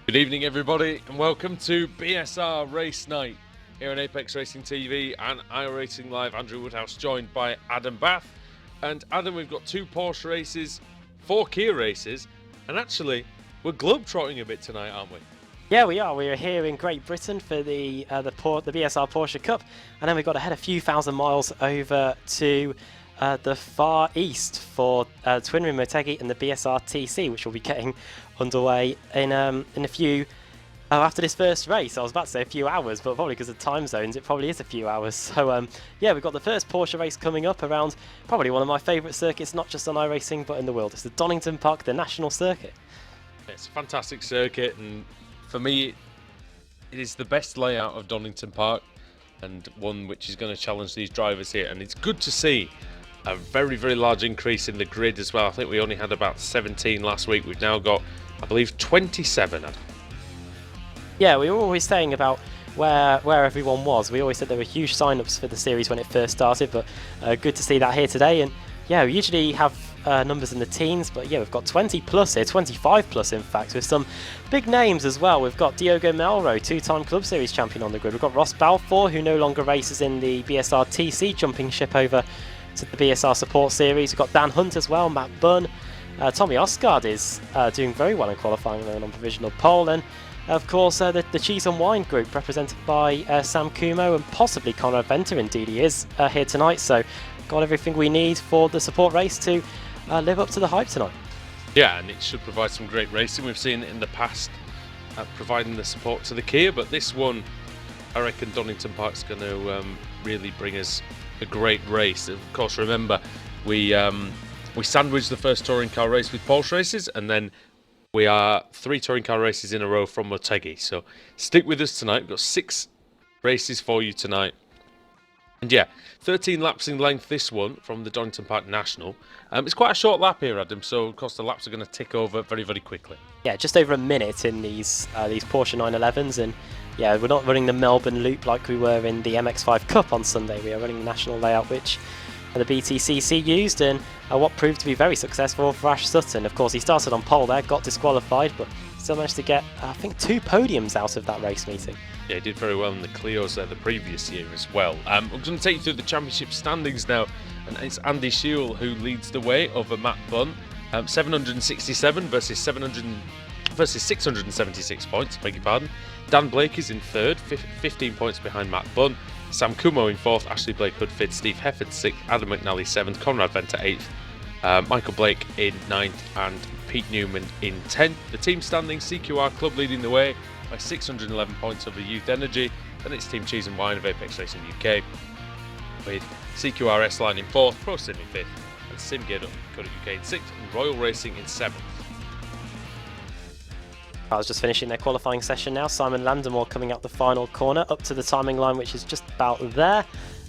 Good evening, everybody, and welcome to BSR Race Night here on Apex Racing TV and iRacing Live. Andrew Woodhouse joined by Adam Bath. And Adam, we've got 2 Porsche races, 4 Kia races, and actually, we're globetrotting a bit tonight, aren't we? Yeah, we are. We are here in Great Britain for the BSR Porsche Cup, and then we've got to head a few thousand miles over to the Far East for Twin Rim Motegi and the BSRTC, which will be getting underway in a few. After this first race, I was about to say a few hours, but probably because of time zones, it probably is a few hours. So yeah, we've got the first Porsche race coming up around probably one of my favourite circuits, not just on iRacing but in the world. It's the Donington Park, the national circuit. It's a fantastic circuit, and for me, it is the best layout of Donington Park, and one which is going to challenge these drivers here. And it's good to see a very, very large increase in the grid as well. I think we only had about 17 last week. We've now got, I believe, 27. Yeah, we were always saying about where everyone was. We always said there were huge sign-ups for the series when it first started, but good to see that here today. And yeah, we usually have numbers in the teens, but yeah, we've got 20 plus here, 25 plus in fact, with some big names as well. We've got Diogo Melro, 2-time Club Series champion on the grid. We've got Ross Balfour, who no longer races in the BSRTC, jumping ship over to the BSR Support Series. We've got Dan Hunt as well, Matt Bunn. Tommy Osgaard is doing very well in qualifying on provisional pole, and of course the Cheese and Wine group represented by Sam Kumo and possibly Conrad Venter. Indeed he is here tonight, so got everything we need for the support race to live up to the hype tonight. Yeah, and it should provide some great racing. We've seen it in the past providing the support to the Kia, but this one, I reckon Donington Park's going to really bring us a great race. Of course, remember, we sandwiched the first touring car race with Porsche races, and then we are 3 touring car races in a row from Motegi. So stick with us tonight. We've got 6 races for you tonight. And yeah, 13 laps in length, this one from the Donington Park National. It's quite a short lap here, Adam, so of course the laps are going to tick over very, very quickly. Yeah, just over a minute in these Porsche 911s, and yeah, we're not running the Melbourne loop like we were in the MX-5 Cup on Sunday. We are running the national layout, which the BTCC used, and what proved to be very successful for Ash Sutton. Of course, he started on pole there, got disqualified, but still managed to get, I think, 2 podiums out of that race meeting. Yeah, he did very well in the Clios there the previous year as well. I'm going to take you through the championship standings now, and it's Andy Shiel who leads the way over Matt Bunn. 767 versus 676 points, beg your pardon. Dan Blake is in 3rd, 15 points behind Matt Bunn. Sam Kumo in 4th, Ashley Blake Hoodford, Steve Hefford 6th, Adam McNally 7th, Conrad Venter 8th, Michael Blake in 9th, and Pete Newman in 10th. The team standings, CQR Club leading the way by 611 points over Youth Energy. Then it's Team Cheese and Wine of Apex Racing UK with CQR S-Line in 4th, Pro Sim in 5th, and SimGate.co.uk in 6th, and Royal Racing in 7th. I was just finishing their qualifying session now. Simon Landemore coming up the final corner, up to the timing line, which is just about there,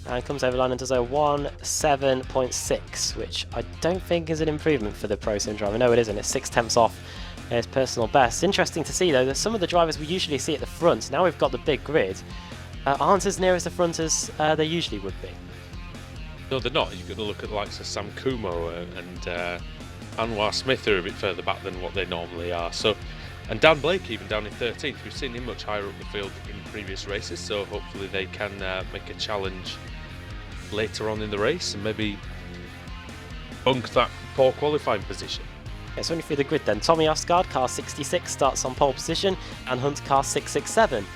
and comes over the line and does a 1:7.6, which I don't think is an improvement for the Pro Sim driver. No, it isn't. It's 6 tenths off his personal best. Interesting to see, though, that some of the drivers we usually see at the front, now we've got the big grid, aren't as near as the front as they usually would be. No, they're not. You've got to look at the likes of Sam Kumo and Anwar Smith, who are a bit further back than what they normally are. So. And Dan Blake even down in 13th. We've seen him much higher up the field in previous races, so hopefully they can make a challenge later on in the race and maybe bunk that poor qualifying position. Okay, so only through the grid then. Tommy Osgaard, car 66, starts on pole position, and Hunt, car 667,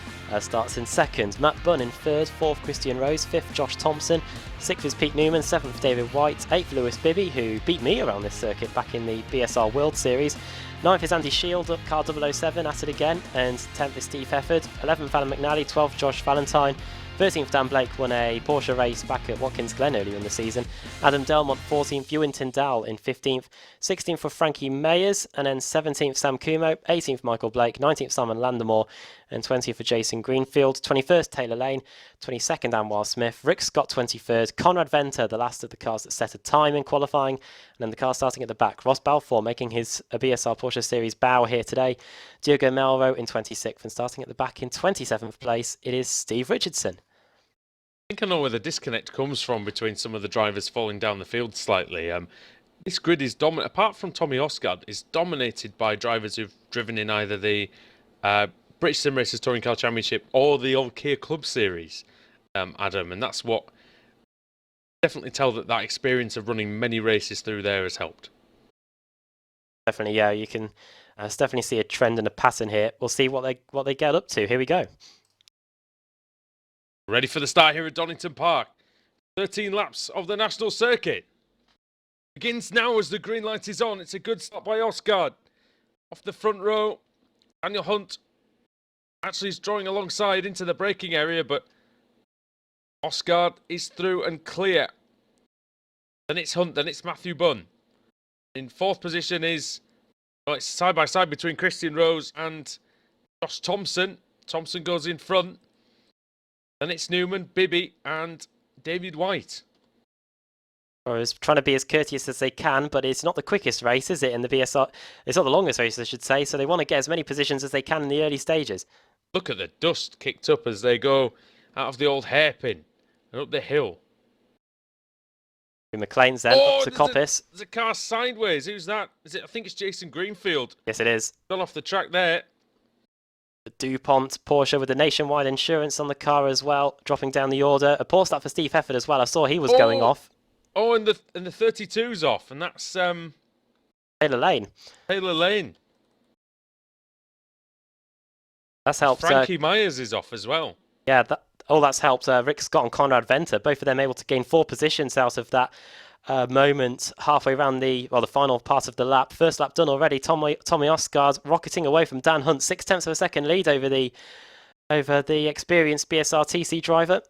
starts in 2nd. Matt Bunn in 3rd, 4th Christian Rose, 5th Josh Thompson, 6th is Pete Newman, 7th David White, 8th Lewis Bibby, who beat me around this circuit back in the BSR World Series. 9th is Andy Shield, up car 007, at it again, and 10th is Steve Hefford, 11th Adam McNally, 12th Josh Valentine, 13th Dan Blake won a Porsche race back at Watkins Glen earlier in the season, Adam Delmont 14th, Ewan Tyndall in 15th, 16th were Frankie Mayers, and then 17th Sam Kumo, 18th Michael Blake, 19th Simon Landemore, and 20th for Jason Greenfield, 21st Taylor Lane, 22nd Anwar Smith, Rick Scott 23rd, Conrad Venter, the last of the cars that set a time in qualifying, and then the car starting at the back, Ross Balfour making his BSR Porsche Series bow here today, Diogo Melro in 26th, and starting at the back in 27th place, it is Steve Richardson. I think I know where the disconnect comes from between some of the drivers falling down the field slightly. This grid is dominant, apart from Tommy Osgaard, is dominated by drivers who've driven in either the British Sim Racers Touring Car Championship or the old Kia Club Series, Adam, and that's what definitely tell that experience of running many races through there has helped. Definitely, yeah. You can definitely see a trend and a pattern here. We'll see what they get up to. Here we go. Ready for the start here at Donington Park. 13 laps of the national circuit. Begins now as the green light is on. It's a good start by Oscar. Off the front row, Daniel Hunt actually is drawing alongside into the braking area, but Oscar is through and clear. Then it's Hunt, then it's Matthew Bunn. In fourth position is, well, it's side by side between Christian Rose and Josh Thompson. Thompson goes in front. Then it's Newman, Bibby, and David White. Or is trying to be as courteous as they can, but it's not the quickest race, is it? In the BSR, it's not the longest race, I should say. So they want to get as many positions as they can in the early stages. Look at the dust kicked up as they go out of the old hairpin and up the hill. McLean's then up to Coppice. There's a car sideways. Who's that? Is it? I think it's Jason Greenfield. Yes, it is. Gone off the track there. The DuPont Porsche with the nationwide insurance on the car as well, dropping down the order. A poor start for Steve Hefford as well. I saw he was going off. Oh, and the 32's off, and that's Taylor Lane. Taylor Lane. That's helped. Frankie Myers is off as well. Yeah, that's helped. Rick Scott and Conrad Venter, both of them able to gain 4 positions out of that moment halfway around the final part of the lap. First lap done already. Tommy Osgard rocketing away from Dan Hunt, 0.6 of a second lead over the experienced BSRTC driver.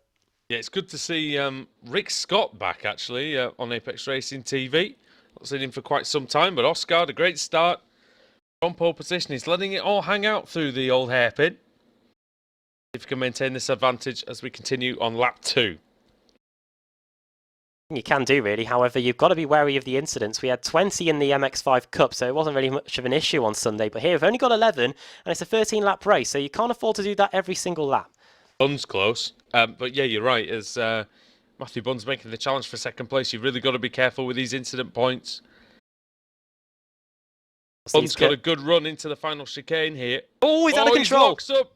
Yeah, it's good to see Rick Scott back actually on Apex Racing TV. Not seen him for quite some time, but Osgard, a great start from pole position. He's letting it all hang out through the old hairpin. If you can maintain this advantage as we continue on lap 2. You can do, really. However, you've got to be wary of the incidents. We had 20 in the MX5 Cup, so it wasn't really much of an issue on Sunday. But here we've only got 11, and it's a 13-lap race, so you can't afford to do that every single lap. Bunn's close, but yeah, you're right. As Matthew Bunn's making the challenge for second place, you've really got to be careful with these incident points. Bunn's got a good run into the final chicane here. Oh, he's out of control. Locks up.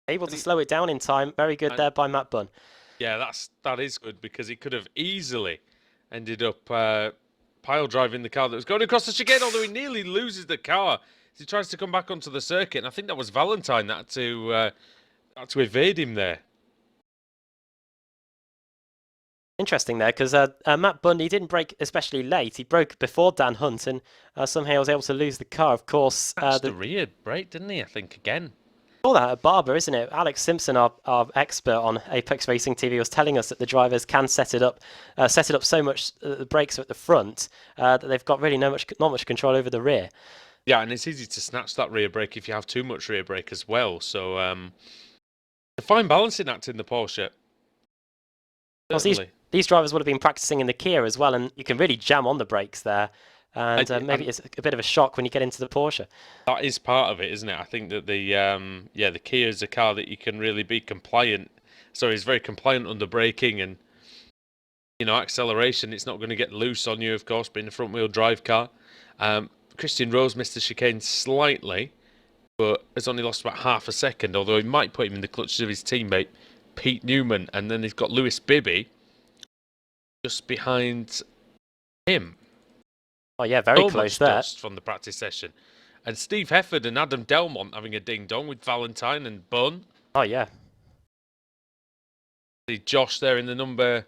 Able to slow it down in time. Very good there by Matt Bunn. Yeah, that is good because he could have easily ended up pile driving the car that was going across the chicane, although he nearly loses the car as he tries to come back onto the circuit. And I think that was Valentine that had to evade him there. Interesting there, because Matt Bunn, he didn't brake especially late. He broke before Dan Hunt, and somehow was able to lose the car. Of course, the rear brake, didn't he? I think again. All that at Barber, isn't it? Alex Simpson, our expert on Apex Racing TV, was telling us that the drivers can set it up so much the brakes are at the front that they've got really not much control over the rear. Yeah, and it's easy to snatch that rear brake if you have too much rear brake as well. So a fine balancing act in the Porsche. Well, these drivers would have been practicing in the Kia as well, and you can really jam on the brakes there. And maybe it's a bit of a shock when you get into the Porsche. That is part of it, isn't it? I think that the Kia is a car that you can really be compliant. So it's very compliant under braking and acceleration. It's not going to get loose on you, of course, being a front-wheel drive car. Christian Rose missed the chicane slightly, but has only lost about half a second. Although he might put him in the clutches of his teammate Pete Newman, and then he's got Lewis Bibby just behind him. Oh yeah, very close there. Dust from the practice session. And Steve Hefford and Adam Delmont having a ding-dong with Valentine and Bunn. Oh yeah. See Josh there in the number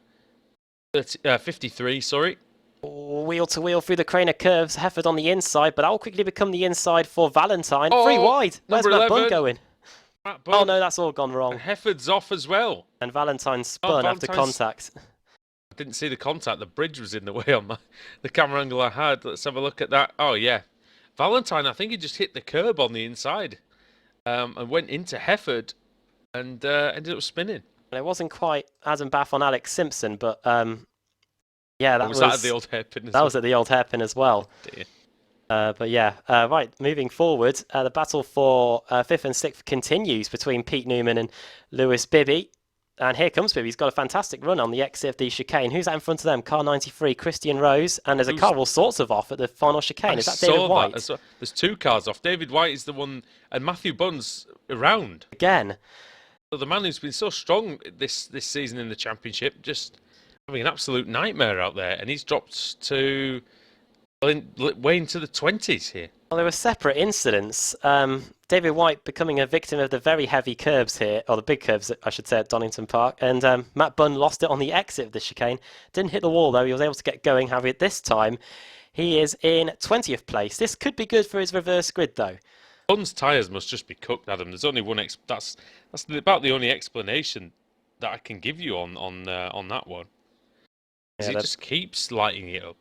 53, sorry. Wheel to wheel through the Craner curves. Hefford on the inside, but that will quickly become the inside for Valentine. Free wide. Where's Matt Bunn going? Matt Bunn. Oh no, that's all gone wrong. And Hefford's off as well. And Valentine spun after contact. I didn't see the contact. The bridge was in the way on the camera angle I had. Let's have a look at that. Oh, yeah. Valentine, I think he just hit the curb on the inside and went into Hefford and ended up spinning. And it wasn't quite Adam Bath on Alex Simpson, but yeah, that was at the old hairpin as well. That was at the old hairpin as well. Oh, dear. But yeah, right, moving forward, the battle for 5th and 6th continues between Pete Newman and Lewis Bibby. And here comes Bibby. He's got a fantastic run on the exit of the chicane. Who's that in front of them? Car 93, Christian Rose. And there's a car all sorts of off at the final chicane. Is that David White? That as well. There's 2 cars off. David White is the one, and Matthew Bunn's around. Again. So the man who's been so strong this season in the championship, just having an absolute nightmare out there. And he's dropped to way into the 20s here. Well, there were separate incidents. David White becoming a victim of the very heavy curbs here, or the big curbs, I should say, at Donington Park. And Matt Bunn lost it on the exit of the chicane. Didn't hit the wall, though. He was able to get going. However, this time, he is in 20th place. This could be good for his reverse grid, though. Bunn's tyres must just be cooked, Adam. There's only one. That's about the only explanation that I can give you on that one. Yeah, he just keeps lighting it up.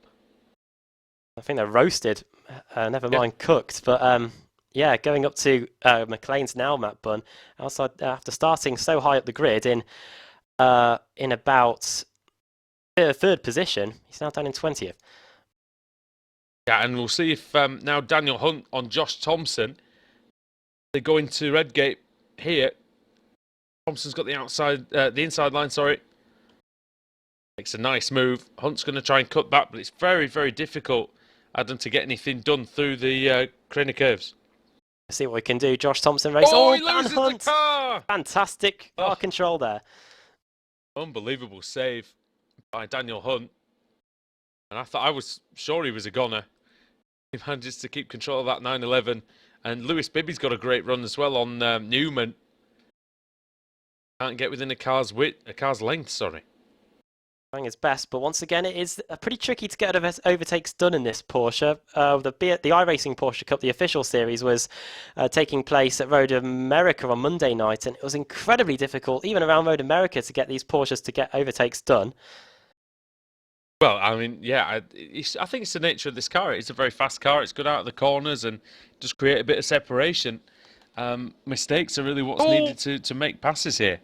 I think they're roasted. Never mind cooked, but yeah, going up to McLean's now, Matt Bunn, outside after starting so high up the grid in about third position. He's now down in 20th. Yeah, and we'll see if now Daniel Hunt on Josh Thompson. They go into Redgate here. Thompson's got the inside line. Sorry, makes a nice move. Hunt's going to try and cut back, but it's very, very difficult, Adam, to get anything done through the Craner curves. Let's see what we can do. Josh Thompson race. Oh, he loses Hunt. The car! Fantastic car control there. Unbelievable save by Daniel Hunt. And I was sure he was a goner. He manages to keep control of that 911. And Lewis Bibby's got a great run as well on Newman. Can't get within a car's length, sorry. Trying his best, but once again, it is pretty tricky to get overtakes done in this Porsche. The iRacing Porsche Cup, the official series, was taking place at Road America on Monday night, and it was incredibly difficult, even around Road America, to get these Porsches to get overtakes done. Well, I mean, yeah, I think it's the nature of this car. It's a very fast car. It's good out of the corners and just create a bit of separation. Mistakes are really what's needed to make passes here.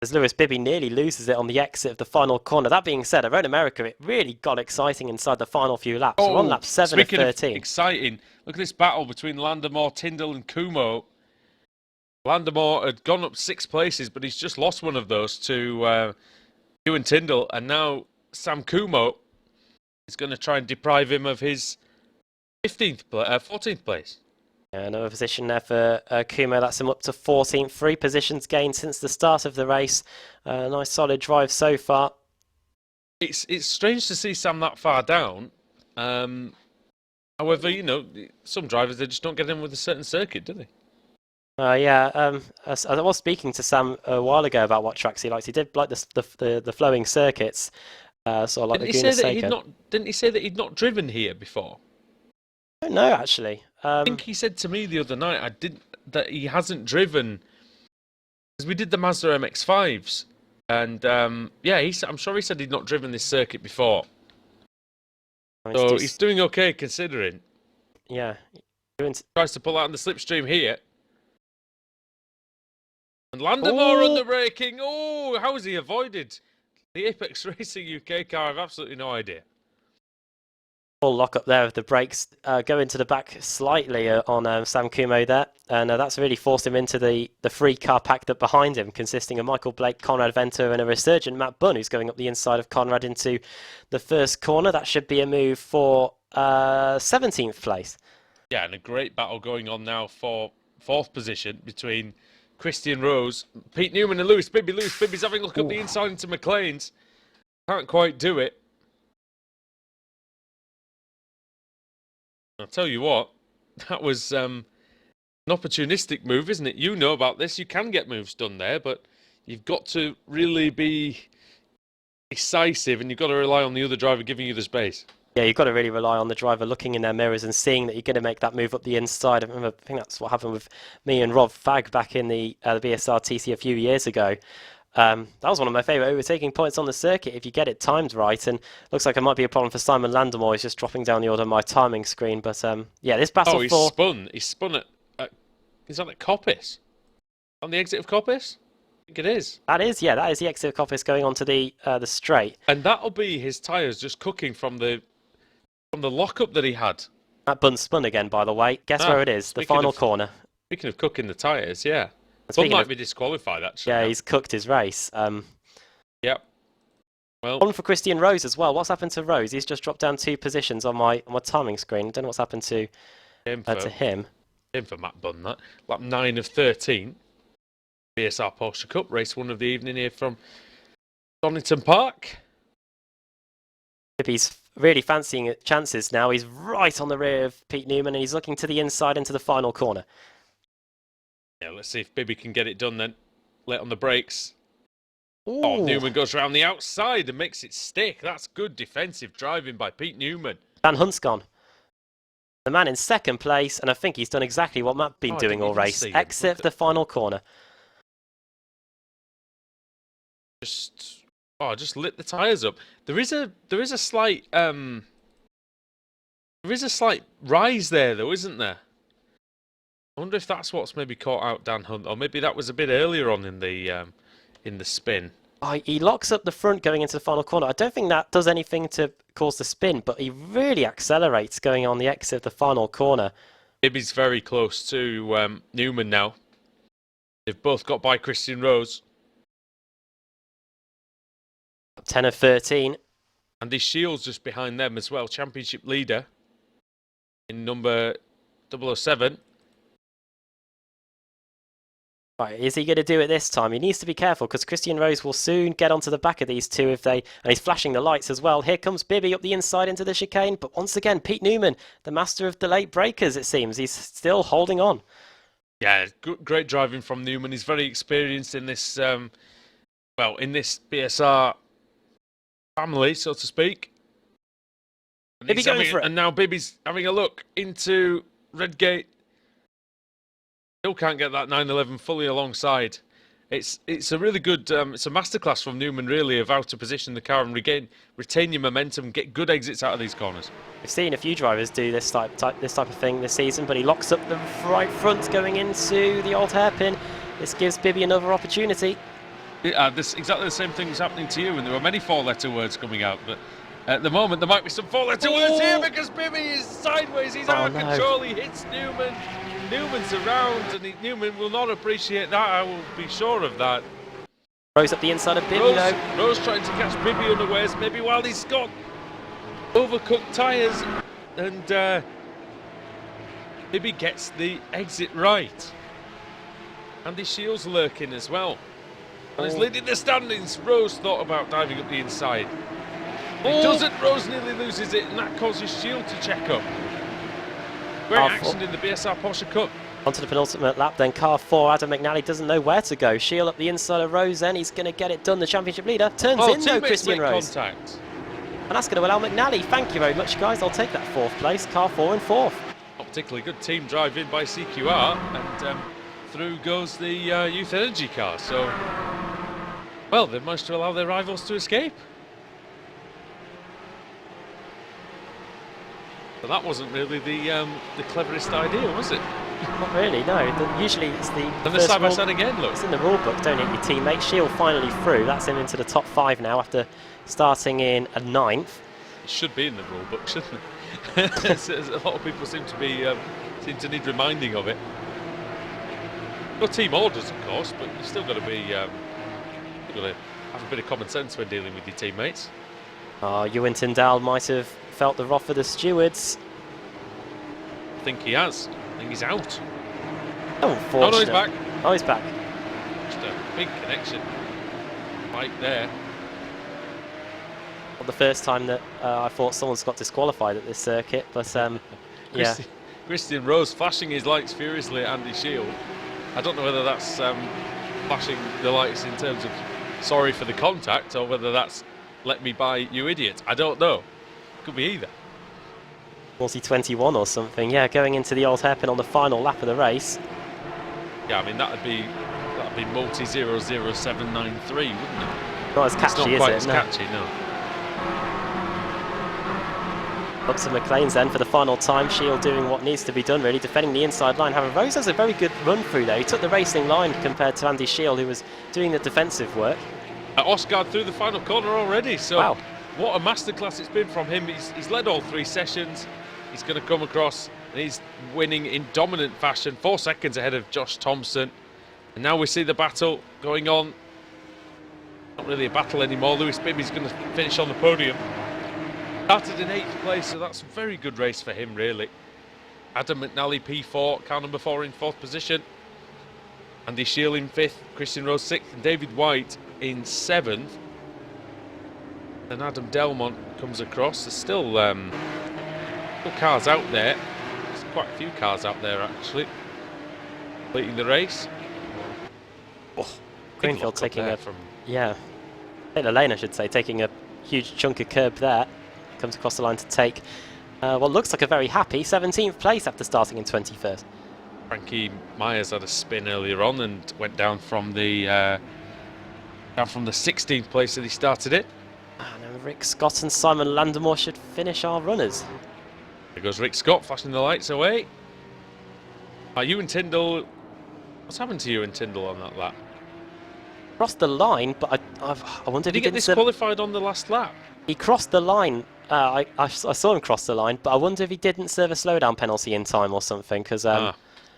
As Lewis Bibby nearly loses it on the exit of the final corner. That being said, at Road America, it really got exciting inside the final few laps. We're on lap 7 of 13. Exciting. Look at this battle between Landemore, Tyndall and Kumo. Landemore had gone up 6 places, but he's just lost one of those to Ewan Tyndall. And now Sam Kumo is going to try and deprive him of his 14th place. Another position there for Kumo. That's him up to 14th. 3 positions gained since the start of the race. Nice solid drive so far. It's strange to see Sam that far down. However, you know, some drivers, they just don't get in with a certain circuit, do they? Yeah, I was speaking to Sam a while ago about what tracks he likes. He did like the flowing circuits. So like didn't he say that he'd not driven here before? I don't know, actually. I think he said to me the other night that he hasn't driven, because we did the Mazda MX-5s, and yeah, I'm sure he said he'd not driven this circuit before. So he's doing okay considering. Yeah. Tries to pull out on the slipstream here. And Landemore underbraking. Oh, how has he avoided the Apex Racing UK car? I've absolutely no idea. Full lock up there of the brakes, go into the back slightly on Sam Kumo there, and that's really forced him into the free car pack that behind him, consisting of Michael Blake, Conrad Venter, and a resurgent Matt Bunn, who's going up the inside of Conrad into the first corner. That should be a move for 17th place. Yeah, and a great battle going on now for 4th position between Christian Rose, Pete Newman, and Lewis Bibby. Lewis Bibby's having a look up the inside into McLean's. Can't quite do it. I'll tell you what, that was an opportunistic move, isn't it? You know about this. You can get moves done there, but you've got to really be decisive, and you've got to rely on the other driver giving you the space. Yeah, you've got to really rely on the driver looking in their mirrors and seeing that you're going to make that move up the inside. I think that's what happened with me and Rob Fagg back in the BSRTC a few years ago. That was one of my favourite overtaking points on the circuit if you get it timed right, and looks like it might be a problem for Simon Landemore. He's just dropping down the order on my timing screen, but yeah, this battle He's spun at is that at Coppice? On the exit of Coppice? I think it is. That is the exit of Coppice going onto the straight. And that'll be his tyres just cooking from the lockup that he had. That Bunn spun again, by the way. Guess where it is? The final corner. Speaking of cooking the tyres, yeah. Bun might be disqualified, actually. Yeah, he's cooked his race. Yep. Well, on for Christian Rose as well. What's happened to Rose? He's just dropped down 2 positions on my timing screen. I don't know what's happened to him. Him for Matt Bunn, that. Lap 9 of 13. BSR Porsche Cup, race 1 of the evening here from Donington Park. He's really fancying chances now. He's right on the rear of Pete Newman and he's looking to the inside into the final corner. Yeah, let's see if Bibby can get it done then. Late on the brakes. Ooh. Oh, Newman goes around the outside and makes it stick. That's good defensive driving by Pete Newman. Van Hunt's gone. The man in second place, and I think he's done exactly what Matt's been doing all race. Exit the final corner. Just lit the tyres up. There is a slight rise there though, isn't there? I wonder if that's what's maybe caught out Dan Hunt, or maybe that was a bit earlier on in the spin. He locks up the front going into the final corner. I don't think that does anything to cause the spin, but he really accelerates going on the exit of the final corner. Bibby's very close to Newman now. They've both got by Christian Rose. 10 of 13. Andy Shields just behind them as well, championship leader in number 007. Right, is he going to do it this time? He needs to be careful because Christian Rose will soon get onto the back of these two and he's flashing the lights as well. Here comes Bibby up the inside into the chicane, but once again, Pete Newman, the master of the late breakers, it seems. He's still holding on. Yeah, great driving from Newman. He's very experienced in this, in this BSR family, so to speak. And now Bibby's having a look into Redgate. Still can't get that 911 fully alongside. It's a really good, it's a masterclass from Newman really of how to position the car and retain your momentum, get good exits out of these corners. We've seen a few drivers do this type of thing this season, but he locks up the right front going into the old hairpin. This gives Bibby another opportunity. This exactly the same thing is happening to you, and there were many 4-letter words coming out, but at the moment there might be some 4-letter words here because Bibby is sideways, he's out of control, he hits Newman. Newman's around, and Newman will not appreciate that, I will be sure of that. Rose up the inside of Bibby though. Rose trying to catch Bibby unawares, maybe while he's got overcooked tyres, and Bibby gets the exit right. Andy Shields lurking as well. And he's leading the standings. Rose thought about diving up the inside. He doesn't, Rose nearly loses it, and that causes Shield to check up. Great action in the BSR Porsche Cup. Onto the penultimate lap then, car 4, Adam McNally doesn't know where to go. Shield up the inside of Rose then, he's going to get it done, the championship leader. Turns in though, Christian Rose. Contact. And that's going to allow McNally. Thank you very much guys, I'll take that 4th place, car 4 in 4th. Not particularly good team drive in by CQR, and through goes the Youth Energy car, so... Well, they managed to allow their rivals to escape. But that wasn't really the cleverest idea, was it? Not really, no. Usually it's the... And the side-by-side again, look. It's in the rule book, don't hit your teammate. Shield finally through. That's him into the top 5 now after starting in a 9th. It should be in the rule book, shouldn't it? A lot of people seem to need reminding of it. No team orders, of course, but you've still got to be... you've got to have a bit of common sense when dealing with your teammates. Ewan Tyndall might have felt the wrath of the stewards. I think he has. I think he's out. Unfortunate. Oh, no, he's back. Oh, he's back. Just a big connection right there. Not the first time that I thought someone's got disqualified at this circuit, but yeah. Christian Rose flashing his lights furiously at Andy Shield. I don't know whether that's flashing the lights in terms of sorry for the contact or whether that's let me by, you idiot. I don't know. Could be either. Was he 21 or something? Yeah, going into the old hairpin on the final lap of the race. Yeah, I mean that'd be multi 00793, wouldn't it? Not as catchy, it's not is quite it? as catchy, no. Up to McLean's then for the final time. Shield doing what needs to be done, really, defending the inside line. However, Rose has a very good run through there. He took the racing line compared to Andy Shield, who was doing the defensive work. Oscar through the final corner already, so wow. What a masterclass it's been from him. He's led all 3 sessions. He's going to come across and he's winning in dominant fashion, 4 seconds ahead of Josh Thompson. And now we see the battle going on. Not really a battle anymore. Lewis Bibby's going to finish on the podium. Started in 8th place, so that's a very good race for him, really. Adam McNally, P4, car number 4 in 4th position. Andy Shield in 5th, Christian Rose 6th, and David White in 7th. And Adam Delmont comes across. There's still cars out there. There's quite a few cars out there, actually, completing the race. Oh, Greenfield taking a... Yeah. Taylor Lane, I should say, taking a huge chunk of curb there. Comes across the line to take what looks like a very happy 17th place after starting in 21st. Frankie Myers had a spin earlier on and went down from the 16th place that he started it. And Rick Scott and Simon Landemore should finish our runners. There goes Rick Scott flashing the lights away. Ewan Tyndall, what's happened to Ewan Tyndall on that lap? Crossed the line, but I wonder if Did he get disqualified on the last lap? He crossed the line. I saw him cross the line, but I wonder if he didn't serve a slowdown penalty in time or something. Because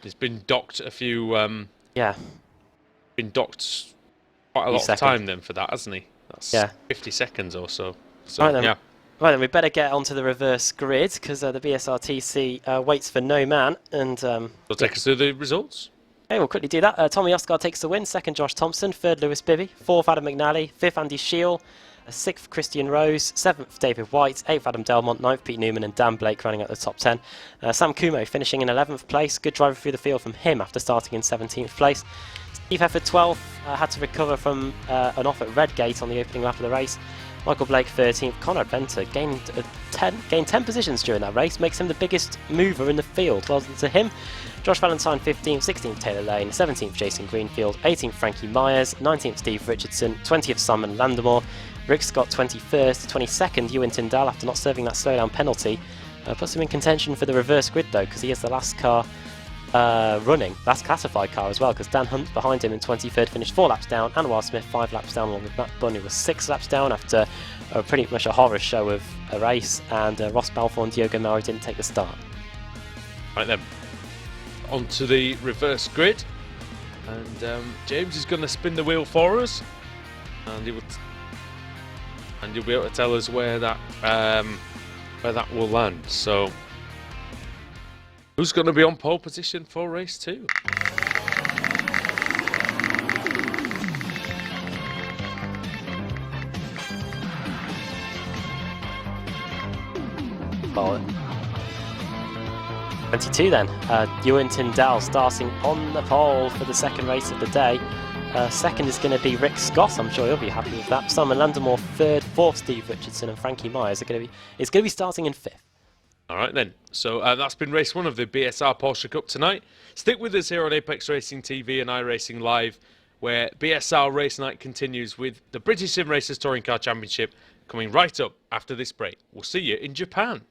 he's been docked a few. Yeah. Been docked quite a lot of time then for that, hasn't he? That's 50 seconds or so. So right then. Yeah. Right then, we better get onto the reverse grid because the BSRTC waits for no man. And they'll take us through the results. Okay, we'll quickly do that. Tommy Oscar takes the win. 2nd, Josh Thompson. 3rd, Lewis Bibby. 4th, Adam McNally. 5th, Andy Shield. 6th, Christian Rose. 7th, David White. 8th, Adam Delmont. 9th, Pete Newman and Dan Blake running at the top 10. Sam Kumo finishing in 11th place. Good driver through the field from him after starting in 17th place. Steve Hefford 12th, had to recover from an off at Redgate on the opening lap of the race. Michael Blake 13th. Conrad Venter gained 10 positions during that race, makes him the biggest mover in the field. Well done to him. Josh Valentine 15th, 16th Taylor Lane, 17th Jason Greenfield, 18th Frankie Myers, 19th Steve Richardson, 20th Simon Landemore, Rick Scott 21st, 22nd Ewan Tyndall after not serving that slowdown penalty. Puts him in contention for the reverse grid though, because he is the last car running, last classified car as well, because Dan Hunt behind him in 23rd finished 4 laps down, Anwar Smith 5 laps down, along with Matt Bunn who was 6 laps down after pretty much a horror show of a race, and Ross Balfour and Diogo Mauri didn't take the start. Right then, onto the reverse grid, and James is going to spin the wheel for us, and you'll be able to tell us where that will land. So, who's going to be on pole position for race 2? Well, 22 then. Ewan Tyndall starting on the pole for the 2nd race of the day. 2nd is going to be Rick Scott. I'm sure he'll be happy with that. Simon Landemore 3rd, 4th Steve Richardson and Frankie Myers are going to be starting in 5th. All right then. So that's been race 1 of the BSR Porsche Cup tonight. Stick with us here on Apex Racing TV and iRacing Live, where BSR Race Night continues with the British Sim Racers Touring Car Championship coming right up after this break. We'll see you in Japan.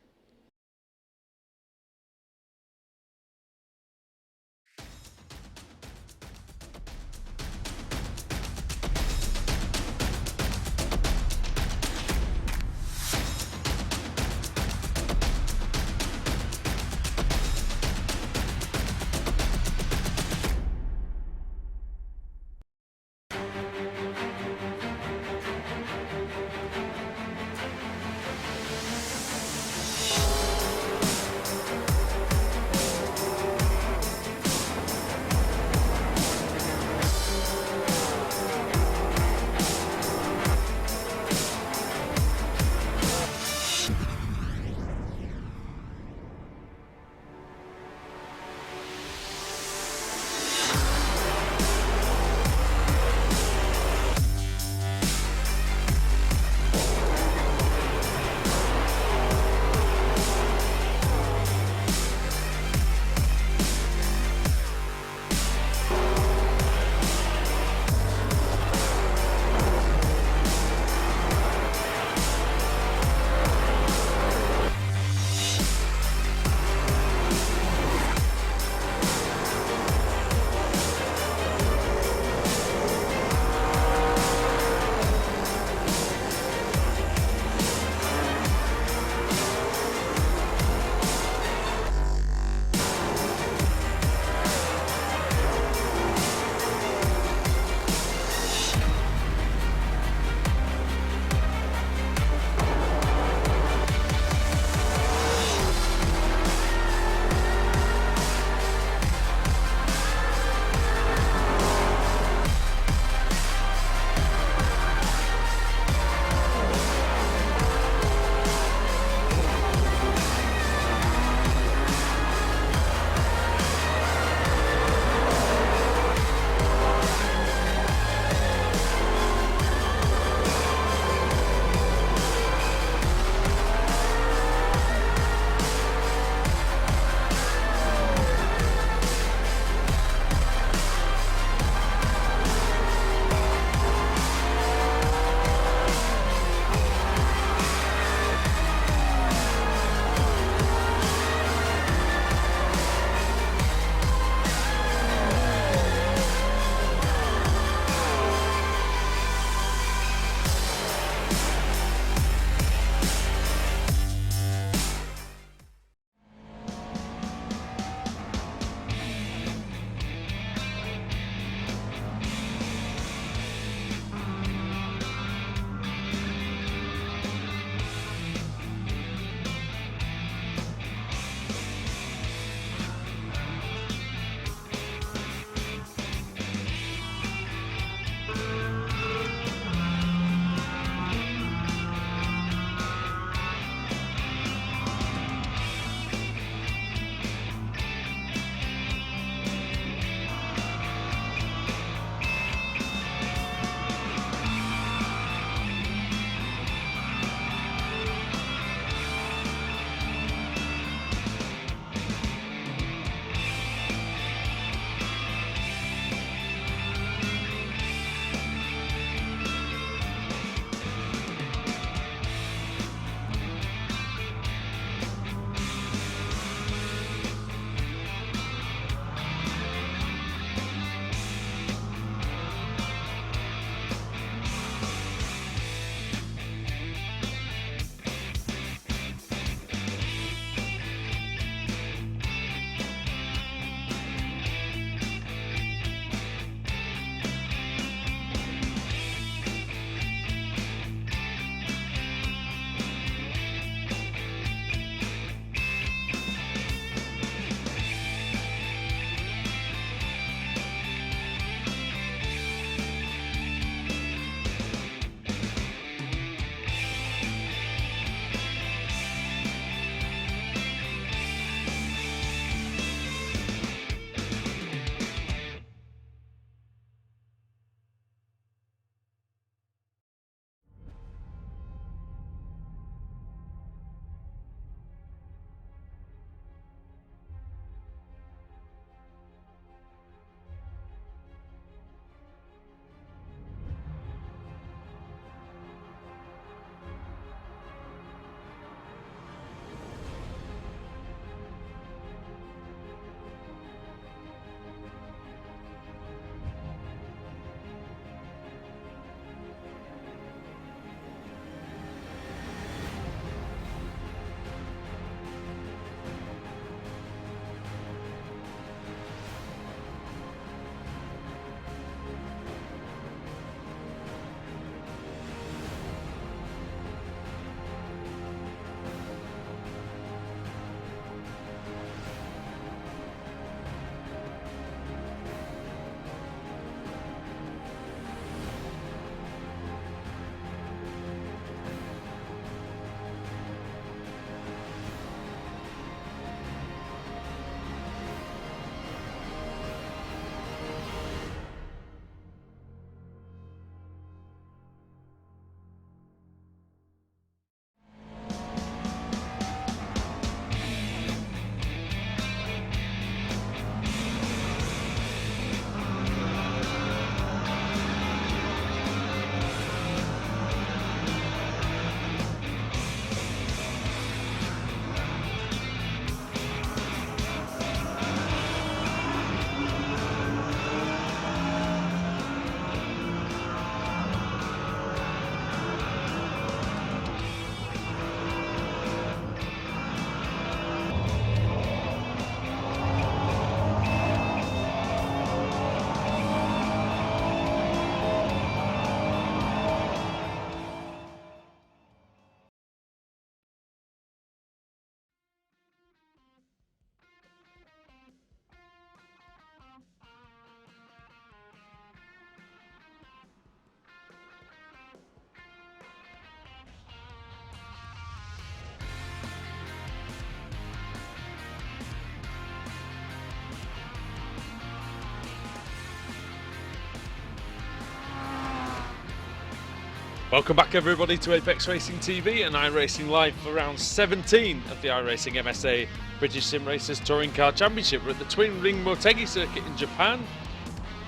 Welcome back everybody to Apex Racing TV and iRacing Live for round 17 of the iRacing MSA British Sim Racers Touring Car Championship. We're at the Twin Ring Motegi circuit in Japan,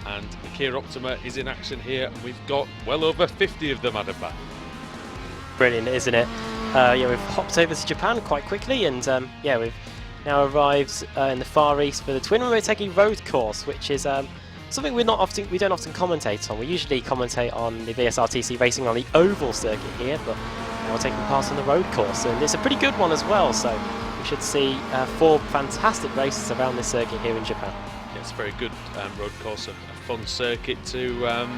and the Kia Optima is in action here, and we've got well over 50 of them, Adam. Brilliant, isn't it? Yeah, we've hopped over to Japan quite quickly, and yeah, we've now arrived in the Far East for the Twin Ring Motegi Road Course, which is something we don't often commentate on. We usually commentate on the BSRTC racing on the oval circuit here, but now we're taking part in the road course, and it's a pretty good one as well. So we should see 4 fantastic races around this circuit here in Japan. Yeah, it's a very good road course, a fun circuit to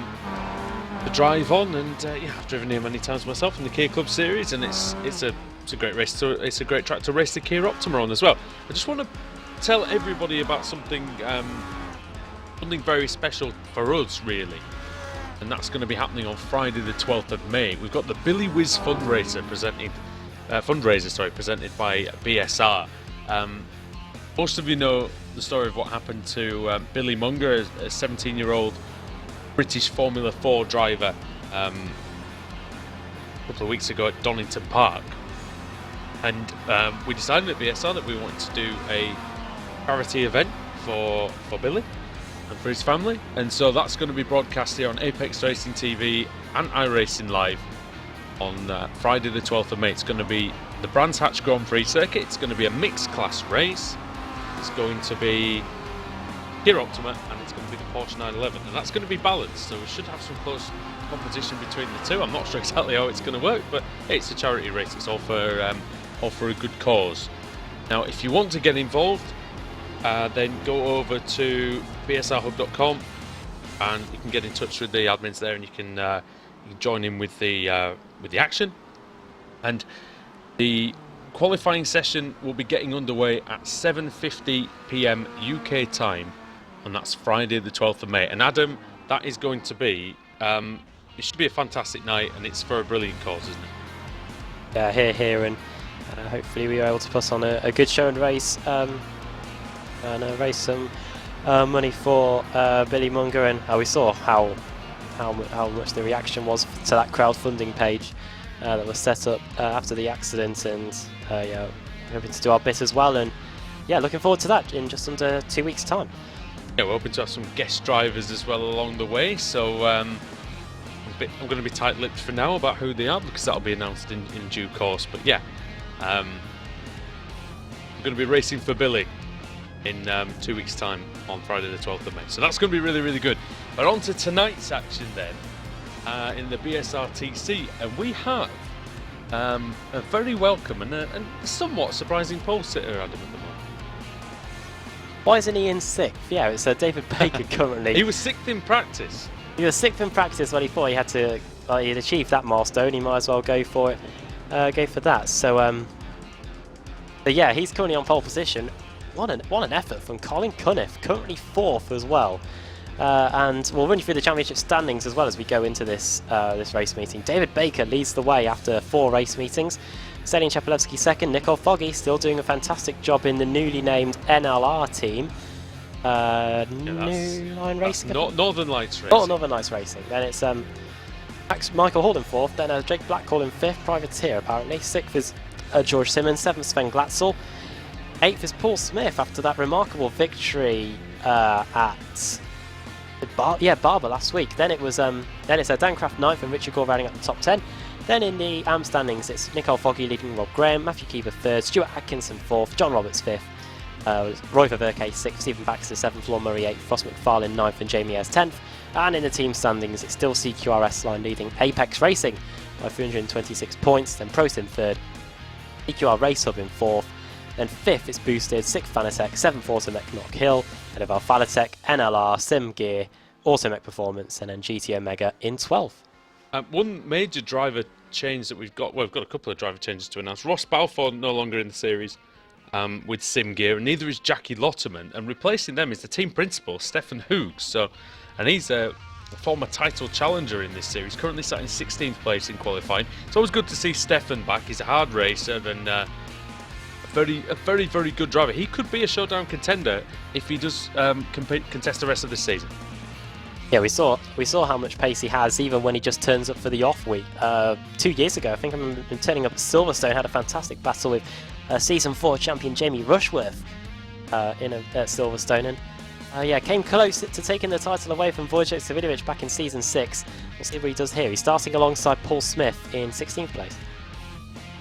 drive on, and yeah, I've driven here many times myself in the Kia Club series, and it's a great race. It's a great track to race the Kia Optima on as well. I just want to tell everybody about something very special for us, really, and that's going to be happening on Friday the 12th of May. We've got the Billy Whiz fundraiser presented by BSR. Most of you know the story of what happened to Billy Munger, a 17-year-old British Formula 4 driver, a couple of weeks ago at Donington Park, and we decided at BSR that we wanted to do a charity event for Billy and for his family, and so that's going to be broadcast here on Apex Racing TV and iRacing Live on Friday the 12th of May. It's going to be the Brands Hatch Grand Prix circuit. It's going to be a mixed class race. It's going to be Kia Optima, and it's going to be the Porsche 911, and that's going to be balanced, so we should have some close competition between the two. I'm not sure exactly how it's going to work, but hey, it's a charity race. It's all for a good cause. Now, if you want to get involved, then go over to bsrhub.com and you can get in touch with the admins there, and you can join in with the action. And the qualifying session will be getting underway at 7:50 p.m. UK time, and that's Friday the 12th of May. And Adam, that is going to be it should be a fantastic night, and it's for a brilliant cause, isn't it? Yeah, here, and hopefully we are able to put on a good show and race. And raise some money for Billy Munger, and we saw how much the reaction was to that crowdfunding page that was set up after the accident, and yeah, hoping to do our bit as well, and yeah, looking forward to that in just under 2 weeks' time. Yeah, we're hoping to have some guest drivers as well along the way, so I'm going to be tight-lipped for now about who they are, because that'll be announced in due course. But yeah, I'm going to be racing for Billy in 2 weeks' time on Friday the 12th of May. So that's going to be really, really good. But on to tonight's action then in the BSRTC, and we have a very welcome and somewhat surprising pole sitter, Adam, at the moment. Why isn't he in 6th? Yeah, it's David Baker currently. He was 6th in practice. He was 6th in practice, but he thought he had to. He'd achieved that milestone. He might as well go for it. Go for that. So, but yeah, he's currently on pole position. What an effort from Colin Cunniff, currently 4th as well. And we'll run you through the championship standings as well as we go into this race meeting. David Baker leads the way after 4 race meetings. Selin Chepelevsky 2nd, Nicole Foggy still doing a fantastic job in the newly named NLR team. New Line Racing? Northern Lights Racing. Oh, Northern Lights Racing. Then it's Michael Holden 4th, then Jake Blackhall in 5th, Privateer apparently. 6th is George Simmons, 7th Sven Glatzel. 8th is Paul Smith after that remarkable victory at Barber last week. Then it's Dan Craft 9th and Richard Gore rounding up the top 10. Then in the AM standings, it's Nicole Foggy leading Rob Graham, Matthew Keever 3rd, Stuart Atkinson 4th, John Roberts 5th, Roy Ververke 6th, Stephen Baxter 7th, Law Murray 8th, Frost McFarlane 9th, and Jamie Ayres 10th. And in the team standings, it's still CQRS line leading Apex Racing by 326 points, then ProSim 3rd, EQR Race Hub in 4th. Then 5th is Boosted, 6th Fanatec, 7th Automech Knock Hill, ahead of Alphalatech, NLR, Sim Gear, Automech Performance, and then GT Omega in 12th. One major driver change that we've got a couple of driver changes to announce. Ross Balfour no longer in the series with Sim Gear, and neither is Jackie Lotterman, and replacing them is the team principal, Stefan Hoogs. And he's a former title challenger in this series, currently sat in 16th place in qualifying. It's always good to see Stefan back. He's a hard racer and a very, very good driver. He could be a showdown contender if he does contest the rest of the season. Yeah, we saw how much pace he has even when he just turns up for the off week. 2 years ago, I think I remember him turning up at Silverstone, had a fantastic battle with Season 4 champion Jamie Rushworth at Silverstone, and yeah, came close to taking the title away from Wojciech Savidovic back in Season 6. We'll see what he does here. He's starting alongside Paul Smith in 16th place.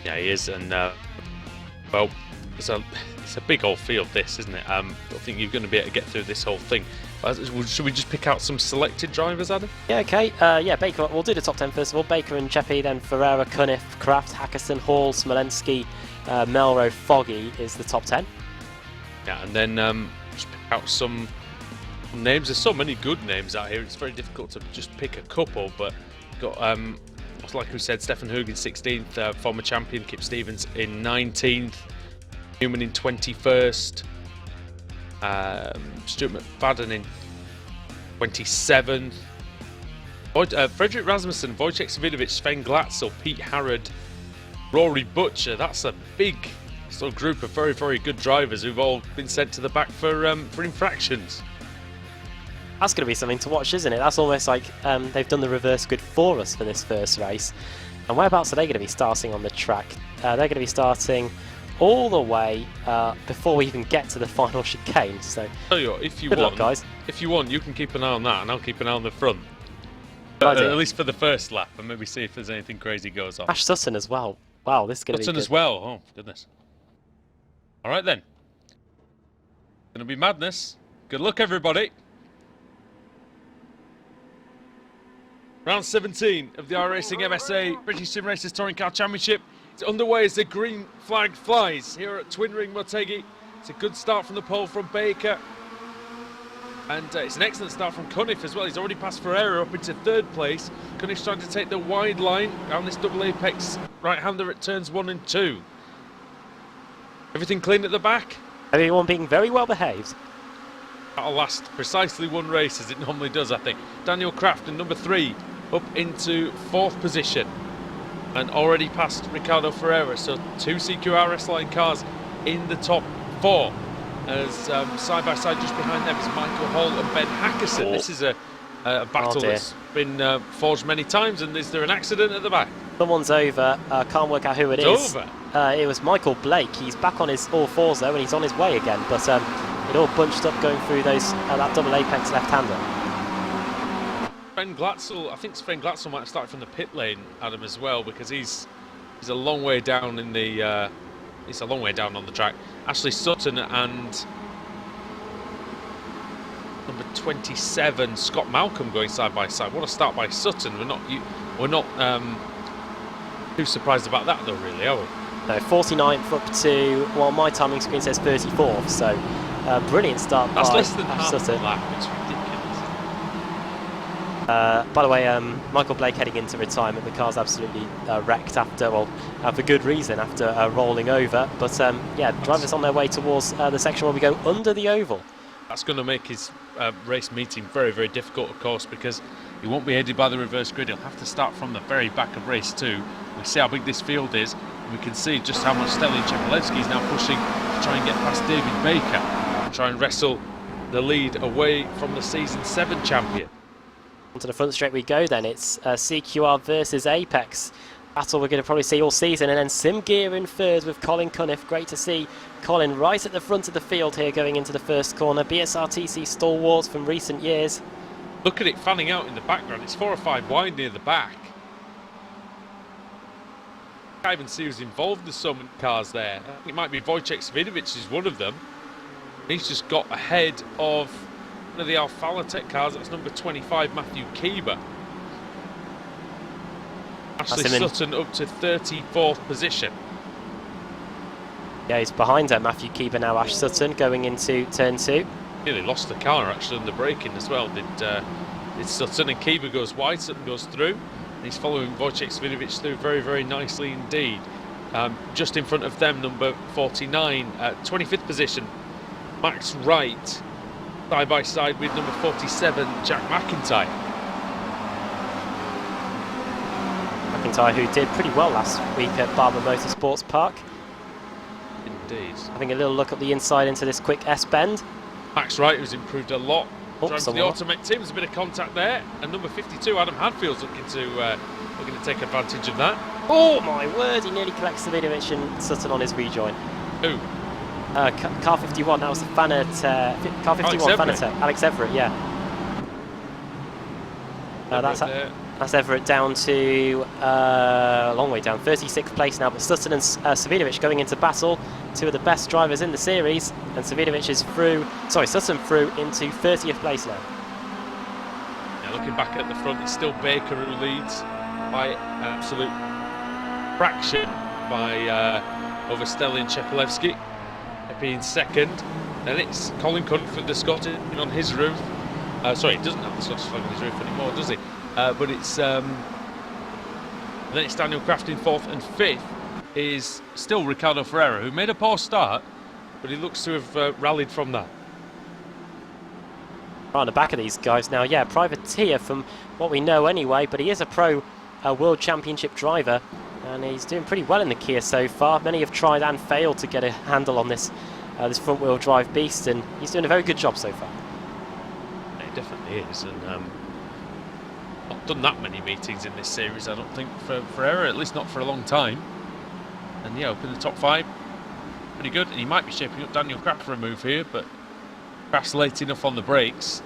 Yeah, he is, and well, it's a big old field, this, isn't it? I don't think you're going to be able to get through this whole thing. Should we just pick out some selected drivers, Adam? Yeah, okay. Yeah, Baker. We'll do the top 10 first of all. Baker and Cheppy, then Ferreira, Cunniff, Kraft, Hackerson, Hall, Smolensky, Melrose, Foggy is the top 10. Yeah, and then just pick out some names. There's so many good names out here. It's very difficult to just pick a couple, but got like we said, Stefan Hug in 16th, former champion Kip Stevens in 19th, Newman in 21st. Stuart McFadden in 27th. Frederick Rasmussen, Wojciech Savidovic, Sven Glatzel, Pete Harrod, Rory Butcher. That's a big sort of group of very, very good drivers who've all been sent to the back for infractions. That's going to be something to watch, isn't it? That's almost like they've done the reverse grid for us for this first race. And whereabouts are they going to be starting on the track? They're going to be starting all the way before we even get to the final chicane. So, if you good want, luck, guys. If you want, you can keep an eye on that, and I'll keep an eye on the front. At least for the first lap, and maybe see if there's anything crazy goes on. Ash Sutton as well. Wow, this is going to be Sutton good. as well. Oh goodness. All right then. Going to be madness. Good luck, everybody. Round 17 of the iRacing MSA British Sim Racers Touring Car Championship. It's underway as the green flag flies here at Twin Ring Motegi. It's a good start from the pole from Baker. And it's an excellent start from Cunniff as well. He's already passed Ferreira up into 3rd place. Cunniff's trying to take the wide line down this double apex right-hander at turns 1 and 2. Everything clean at the back? Everyone being very well behaved. That'll last precisely one race as it normally does, I think. Daniel Kraft in number 3 up into 4th position. And already past Ricardo Ferreira, so 2 CQRS line cars in the top 4. As side by side just behind them is Michael Hall and Ben Hackerson. This is a battle that's been forged many times, and is there an accident at the back? Someone's over, can't work out who it is. Over? It was Michael Blake. He's back on his all fours though, and he's on his way again, but it all bunched up going through those that double apex left-hander. Sven Glatzel, I think Sven Glatzel might have started from the pit lane, Adam, as well, because he's a long way down in the he's a long way down on the track. Ashley Sutton and number 27 Scott Malcolm going side by side. What a start by Sutton. We're not too surprised about that though, really, are we? No, 49th up to, well, my timing screen says 34th, so brilliant start. That's by less than half Sutton. a lap. It's ridiculous. By the way, Michael Blake heading into retirement. The car's absolutely wrecked after, well, for good reason, after rolling over. But yeah, drivers on their way towards the section where we go under the oval. That's going to make his race meeting very, very difficult, of course, because he won't be aided by the reverse grid. He'll have to start from the very back of race 2. We see how big this field is. We can see just how much Stelian Chepelevsky is now pushing to try and get past David Baker and try and wrestle the lead away from the Season 7 champion. Onto the front straight we go then. It's CQR versus Apex. Battle we're going to probably see all season. And then Sim Gear in 3rd with Colin Cunniff. Great to see Colin right at the front of the field here going into the first corner. BSRTC stalwarts from recent years. Look at it fanning out in the background. It's 4 or 5 wide near the back. I can't even see who's involved. There's so many cars there. I think it might be Wojciech Savidovic is one of them. He's just got ahead of one of the Alfa Tech cars. That's number 25, Matthew Keeber. Ashley Sutton up to 34th position. Yeah, he's behind Matthew Keeber now. Ash Sutton going into turn 2. Nearly lost the car actually under braking as well. Did Sutton, and Keeber goes wide, Sutton goes through. And he's following Wojciech Savidovic through very, very nicely indeed. Just in front of them, number 49, 25th position, Max Wright, side by side with number 47, Jack McIntyre. McIntyre, who did pretty well last week at Barber Motorsports Park. Indeed. Having a little look at the inside into this quick S-bend. Max Wright, who's improved a lot Driving for the Automech team, there's a bit of contact there, and number 52, Adam Hadfield's looking to take advantage of that. Oh my word! He nearly collects Savidovic and Sutton on his rejoin. Who? Car 51. That was the fan at car 51. Fan at Alex Everett. Yeah. That's Everett down to a long way down, 36th place now. But Sutton and Savidovic going into battle, two of the best drivers in the series, and Savidovic is through. Sorry, Sutton through into 30th place now. Yeah, looking back at the front, it's still Baker who leads by an absolute fraction over Stelin Chepelevsky being second. Then it's Colin Cunniff with the Scottish on his roof. Sorry, he doesn't have the Scottish flag on his roof anymore, does he? But it's then it's Daniel Craft in 4th, and 5th is still Ricardo Ferreira, who made a poor start, but he looks to have rallied from that. Right on the back of these guys now, yeah, privateer from what we know anyway, but he is a pro World Championship driver, and he's doing pretty well in the Kia so far. Many have tried and failed to get a handle on this this front-wheel drive beast, and he's doing a very good job so far. It definitely is, and not done that many meetings in this series, I don't think, for Ferreira, at least not for a long time. And yeah, up in the top 5, pretty good. And he might be shaping up Daniel Craft for a move here, but Craft's late enough on the brakes.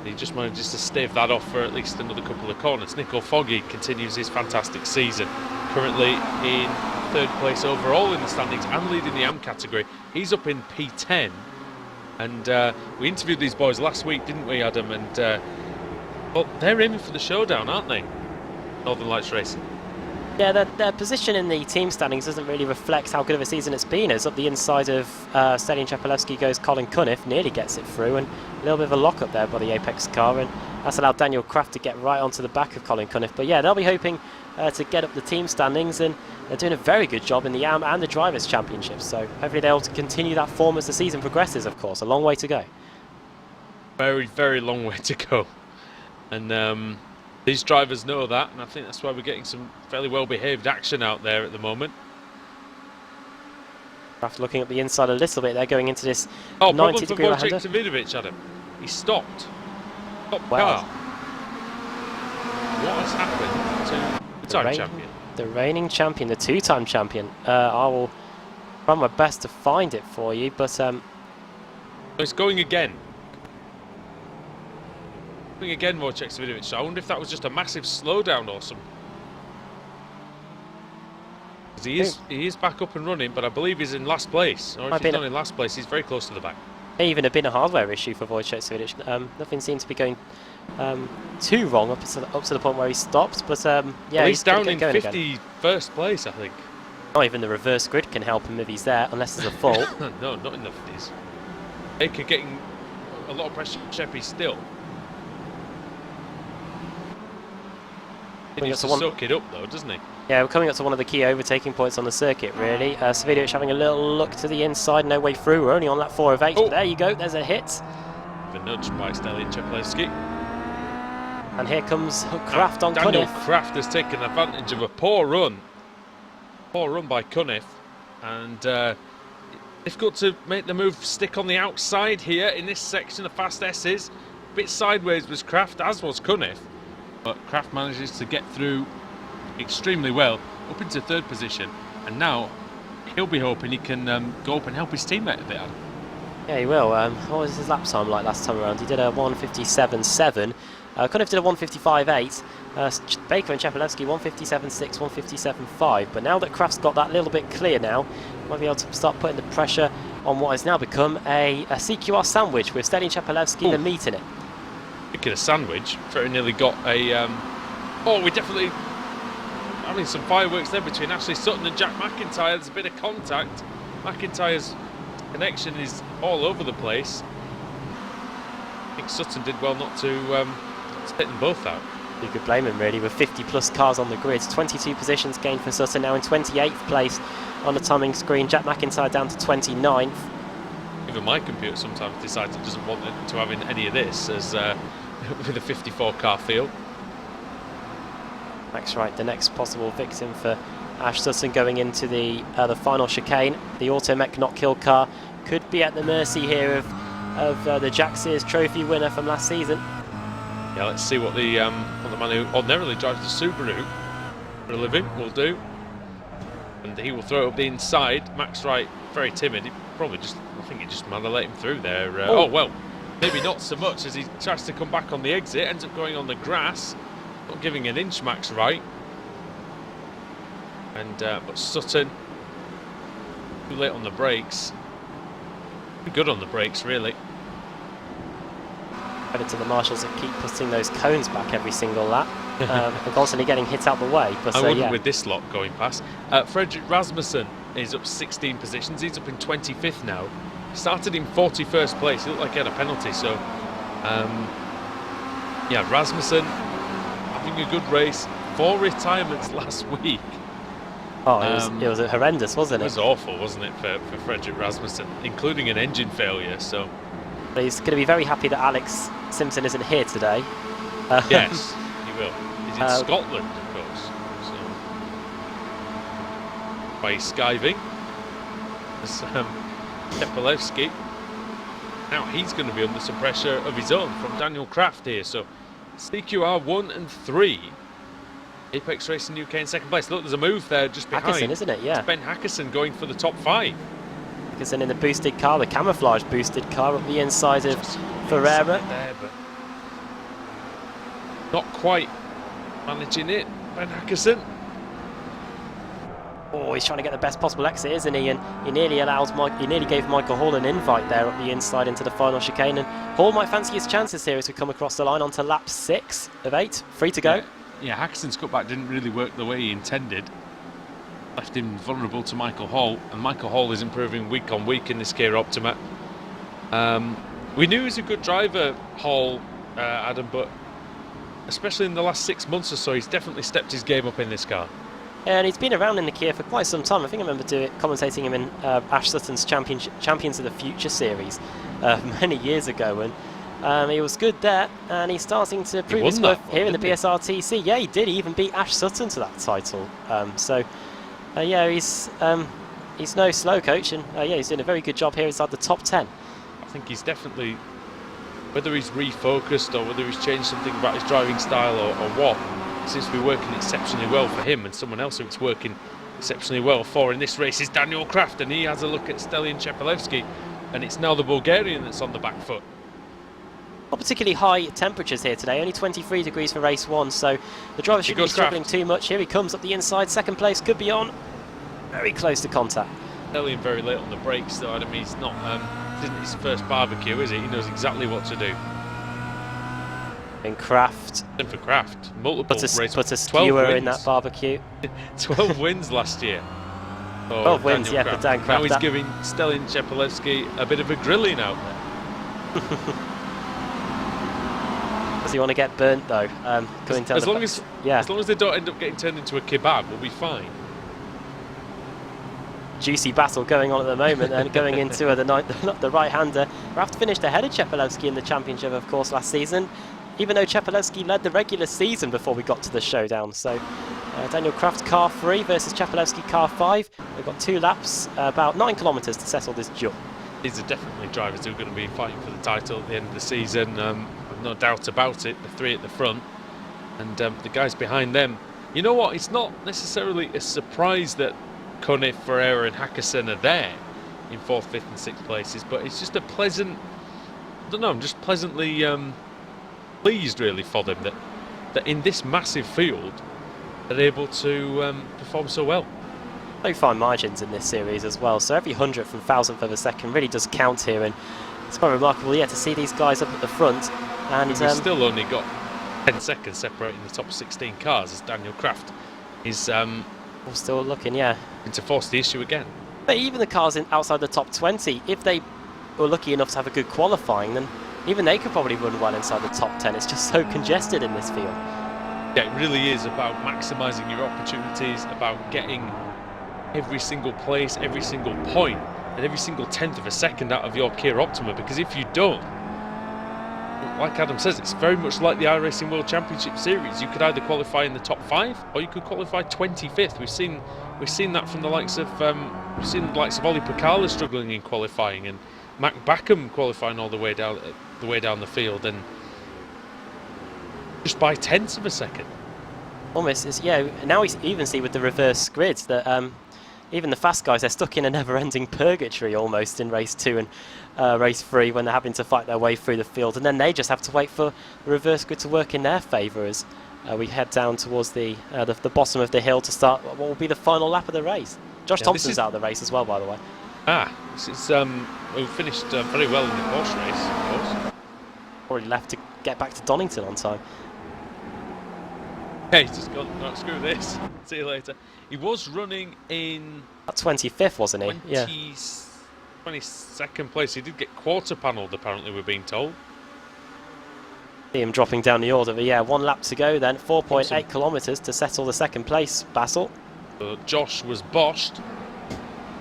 He just manages to stave that off for at least another couple of corners. Nico Foggy continues his fantastic season, currently in 3rd place overall in the standings and leading the AM category. He's up in P10, and we interviewed these boys last week, didn't we, Adam? And well, they're aiming for the showdown, aren't they? Northern Lights Racing. Yeah, their position in the team standings doesn't really reflect how good of a season it's been, as up the inside of Stelin Chepelevsky goes Colin Cunniff, nearly gets it through, and a little bit of a lock-up there by the Apex car, and that's allowed Daniel Craft to get right onto the back of Colin Cunniff. But yeah, they'll be hoping to get up the team standings, and they're doing a very good job in the AM and the Drivers' Championships, so hopefully they'll to continue that form as the season progresses, of course. A long way to go. Very, very long way to go. And these drivers know that, and I think that's why we're getting some fairly well-behaved action out there at the moment. After looking at the inside a little bit, they're going into this 90-degree right-hander. Wojciech Savidovic, Adam. He stopped. Top Wow. car. What has happened to the two-time champion? The reigning champion, the 2-time champion. I will try my best to find it for you, but it's going again. Again, Wojciech Savidovic. So I wonder if that was just a massive slowdown or something. Because he is back up and running, but I believe he's in last place. Or if he's not in last place, he's very close to the back. May even have been a hardware issue for Wojciech Savidovic. Nothing seemed to be going too wrong up to the point where he stopped. But yeah, well, he's down in 51st again. place, I think. Not even the reverse grid can help him if he's there, unless there's a fault. No, not in the 50s. Baker getting a lot of pressure on Sheppy still. He needs to soak it up though, doesn't he? Yeah, we're coming up to one of the key overtaking points on the circuit, really. Savidovic having a little look to the inside, no way through. We're only on lap 4 of 8. But there you go, there's a hit. The nudge by Stelin Chepelevsky. And here comes Craft on Daniel Cunniff. Craft has taken advantage of a poor run. Poor run by Cunniff. And difficult to make the move stick on the outside here in this section of fast S's. A bit sideways was Craft, as was Cunniff. But Craft manages to get through extremely well, up into 3rd position, and now he'll be hoping he can go up and help his teammate a bit, Adam. Yeah, he will. What was his lap time like last time around? He did a 1:57.7. Cunniff did a 1:55.8. Baker and Chepelevsky 1:57.6, 1:57.5. But now that Craft's got that little bit clear now, might be able to start putting the pressure on what has now become a CQR sandwich with Stelin Chepelevsky the meat in it. Speaking of sandwich, very nearly got a... we definitely having some fireworks there between Ashley Sutton and Jack McIntyre. There's a bit of contact. McIntyre's connection is all over the place. I think Sutton did well not to take them both out. You could blame him, really, with 50 plus cars on the grid. 22 positions gained for Sutton, now in 28th place on the timing screen. Jack McIntyre down to 29th. Even my computer sometimes decides it doesn't want to have any of this as with a 54 car field. Max Wright, the next possible victim for Ash Sutton going into the final chicane. The Automech not kill car could be at the mercy here of of the Jack Sears Trophy winner from last season. Yeah, let's see what the man who ordinarily drives the Subaru for a living will do. And he will throw it up the inside. Max Wright, very timid. He probably just, I think he just might have let him through there. Oh, well, maybe not so much as he tries to come back on the exit. Ends up going on the grass. Not giving an inch, Max Wright. And but Sutton, too late on the brakes. Too good on the brakes, really. Credit to the marshals that keep putting those cones back every single lap. And constantly getting hit out the way. But I wouldn't yeah. with this lot going past. Frederick Rasmussen is up 16 positions. He's up in 25th now. Started in 41st place. He looked like he had a penalty. So, yeah, Rasmussen having a good race. 4 retirements last week. Oh, it was horrendous, wasn't it? It was awful, wasn't it, for Frederick Rasmussen, including an engine failure. So but he's going to be very happy that Alex Simpson isn't here today. Yes, he will. He's in Scotland, of course. So by skiving, Chepelewski. Now he's going to be under some pressure of his own from Daniel Kraft here. So CQR 1 and 3. Apex Racing UK in second place. Look, there's a move there just behind. Hackerson, isn't it? Yeah. It's Ben Hackerson going for the top 5. Hackerson in the boosted car, the camouflage boosted car up the inside of Ferreira. There, but not quite managing it, Ben Hackerson. Oh, he's trying to get the best possible exit, isn't he? And he nearly gave Michael Hall an invite there up the inside into the final chicane. And Hall might fancy his chances here as we come across the line onto lap 6 of 8. Free to go. Yeah, Hackerson's cutback didn't really work the way he intended. Left him vulnerable to Michael Hall, and Michael Hall is improving week on week in this Kia Optima. We knew he was a good driver, Hall, Adam, but especially in the last 6 months or so, he's definitely stepped his game up in this car. And he's been around in the Kia for quite some time. I think I remember commentating him in Ash Sutton's Champions of the Future series many years ago, and he was good there, and he's starting to prove his worth here in the BSRTC. Yeah, he did. He even beat Ash Sutton to that title. Yeah, he's no slow coach, and yeah, he's doing a very good job here inside the top 10. I think he's definitely, whether he's refocused or whether he's changed something about his driving style or what, it seems to be working exceptionally well for him, and someone else who it's working exceptionally well for in this race is Daniel Kraft, and he has a look at Stelian Chepelewski, and it's now the Bulgarian that's on the back foot. Not particularly high temperatures here today, only 23 degrees for race 1, so the driver shouldn't be struggling too much. Here he comes up the inside, second place could be on, very close to contact. Stelian very late on the brakes though, Adam. He's not, this isn't his first barbecue, is he? He knows exactly what to do. And Kraft. And for Kraft, multiple races. Put a skewer in that barbecue. 12 wins last year. 12 wins, yeah, for Dan Kraft. Now he's giving Stelian Chepelewski a bit of a grilling out there. Does he want to get burnt though? As long as they don't end up getting turned into a kebab, we'll be fine. Juicy battle going on at the moment, and going into the right-hander. Kraft finished ahead of Chepelewski in the championship, of course, last season, even though Chepelewski led the regular season before we got to the showdown. So Daniel Kraft car 3 versus Chepelewski car 5. They've got 2 laps, about 9 kilometres to settle this duel. These are definitely drivers who are going to be fighting for the title at the end of the season. No doubt about it, the 3 at the front, and the guys behind them. You know what, it's not necessarily a surprise that Kone, Ferreira and Hackerson are there in 4th, 5th and 6th places, but it's just a pleasant, I don't know, I'm just pleasantly pleased really for them that in this massive field they're able to perform so well. No fine margins in this series as well, so every 100th and 1000th of a second really does count here, and it's quite remarkable, yeah, to see these guys up at the front. And we've still only got 10 seconds separating the top 16 cars as Daniel Kraft is still looking, yeah, to force the issue again. But even the cars outside the top 20, if they were lucky enough to have a good qualifying, then even they could probably run well inside the top 10. It's just so congested in this field. Yeah, it really is about maximising your opportunities, about getting every single place, every single point, and every single 10th of a second out of your Kia Optima, because if you don't, like Adam says, it's very much like the iRacing World Championship Series. You could either qualify in the top 5 or you could qualify 25th. We've seen that from the likes of Ollie Picala struggling in qualifying, and Mac Backham qualifying all the way down the field, and just by tenths of a second. Almost is, yeah. Now we even see with the reverse grids that even the fast guys, they're stuck in a never-ending purgatory almost in race 2 and race 3 when they're having to fight their way through the field, and then they just have to wait for the reverse grid to work in their favour as we head down towards the bottom of the hill to start what will be the final lap of the race. Josh Thompson's out of the race as well, by the way. This is we finished very well in the Porsche race, of course. Already left to get back to Donington on time. Hey, he's just gone, no, screw this, see you later. He was running in... At 25th, wasn't he? 20, yeah. 22nd place. He did get quarter panelled, apparently, we're being told. See him dropping down the order, but yeah, 1 lap to go then. 4.8 kilometres to settle the second place battle. Josh was boshed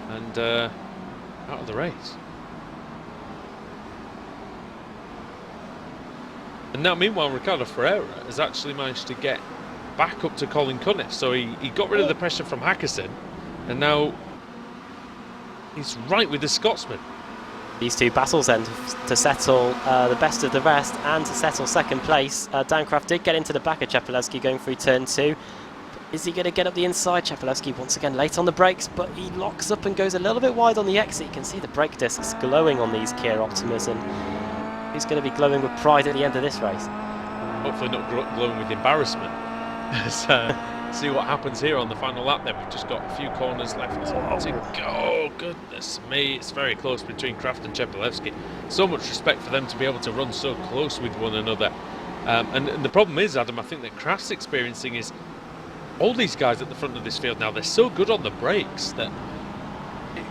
and out of the race. And now, meanwhile, Ricardo Ferreira has actually managed to get back up to Colin Cunniff. So he got rid of the pressure from Hackerson, and now he's right with the Scotsman. These two battles then to settle the best of the rest and to settle second place. Dancraft did get into the back of Chapelewski going through turn 2. Is he going to get up the inside? Chapelewski once again late on the brakes, but he locks up and goes a little bit wide on the exit. You can see the brake discs glowing on these Kia Optimas, and he's going to be glowing with pride at the end of this race. Hopefully not glowing with embarrassment. See what happens here on the final lap then. We've just got a few corners left to go. Goodness me, it's very close between Kraft and Chepelewski. So much respect for them to be able to run so close with one another. And the problem is, Adam, I think that Kraft's experiencing is all these guys at the front of this field now, they're so good on the brakes that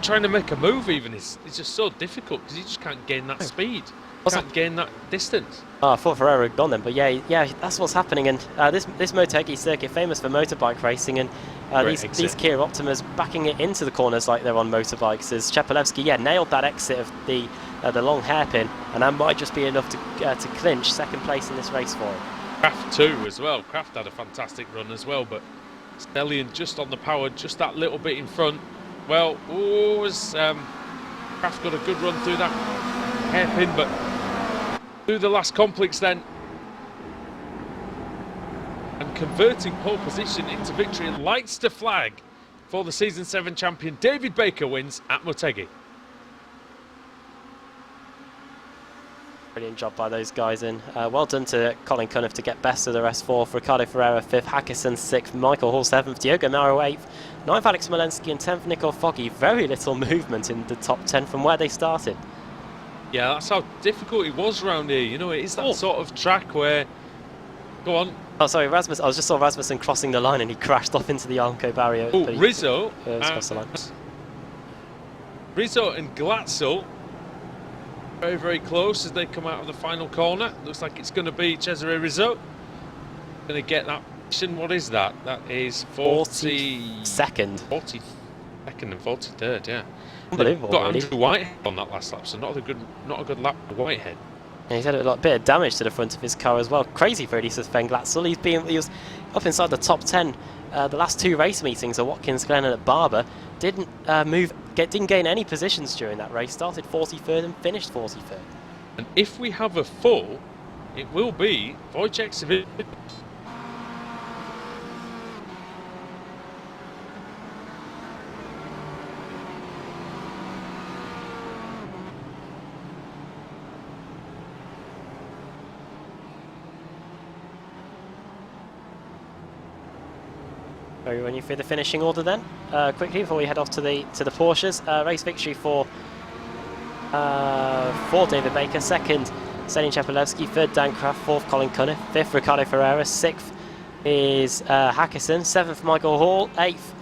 trying to make a move even is just so difficult because you just can't gain that speed. Can't gain that distance. Oh, I thought Ferreira had gone then, but yeah, that's what's happening. And this Motegi circuit, famous for motorbike racing, and these Kia Optimas backing it into the corners like they're on motorbikes. As Chepelewski, nailed that exit of the long hairpin, and that might just be enough to clinch second place in this race for him. Kraft too as well. Kraft had a fantastic run as well, but Stellion just on the power, just that little bit in front. Well, Kraft got a good run through that hairpin, but through the last complex then, and converting pole position into victory, and lights to flag for the Season 7 champion. David Baker wins at Motegi. Brilliant job by those guys, and well done to Colin Cunniff to get best of the rest 4th, Ricardo Ferreira 5th, Hackerson 6th, Michael Hall 7th, Diogo Mauro 8th, 9th Alex Smolensky and 10th Nicole Foggy. Very little movement in the top 10 from where they started. Yeah, that's how difficult it was around here. You know, it is that sort of track where... Go on. Oh, sorry, Rasmus. I just saw Rasmussen crossing the line and he crashed off into the Armco barrier. Oh, Rizzo. Rizzo and Glatzel very, very close as they come out of the final corner. Looks like it's going to be Cesare Rizzo. Going to get that position. What is that? That is 42nd. 42nd and 43rd, yeah. Unbelievable. Got Andrew Whitehead on that last lap, so not a good lap for Whitehead. And he's had a bit of damage to the front of his car as well. Crazy for Elisa Sven Glatzel. He was up inside the top 10 the last 2 race meetings at Watkins Glen and at Barber. Didn't didn't gain any positions during that race. Started 43rd and finished 43rd. And if we have a full, it will be Wojciech Savicki. Are you running through the finishing order then? Quickly before we head off to the Porsches. Race victory for David Baker. 2nd, Selin Chepelewski. 3rd, Dan Kraft. 4th, Colin Cunniff. 5th, Ricardo Ferreira. 6th is Hackerson. 7th, Michael Hall. 8th,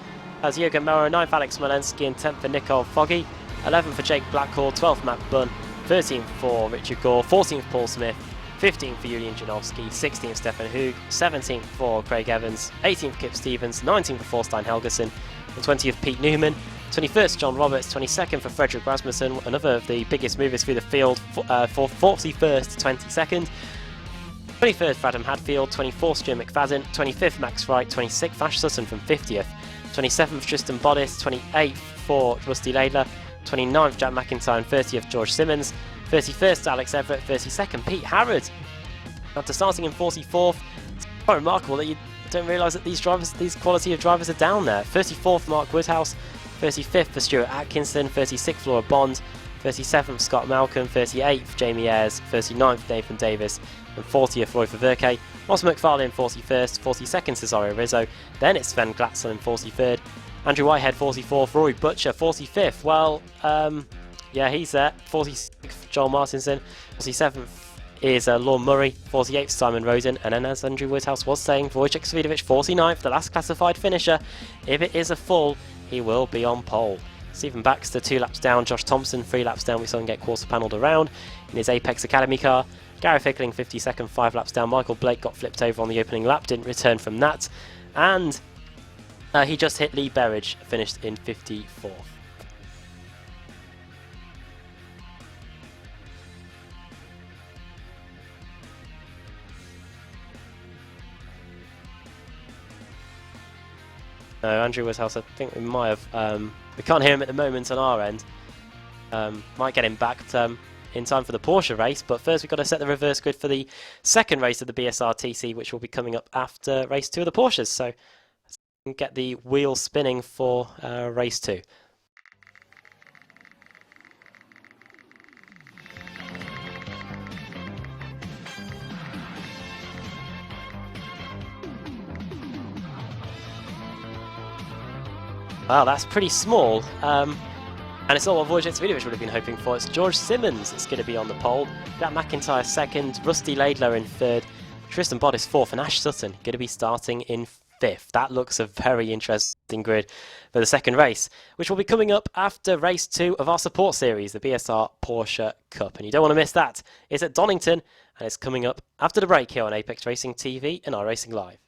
Diogo Mauro. 9th, Alex Smolensky. And 10th for Nicole Foggy. 11th for Jake Blackhall. 12th, Matt Bunn. 13th for Richard Gore. 14th, Paul Smith. 15th for Julian Janowski, 16th Stefan Hoog, 17th for Craig Evans, 18th Kip Stevens, 19th for Thorstein Helgeson, and 20th Pete Newman, 21st John Roberts, 22nd for Frederick Rasmussen, another of the biggest movers through the field, for 41st to 22nd, 23rd for Adam Hadfield, 24th Stuart McFadden, 25th Max Wright, 26th Ash Sutton from 50th, 27th Tristan Bodis, 28th for Rusty Laidler, 29th, Jack McIntyre, and 30th, George Simmons. 31st, Alex Everett. 32nd, Pete Harrod. After starting in 44th, it's quite remarkable that you don't realise that these quality of drivers are down there. 34th, Mark Woodhouse. 35th for Stuart Atkinson. 36th, Laura Bond. 37th, Scott Malcolm. 38th, Jamie Ayres. 39th, Nathan Davis. And 40th, Roy Faverke. Ross McFarlane 41st. 42nd, Cesario Rizzo. Then it's Sven Glatzel in 43rd. Andrew Whitehead 44th. Rory Butcher 45th. Well, yeah, he's there. 46th, Joel Martinson. 47th is Lorne Murray. 48th, Simon Rosen. And then, as Andrew Woodhouse was saying, Wojciech Svidovic 49th, the last classified finisher. If it is a full, he will be on pole. Stephen Baxter 2 laps down. Josh Thompson 3 laps down. We saw him get quarter panelled around in his Apex Academy car. Gareth Hickling 52nd, 5 laps down. Michael Blake got flipped over on the opening lap, didn't return from that. And he just hit Lee Berridge, finished in 54th. Andrew Woodhouse, I think we might have... we can't hear him at the moment on our end. Might get him back in time for the Porsche race, but first we've got to set the reverse grid for the second race of the BSRTC, which will be coming up after race 2 of the Porsches. So let's get the wheel spinning for race 2. Wow, that's pretty small. And it's not what Wojciech Svidovic would have been hoping for. It's George Simmons that's going to be on the pole. Jack McIntyre 2nd, Rusty Laidler in 3rd, Tristan Bottis 4th, and Ash Sutton going to be starting in 5th. That looks a very interesting grid for the second race, which will be coming up after race 2 of our support series, the BSR Porsche Cup. And you don't want to miss that. It's at Donington, and it's coming up after the break here on Apex Racing TV and iRacing Live.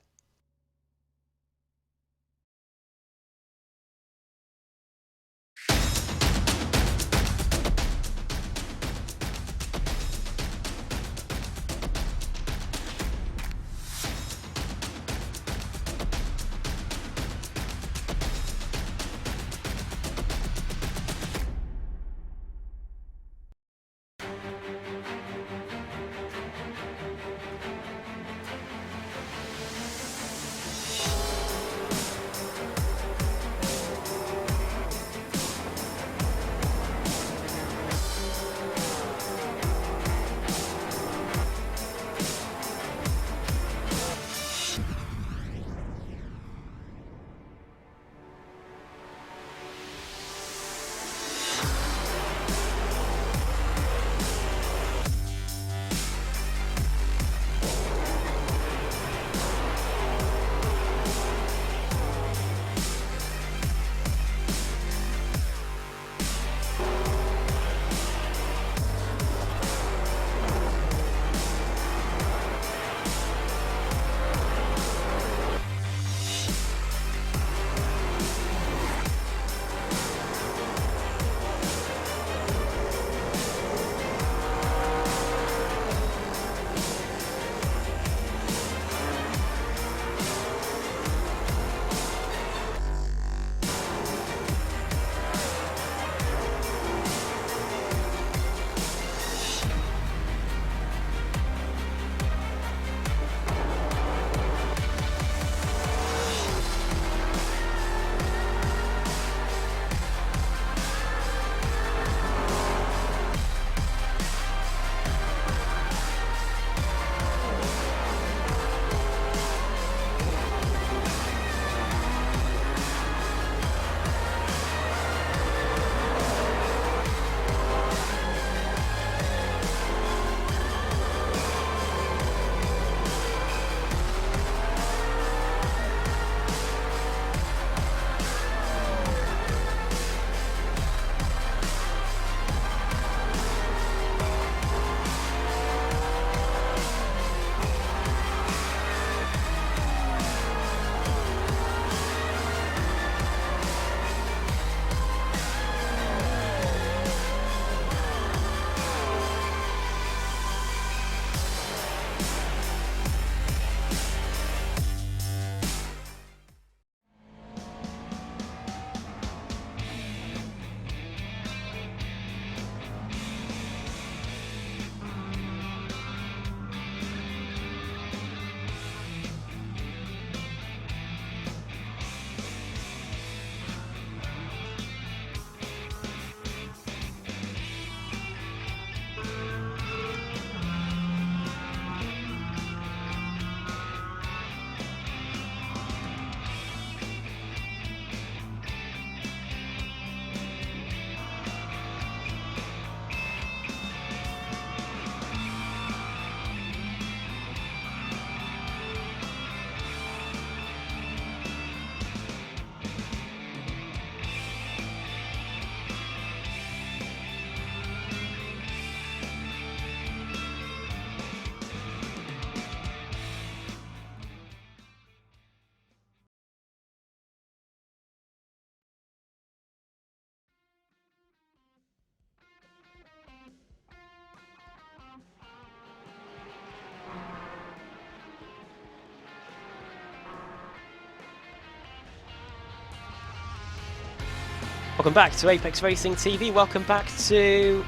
Welcome back to Apex Racing TV. Welcome back to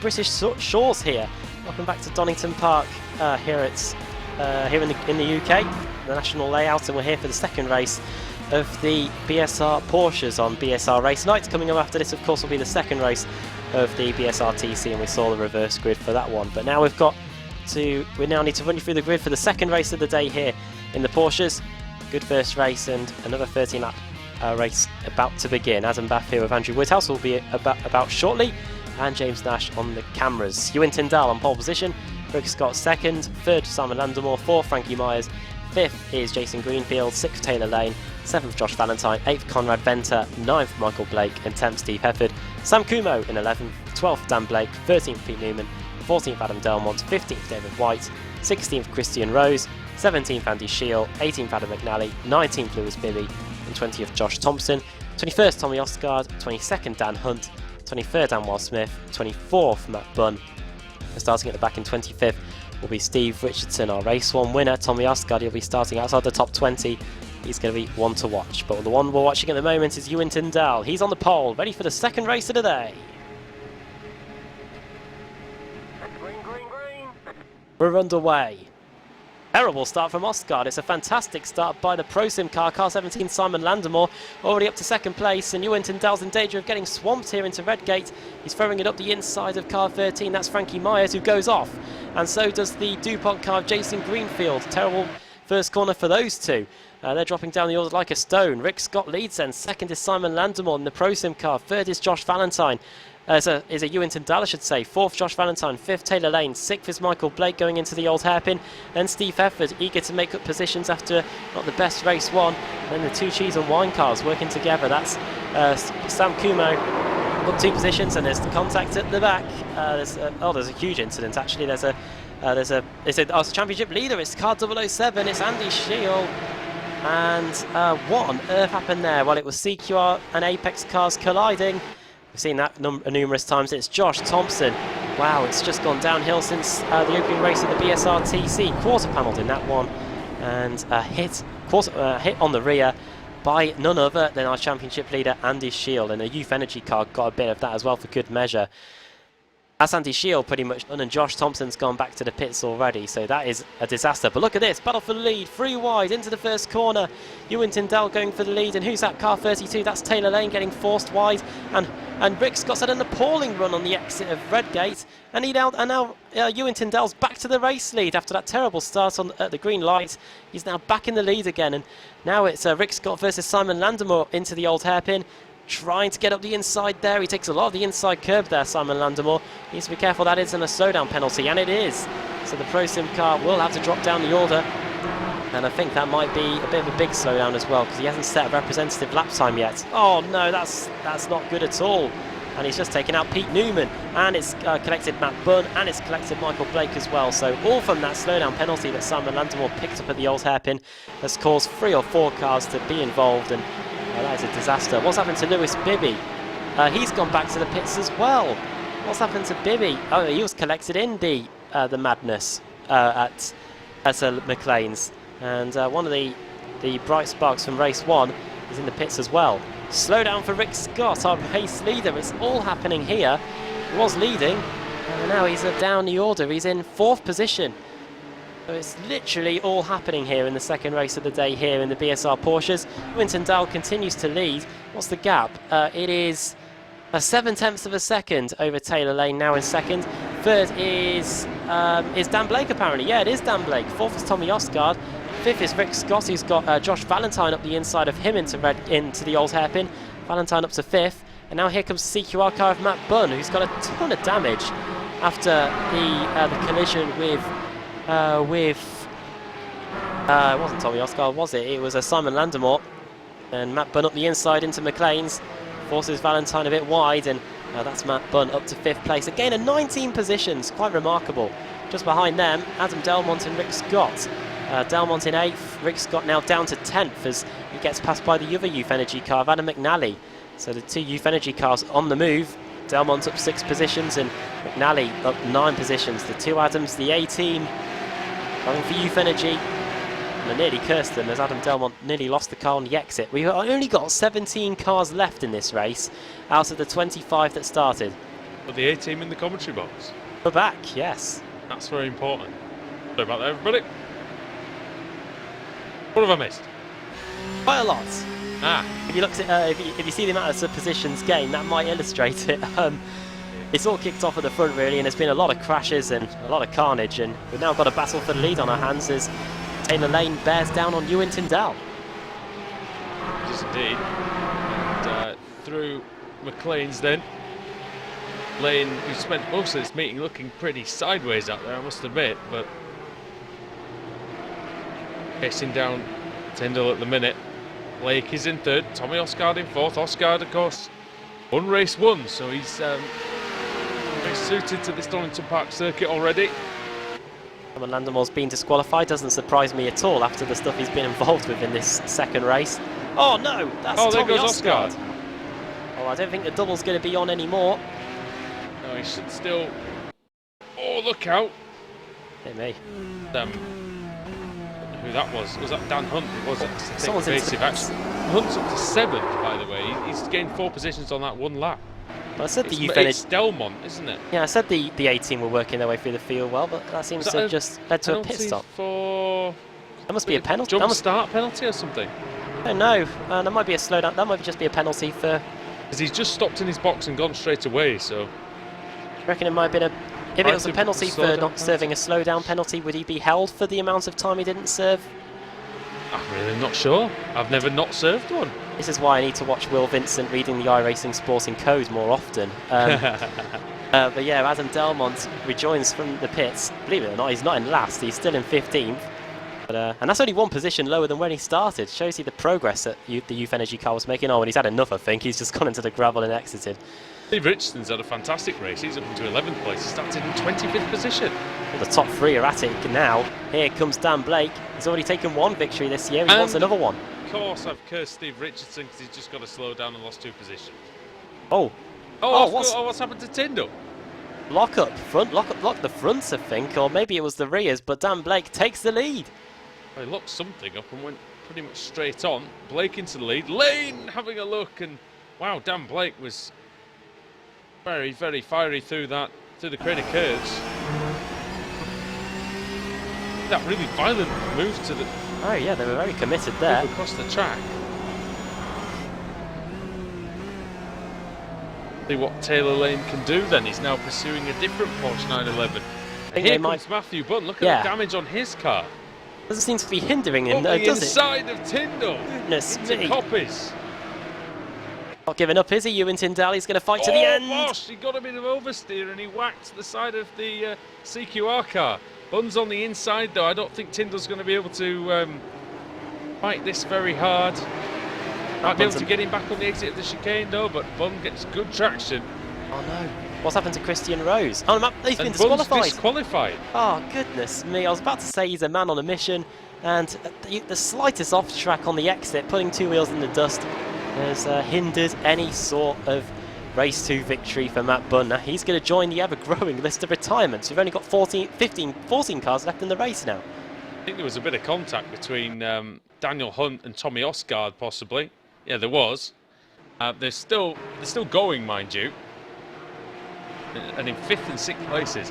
British Shores here. Welcome back to Donington Park here in the UK, the national layout, and we're here for the second race of the BSR Porsches on BSR Race Night. Coming up after this, of course, will be the second race of the BSRTC, and we saw the reverse grid for that one. But now we now need to run you through the grid for the second race of the day here in the Porsches. Good first race and another 13-lap race about to begin. Adam Bath here with Andrew Woodhouse will be about shortly, and James Nash on the cameras. Ewan Tyndall on pole position, Rick Scott second, third Simon Landemore, fourth Frankie Myers, fifth is Jason Greenfield, sixth Taylor Lane, seventh Josh Valentine, eighth Conrad Venter, ninth Michael Blake, and 10th Steve Hefford. Sam Kumo in 11th, 12th Dan Blake, 13th Pete Newman, 14th Adam Delmont, 15th David White, 16th Christian Rose, 17th Andy Shield, 18th Adam McNally, 19th Lewis Bibby, and 20th Josh Thompson, 21st Tommy Osgard, 22nd Dan Hunt, 23rd Anwar Smith, 24th Matt Bunn. And starting at the back in 25th will be Steve Richardson, our race one winner. Tommy Osgard, he'll be starting outside the top 20. He's going to be one to watch. But the one we're watching at the moment is Ewan Tyndall. He's on the pole, ready for the second race of the day. Green, green, green. We're underway. Terrible start from Osgard. It's a fantastic start by the Pro Sim car 17 Simon Landemore, already up to second place, and Ewan Tyndall's in danger of getting swamped here into Redgate. He's throwing it up the inside of car 13. That's Frankie Myers, who goes off, and so does the DuPont car of Jason Greenfield. Terrible first corner for those two. They're dropping down the order like a stone. Rick Scott leads then. Second is Simon Landemore in the Pro Sim car. Third is Josh Valentine. Is a Ewan Tyndall, I should say. Fourth, Josh Valentine. Fifth, Taylor Lane. Sixth is Michael Blake going into the old hairpin. Then Steve Hefford, eager to make up positions after not the best race one. And then the two cheese and wine cars working together. That's Sam Kumo up 2 positions, and there's the contact at the back. There's a huge incident actually. It's a championship leader. It's car 007. It's Andy Shield. And what on earth happened there? Well, it was CQR and Apex cars colliding. We've seen that numerous times. It's Josh Thompson. Wow, it's just gone downhill since the opening race of the BSRTC. Quarter panelled in that one, and hit on the rear by none other than our championship leader Andy Shield, and a Youth Energy car got a bit of that as well for good measure. That's Andy Shield pretty much done, and Josh Thompson's gone back to the pits already, so that is a disaster. But look at this, battle for the lead, 3 wide into the first corner. Ewan Tyndall going for the lead, and who's that? Car 32, that's Taylor Lane getting forced wide, and Rick Scott's had an appalling run on the exit of Redgate, and now Ewan Tyndall's back to the race lead after that terrible start at the green light. He's now back in the lead again, and now it's Rick Scott versus Simon Landemore into the old hairpin. Trying to get up the inside there. He takes a lot of the inside curb there, Simon Landemore. Needs to be careful that isn't a slowdown penalty, and it is. So the Pro Sim car will have to drop down the order. And I think that might be a bit of a big slowdown as well, because he hasn't set a representative lap time yet. Oh no, that's not good at all. And he's just taken out Pete Newman, and it's collected Matt Bunn, and it's collected Michael Blake as well. So all from that slowdown penalty that Simon Landemore picked up at the old hairpin has caused 3 or 4 cars to be involved, and that is a disaster. What's happened to Lewis Bibby? He's gone back to the pits as well. What's happened to Bibby? Oh, he was collected in the madness at McLean's, and one of the bright sparks from race 1 is in the pits as well. Slow down for Rick Scott, our race leader. It's all happening here. He was leading, and now he's down the order. He's in 4th position. So it's literally all happening here in the second race of the day here in the BSR Porsches. Ewan Tyndall continues to lead. What's the gap? It is 7/10 of a second over Taylor Lane, now in second. Third is Dan Blake apparently. Yeah, it is Dan Blake. 4th is Tommy Osgard. 5th is Rick Scott, who's got Josh Valentine up the inside of him into the old hairpin. Valentine up to 5th. And now here comes the CQR car of Matt Bunn, who's got a ton of damage after the collision with it wasn't Tommy Osgard, was it? It was Simon Landemore, and Matt Bunn up the inside into McLean's, forces Valentine a bit wide, and that's Matt Bunn up to 5th place. Again, a 19 positions, quite remarkable. Just behind them, Adam Delmont and Rick Scott. Delmont in 8th, Rick Scott now down to 10th as he gets passed by the other Youth Energy car of Adam McNally. So the 2 Youth Energy cars on the move. Delmont up 6 positions and McNally up 9 positions. The 2 Adams, the A-team, going for Youth Energy. and nearly cursed them as Adam Delmont nearly lost the car on the exit. We've only got 17 cars left in this race out of the 25 that started. But the A-team in the commentary box. We're back, yes. That's very important. Sorry about that, everybody. What have I missed? Quite a lot. Ah. If you look at, if you see the amount of positions gained, that might illustrate it. It's all kicked off at the front really, and there's been a lot of crashes and a lot of carnage, and we've now got a battle for the lead on our hands as Taylor Lane bears down on Ewan Tyndall. Yes, indeed. And, through McLean's then. Lane, who spent most of this meeting looking pretty sideways out there, I must admit, but chasing down Tyndall at the minute. Blake is in third, Tommy Osgaard in fourth. Osgaard, of course, won race one, so he's very suited to this Donington Park circuit already. Cameron Landamore's been disqualified, doesn't surprise me at all after the stuff he's been involved with in this second race. Oh no, that's there Tommy goes Osgaard. Oh, I don't think the double's going to be on anymore. No, he should still. Oh, look out! Hit me. Who that was? Was that Dan Hunt? It was Someone's evasive action. Hunt's up to 7th, by the way. He's gained 4 positions on that one lap. Well, I said It's Delmont, isn't it? Yeah, I said the A-team were working their way through the field well, but that seems to have just led to a pit stop. For That must be a penalty. Jump start penalty or something? I don't know. That might be a slowdown. That might just be a penalty for. Because he's just stopped in his box and gone straight away. So I reckon it might have been a. If it was a penalty for not serving a slowdown penalty, would he be held for the amount of time he didn't serve? I'm really not sure. I've never not served one. This is why I need to watch Will Vincent reading the iRacing Sporting Code more often. But yeah, Adam Delmont rejoins from the pits. Believe it or not, he's not in last. He's still in 15th. But, and that's only one position lower than when he started. Shows you the progress that the Youth Energy car was making. Oh, and he's had enough, I think. He's just gone into the gravel and exited. Steve Richardson's had a fantastic race. He's up into 11th place. He started in 25th position. Well, the top three are at it now. Here comes Dan Blake. He's already taken one victory this year. He wants another one. Of course, I've cursed Steve Richardson because he's just got to slow down and lost 2 positions. What's happened to Tyndall? Lock the fronts, I think, or maybe it was the rears, but Dan Blake takes the lead. Well, he locked something up and went pretty much straight on. Blake into the lead. Lane having a look, and wow, Dan Blake was very, very fiery through the crane of curves. That really violent move to the. Oh yeah, they were very committed there. Move across the track. See what Taylor Lane can do then. He's now pursuing a different Porsche 911. And here comes Matthew Bunn. Look at the damage on his car. Doesn't seem to be hindering him, though, does it? Inside of Tyndall. Goodness into me. Copies. Not giving up, is he? Ewan Tyndall, he's going to fight to the end. Gosh, he got a bit of oversteer and he whacked the side of the CQR car. Bunn's on the inside, though. I don't think Tyndall's going to be able to fight this very hard. Might be able to get him back on the exit of the chicane, though, but Bunn gets good traction. Oh, no. What's happened to Christian Rose? Oh, he's been disqualified. Bunn's disqualified. Oh, goodness me. I was about to say he's a man on a mission, and the slightest off track on the exit, putting 2 wheels in the dust, has hindered any sort of race 2 victory for Matt Bunn. Now, he's going to join the ever-growing list of retirements. We've only got 14 cars left in the race now. I think there was a bit of contact between Daniel Hunt and Tommy Osgaard, possibly. Yeah, there was. They're still going, mind you. And in 5th and 6th places.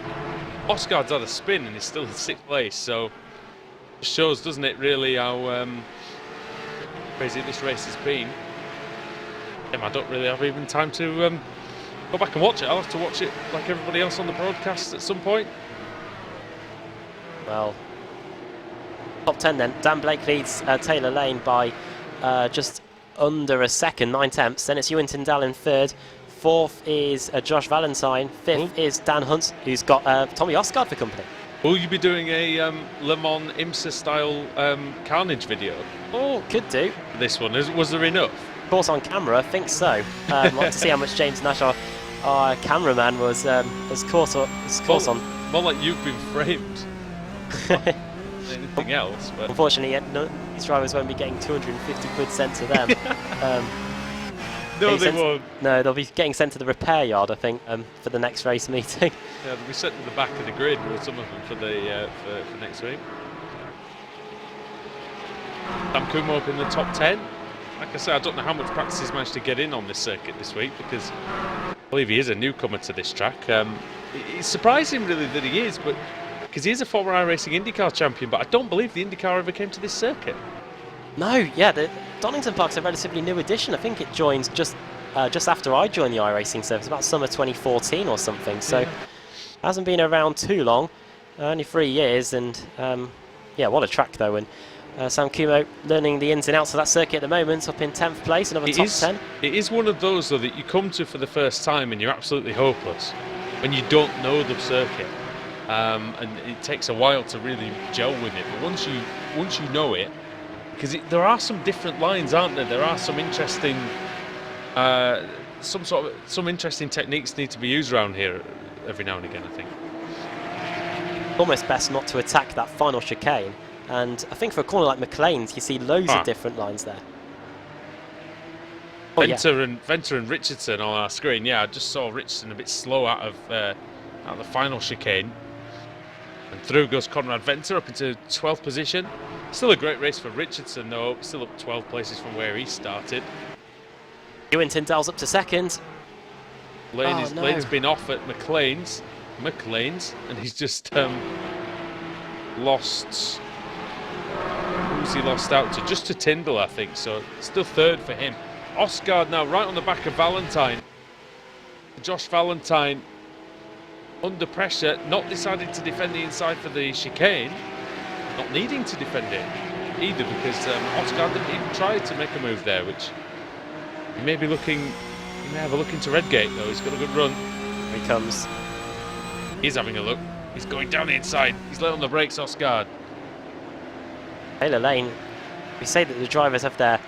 Osgaard's had a spin and he's still in 6th place, so it shows, doesn't it, really how crazy this race has been. I don't really have even time to go back and watch it. I'll have to watch it like everybody else on the broadcast at some point. Well, top 10 then. Dan Blake leads Taylor Lane by just under a second, 9/10. Then it's Ewan Tyndall in 3rd. 4th is Josh Valentine. 5th is Dan Hunt, who's got Tommy Osgaard for company. Will you be doing a Le Mans IMSA style carnage video? Oh, could do. This one, was there enough? Of course, on camera, I think so. I'd like to see how much James Nash, our cameraman, was caught on. More like you've been framed. Anything else? But unfortunately, these drivers won't be getting 250 quid sent to them. No, they won't. No, they'll be getting sent to the repair yard, I think, for the next race meeting. Yeah, they'll be sent to the back of the grid with some of them for the for next week. Sam Kumo up in the top 10. Like I said, I don't know how much practice he's managed to get in on this circuit this week, because I believe he is a newcomer to this track. It's surprising really that he is, but because he is a former iRacing IndyCar champion, but I don't believe the IndyCar ever came to this circuit. No, yeah, the Donington Park's a relatively new addition. I think it joined just after I joined the iRacing service, about summer 2014 or something. So Yeah. hasn't been around too long, only 3 years. And yeah, what a track though. And Sam Kumo learning the ins and outs of that circuit at the moment, up in 10th place, another top 10. It is one of those though that you come to for the first time and you're absolutely hopeless when you don't know the circuit, and it takes a while to really gel with it. But once you know it, because there are some different lines, aren't there? There are some interesting, some interesting techniques need to be used around here every now and again, I think. Almost best not to attack that final chicane. And I think for a corner like McLean's, you see loads of different lines there. Oh, Venter and Richardson on our screen. Yeah, I just saw Richardson a bit slow out of the final chicane. And through goes Conrad Venter up into 12th position. Still a great race for Richardson though, still up 12 places from where he started. Ewan Tyndall's up to second. Lane's been off at McLean's, and he's just lost. Who's he lost out to? Just to Tyndall, I think. So still third for him. Osgaard now right on the back of Valentine. Josh Valentine under pressure, not deciding to defend the inside for the chicane, not needing to defend it either, because Osgaard didn't even try to make a move there, which he may have a look into Redgate though. He's got a good run. Here he comes. He's having a look. He's going down the inside. He's late on the brakes, Osgaard. Taylor Lane, we say that the drivers have their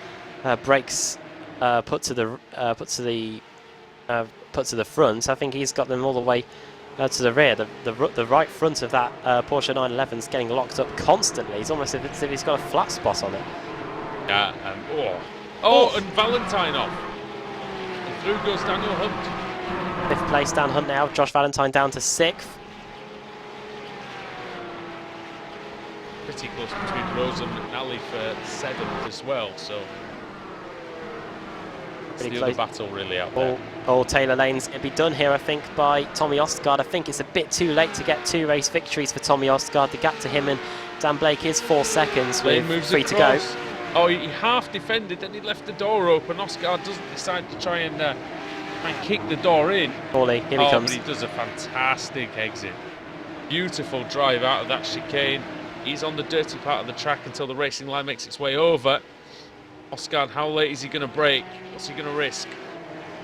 brakes put to the front. I think he's got them all the way to the rear. The right front of that Porsche 911 is getting locked up constantly. It's almost as if he's got a flat spot on it. Yeah. And Valentine off. And through goes Daniel Hunt. 5th place, Dan Hunt now. Josh Valentine down to 6th. Pretty close between Rose and McNally for 7th as well. So it's Pretty the close. other battle really out there. All Taylor Lane's going to be done here, I think, by Tommy Osgaard. I think it's a bit too late to get 2 race victories for Tommy Osgaard. The gap to him and Dan Blake is 4 seconds with 3 to go. Oh, he half defended, then he left the door open. Osgaard doesn't decide to try and kick the door in. Paulie, here he comes. But he does a fantastic exit. Beautiful drive out of that chicane. He's on the dirty part of the track until the racing line makes its way over. Osgaard, how late is he going to brake? What's he going to risk?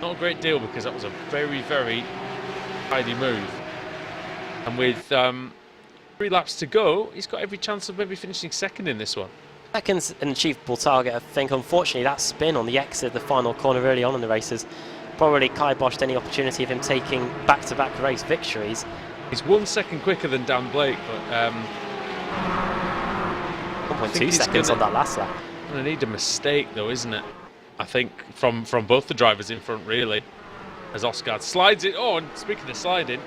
Not a great deal, because that was a very, very tidy move. And with 3 laps to go, he's got every chance of maybe finishing second in this one. Second's an achievable target, I think. Unfortunately, that spin on the exit of the final corner early on in the races probably kiboshed any opportunity of him taking back-to-back race victories. He's 1 second quicker than Dan Blake, but 1.2 seconds on that last lap. Going to need a mistake though, isn't it? I think from both the drivers in front really, as Osgaard slides it. Oh, and speaking of sliding,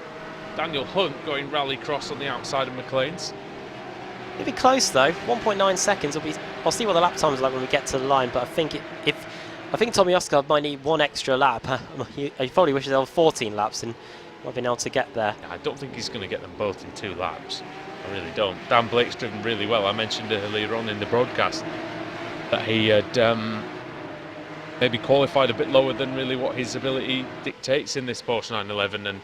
Daniel Hunt going rally cross on the outside of McLean's. It'll be close though. 1.9 seconds will be. I'll see what the lap times are like when we get to the line, but I think I think Tommy Osgaard might need 1 extra lap. He probably wishes there were 14 laps and might have been able to get there. I don't think he's going to get them both in 2 laps. I really don't. Dan Blake's driven really well. I mentioned earlier on in the broadcast that he had maybe qualified a bit lower than really what his ability dictates in this Porsche 911, and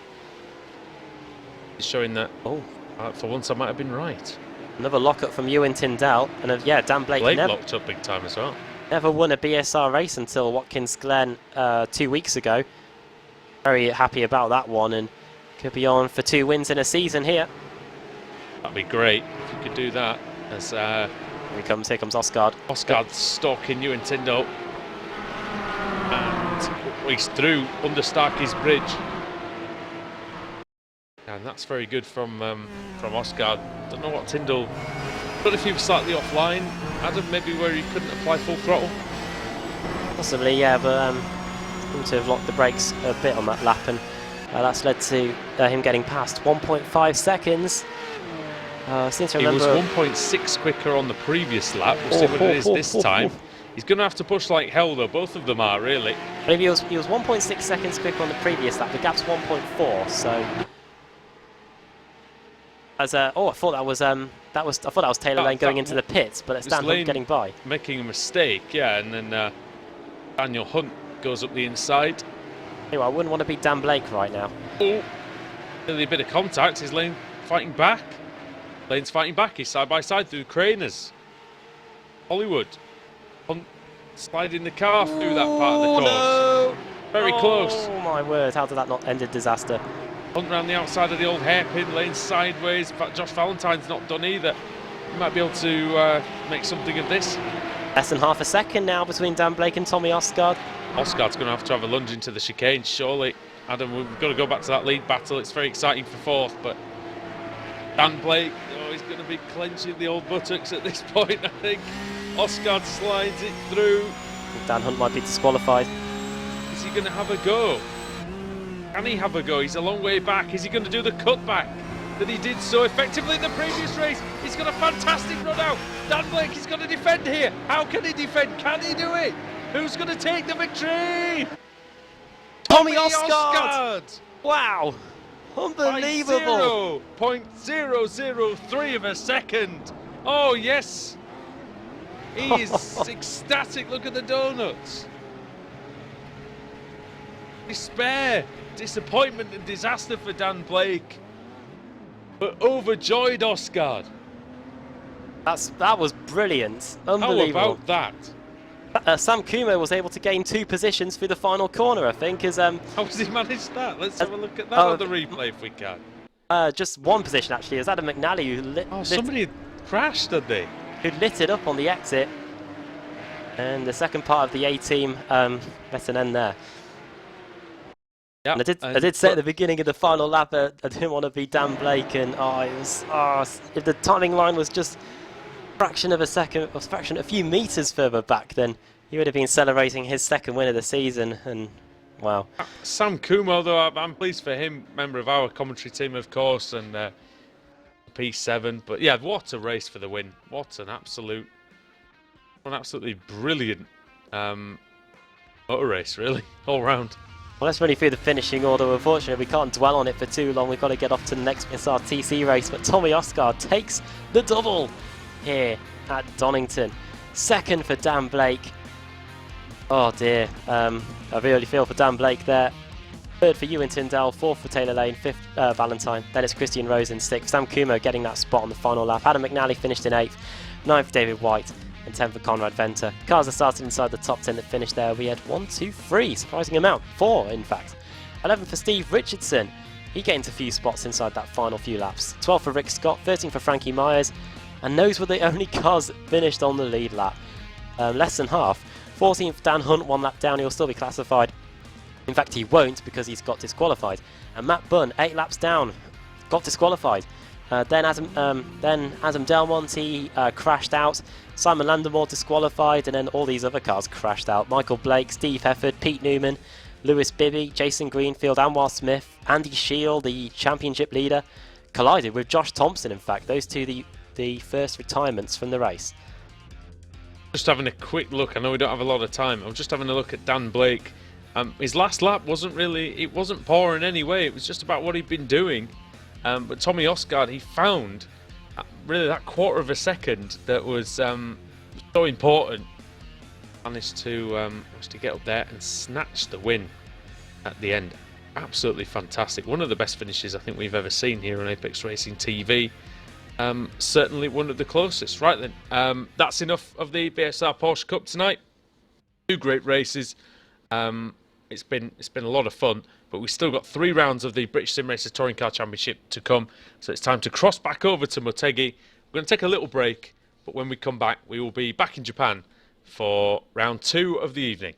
it's showing that, for once I might have been right. Another lock-up from Ewan Tyndall, and yeah, Dan Blake locked up big time as well. Never won a BSR race until Watkins Glen 2 weeks ago. Very happy about that one, and could be on for 2 wins in a season here. That'd be great if you could do that. As here comes Osgaard. Osgaard stalking Ewan Tyndall, and he's through under Starkey's bridge, and that's very good from Osgaard. Don't know what Tyndall. Don't know if he was slightly offline, Adam, maybe where he couldn't apply full throttle. Possibly, yeah, but seemed to have locked the brakes a bit on that lap, and that's led to him getting past 1.5 seconds. I seem to He was remember. 1.6 quicker on the previous lap. We'll see what it is this time. He's going to have to push like hell, though. Both of them are, really. Maybe he was 1.6 seconds quicker on the previous lap. The gap's 1.4. So, I thought that was Taylor Lane going into the pits, but it's Dan Hunt getting by, making a mistake. Yeah, and then Daniel Hunt goes up the inside. Anyway, I wouldn't want to beat Dan Blake right now. Oh, really a bit of contact. Is Lane fighting back? Lane's fighting back. He's side by side through Craners. Hollywood. Hunt sliding the car through that part of the course. No! Very close. Oh my word, how did that not end in disaster? Hunt round the outside of the old hairpin, Lane sideways. In fact, Josh Valentine's not done either. He might be able to make something of this. Less than half a second now between Dan Blake and Tommy Osgaard. Osgaard's going to have a lunge into the chicane, surely. Adam, we've got to go back to that lead battle. It's very exciting for fourth, but Dan Blake, he's going to be clenching the old buttocks at this point, I think. Osgaard slides it through. Dan Hunt might be disqualified. Is he going to have a go? Can he have a go? He's a long way back. Is he going to do the cutback that he did so effectively in the previous race? He's got a fantastic run out. Dan Blake is going to defend here. How can he defend? Can he do it? Who's going to take the victory? Tommy Osgaard! Wow! Unbelievable! 0.003 of a second. Oh, yes. He is ecstatic. Look at the donuts. Despair, disappointment and disaster for Dan Blake. But overjoyed Osgaard. That was brilliant. Unbelievable. How about that? Sam Kumo was able to gain 2 positions through the final corner, I think. How does he manage that? Let's have a look at that on the replay if we can. Just 1 position, actually. It was Adam McNally who somebody crashed, did they? Who lit it up on the exit. And the second part of the A-team let an end there. Yeah, I did say at the beginning of the final lap I didn't want to be Dan Blake, and if the timing line was just a few meters further back, then he would have been celebrating his second win of the season. And wow, Sam Kumo, though, I'm pleased for him, member of our commentary team, of course, and P7. But yeah, what a race for the win! What an absolutely brilliant motor race, really, all round. Well, let's run through the finishing order. Unfortunately, we can't dwell on it for too long. We've got to get off to the next BSRTC race. But Tommy Osgaard takes the double here at Donington. Second for Dan Blake. Oh dear, I really feel for Dan Blake there. Third for Ewan Tyndall, fourth for Taylor Lane, fifth Valentine. Then it's Christian Rose in sixth. Sam Kumo getting that spot on the final lap. Adam McNally finished in eighth. Ninth for David White. And 10th for Conrad Venter. Cars that started inside the top 10 that finished there. We had 1, 2, 3, surprising amount, 4 in fact. 11th for Steve Richardson. He gained a few spots inside that final few laps. 12th for Rick Scott, 13th for Frankie Myers. And those were the only cars that finished on the lead lap. Less than half. 14th Dan Hunt, 1 lap down, he'll still be classified. In fact, he won't because he's got disqualified. And Matt Bunn, 8 laps down, got disqualified. Then Adam Del Monte crashed out. Simon Landemore disqualified, and then all these other cars crashed out. Michael Blake, Steve Hefford, Pete Newman, Lewis Bibby, Jason Greenfield, Anwar Smith, Andy Shield, the championship leader, collided with Josh Thompson. In fact, those two the first retirements from the race. Just having a quick look. I know we don't have a lot of time. I'm just having a look at Dan Blake. His last lap wasn't poor in any way. It was just about what he'd been doing. But Tommy Osgaard, he found really that quarter of a second that was so important. Managed to get up there and snatch the win at the end. Absolutely fantastic. One of the best finishes I think we've ever seen here on Apex Racing TV. Certainly one of the closest. Right then, that's enough of the BSR Porsche Cup tonight. 2 great races. It's been a lot of fun, but we've still got 3 rounds of the British Sim Racers Touring Car Championship to come. So it's time to cross back over to Motegi. We're going to take a little break, but when we come back, we will be back in Japan for round 2 of the evening.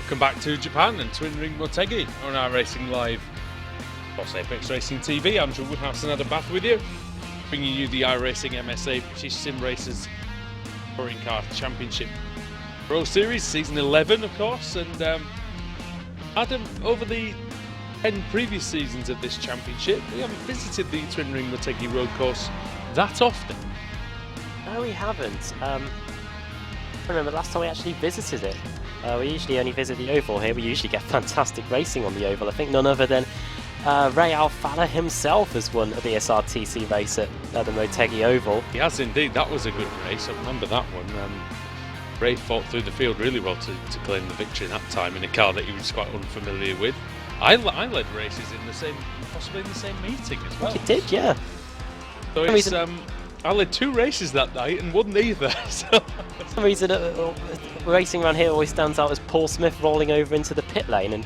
Welcome back to Japan and Twin Ring Motegi on iRacing Live. Boss Apex Racing TV, Andrew Woodhouse and Adam Bath with you, bringing you the iRacing MSA British Sim Racers Touring Car Championship Pro Series, Season 11 of course, and Adam, over the 10 previous seasons of this championship, we haven't visited the Twin Ring Motegi road course that often. No, we haven't. I remember the last time we actually visited it. We usually only visit the oval here. We usually get fantastic racing on the oval. I think none other than Ray Alfalla himself has won a BSRTC race at the Motegi Oval. He has indeed. That was a good race. I remember that one. Ray fought through the field really well to claim the victory that time in a car that he was quite unfamiliar with. I led races in the same, possibly in the same meeting as well. You did, yeah. So it's, I led 2 races that night and won neither. So. For some reason, racing around here always stands out as Paul Smith rolling over into the pit lane and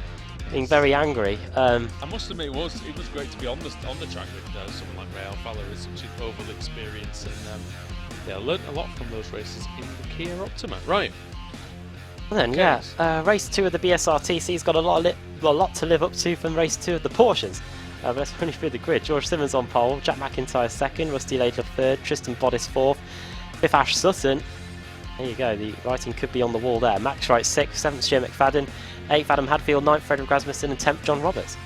being very angry. I must admit, it was great to be on the track with someone like Ray Alfalla with such an oval experience, and I learnt a lot from those races in the Kia Optima. Right. And then, yeah, race 2 of the BSRTC's got a lot to live up to from race 2 of the Porsches. Let's run through the grid. George Simmons on pole, Jack McIntyre second, Rusty Laidler third, Tristan Bodice fourth, fifth Ash Sutton. There you go, the writing could be on the wall there. Max Wright sixth, seventh Stuart McFadden, eighth Adam Hadfield, ninth Frederick Rasmussen, and 10th John Roberts.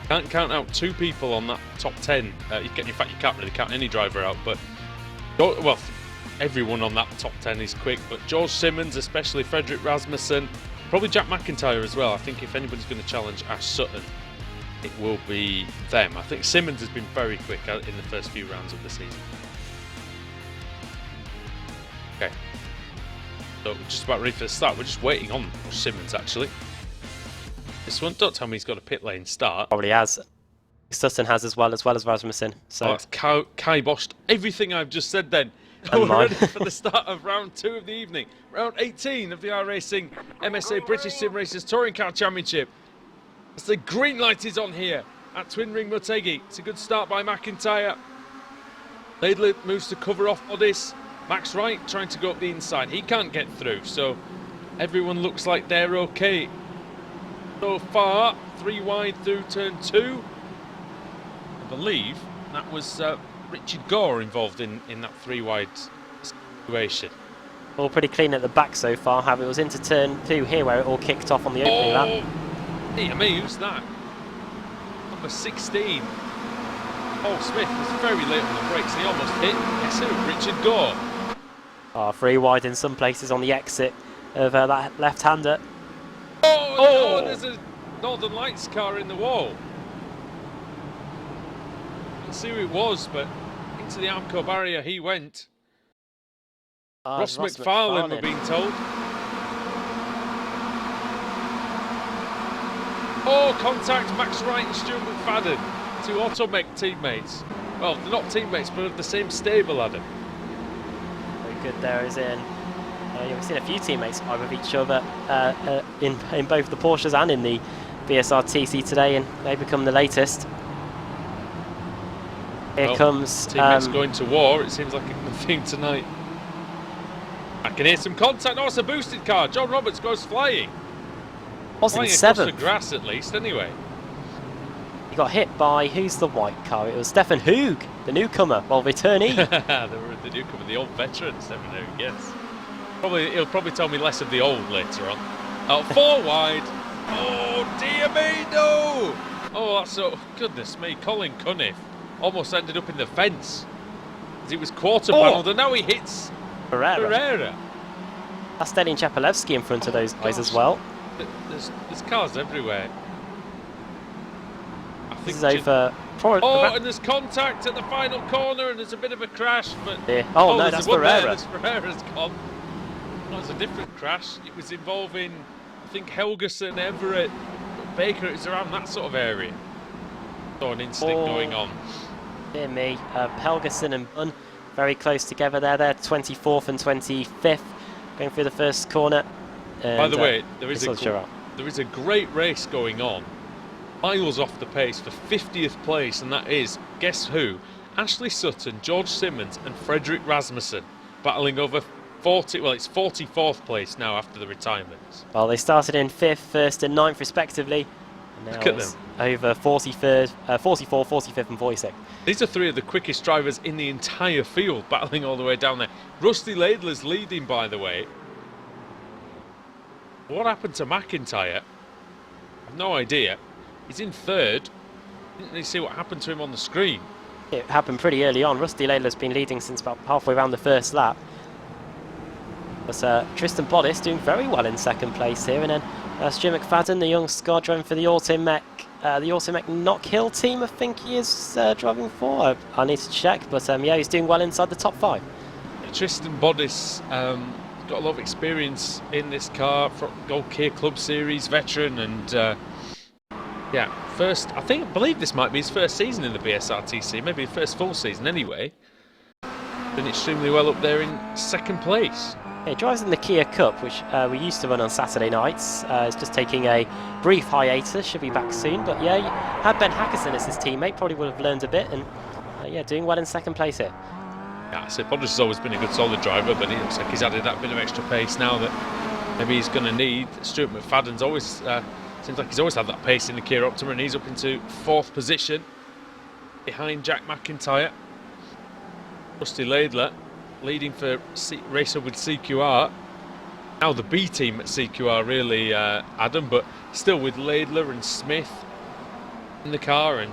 Can't count out 2 people on that top 10. In fact, you can't really count any driver out, but well, everyone on that top 10 is quick. But George Simmons, especially Frederick Rasmussen, probably Jack McIntyre as well. I think if anybody's going to challenge Ash Sutton, it will be them. I think Simmons has been very quick in the first few rounds of the season. Okay, so we're just about ready for the start. We're just waiting on Simmons actually. This one, don't tell me he's got a pit lane start. Probably has. Sutton has as well as Rasmussen. So that's kiboshed everything I've just said then. And We're ready for the start of round 2 of the evening. Round 18 of the iRacing MSA British Sim Racers Touring Car Championship. As the green light is on here at Twin Ring Motegi. It's a good start by McIntyre. Laidler moves to cover off Bodice. Max Wright trying to go up the inside. He can't get through, so everyone looks like they're okay. So far, 3 wide through turn 2. I believe that was Richard Gore involved in that 3 wide situation. all pretty clean at the back so far. It was into turn 2 here where it all kicked off on the opening lap. Dear me, who's that? Number 16. Paul Smith was very late on the brakes and he almost hit. Guess who? Richard Gore. 3 wide in some places on the exit of that left-hander. Oh, no, there's a Northern Lights car in the wall. Let's see who it was, but into the Armco barrier he went. Ross McFarlane, we're being told. Oh, contact Max Wright and Stuart McFadden, 2 Automech teammates. Well, they're not teammates, but of the same stable, Adam. Very good there is in. We've seen a few teammates fight with each other in both the Porsches and in the BSRTC today, and they become the latest. Here comes... Teammates going to war, it seems like a theme tonight. I can hear some contact. Oh, it's a boosted car. John Roberts goes flying. Wasn't flying 7th. Across the grass at least, anyway. He got hit by, who's the white car? It was Stefan Hoog, the newcomer, returnee. The newcomer, the old veteran, Stefan Hoog, yes. He'll probably tell me less of the old later on. 4 wide. Oh, dear me, no! Oh, that's so... Goodness me, Colin Cunniff almost ended up in the fence. As he was quarter-panelled, and now he hits... Ferreira. That's Denin Chepelevsky in front of those guys as well. There's cars everywhere. I think this is over. And there's contact at the final corner, and there's a bit of a crash. But no, that's Ferreira. Ferreira's gone. No, it's a different crash. It was involving, I think, Helgeson, Everett, Baker. It's around that sort of area. Saw an incident going on. Dear me, Helgeson and Bunn very close together there. They're 24th and 25th going through the first corner. And, by the way, there is a great race going on, miles off the pace for 50th place, and that is, guess who? Ashley Sutton, George Simmons and Frederick Rasmussen battling over it's 44th place now after the retirements. Well, they started in 5th, 1st and 9th respectively. And now Look at it's them. over 43rd, 44th, 45th and 46th. These are three of the quickest drivers in the entire field, battling all the way down there. Rusty Laidler's leading, by the way. What happened to McIntyre? I've no idea. He's in 3rd. Didn't really see what happened to him on the screen. It happened pretty early on. Rusty Laidler's been leading since about halfway around the first lap. But Tristan Bodice doing very well in 2nd place here. And then Stu McFadden, the young Scott driving for the Automech Knock Hill team, I think he is driving for. I need to check, but yeah, he's doing well inside the top 5. Tristan Bodice got a lot of experience in this car, from Gold Kia Club Series veteran, and yeah, I believe this might be his first season in the BSRTC, maybe his first full season anyway. Done extremely well up there in 2nd place. He drives in the Kia Cup, which we used to run on Saturday nights. It's just taking a brief hiatus, should be back soon. But yeah, had Ben Hackerson as his teammate, probably would have learned a bit, and yeah, doing well in 2nd place here. Yeah, so Bodice has always been a good solid driver, but it looks like he's added that bit of extra pace now that maybe he's going to need. Stuart McFadden's always, seems like he's always had that pace in the Kia Optima, and he's up into 4th position behind Jack McIntyre. Rusty Laidler leading for Racer with CQR. Now the B team at CQR really, Adam, but still with Laidler and Smith in the car and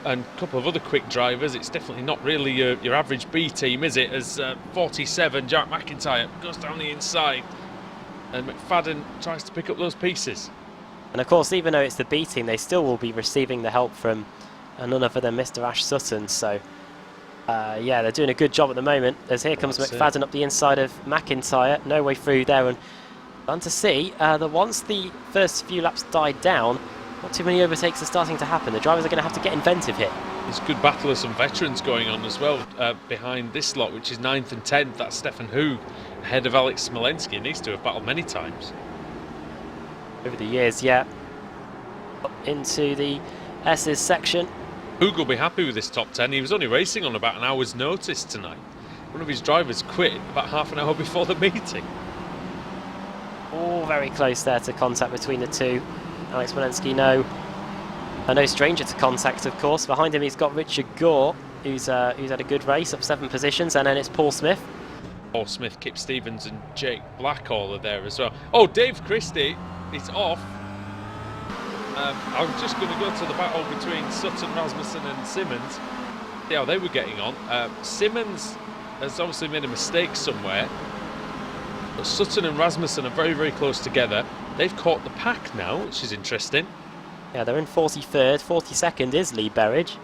a couple of other quick drivers. It's definitely not really your average B team, is it? As 47, Jack McIntyre goes down the inside and McFadden tries to pick up those pieces. And of course, even though it's the B team, they still will be receiving the help from none other than Mr. Ash Sutton. So yeah, they're doing a good job at the moment. As here comes McFadden up the inside of McIntyre, no way through there, and fun to see that once the first few laps died down, not too many overtakes are starting to happen. The drivers are going to have to get inventive here. There's a good battle of some veterans going on as well behind this lot, which is 9th and 10th. That's Stefan Hoog ahead of Alex Smolensky, and these two have battled many times over the years. Yeah, up into the S's section. Hoog will be happy with this top 10. He was only racing on about an hour's notice tonight. One of his drivers quit about half an hour before the meeting. All very close there to contact between the two. Alex Smolensky, no stranger to contact, of course. Behind him, he's got Richard Gore, who's had a good race, up 7 positions, and then it's Paul Smith. Paul Smith, Kip Stevens, and Jake Blackall are there as well. Oh, Dave Christie is off. I'm just going to go to the battle between Sutton, Rasmussen, and Simmons. See how they were getting on. Simmons has obviously made a mistake somewhere, but Sutton and Rasmussen are very, very close together. They've caught the pack now, which is interesting. Yeah, they're in 43rd. 42nd is Lee Berridge.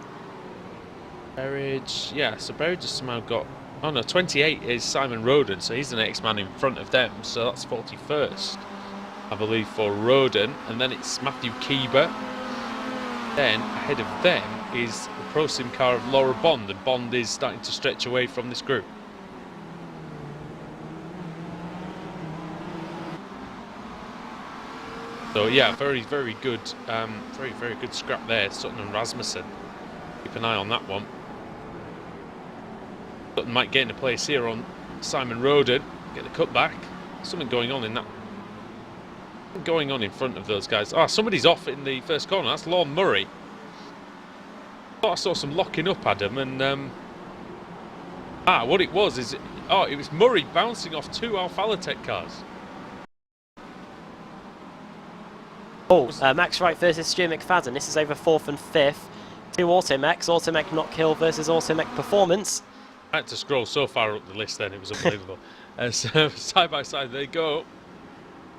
Berridge, yeah, so Berridge has somehow got... Oh no, 28 is Simon Roden, so he's the next man in front of them, so that's 41st, I believe, for Roden. And then it's Matthew Keeber. Then, ahead of them, is the Pro Sim car of Laura Bond, and Bond is starting to stretch away from this group. So yeah, very, very good, very good scrap there, Sutton and Rasmussen. Keep an eye on that one. Sutton might get into place here on Simon Roden, get the cutback. Something going on in that. Something going on in front of those guys. Ah, somebody's off in the first corner. That's Lorne Murray. I thought I saw some locking up, Adam, and what it was is, it was Murray bouncing off 2 Alfa Latek cars. Max Wright versus Stu McFadden. This is over 4th and 5th. 2 Automech Knock Hill versus Automech Performance. I had to scroll so far up the list then, it was unbelievable. So side by side they go.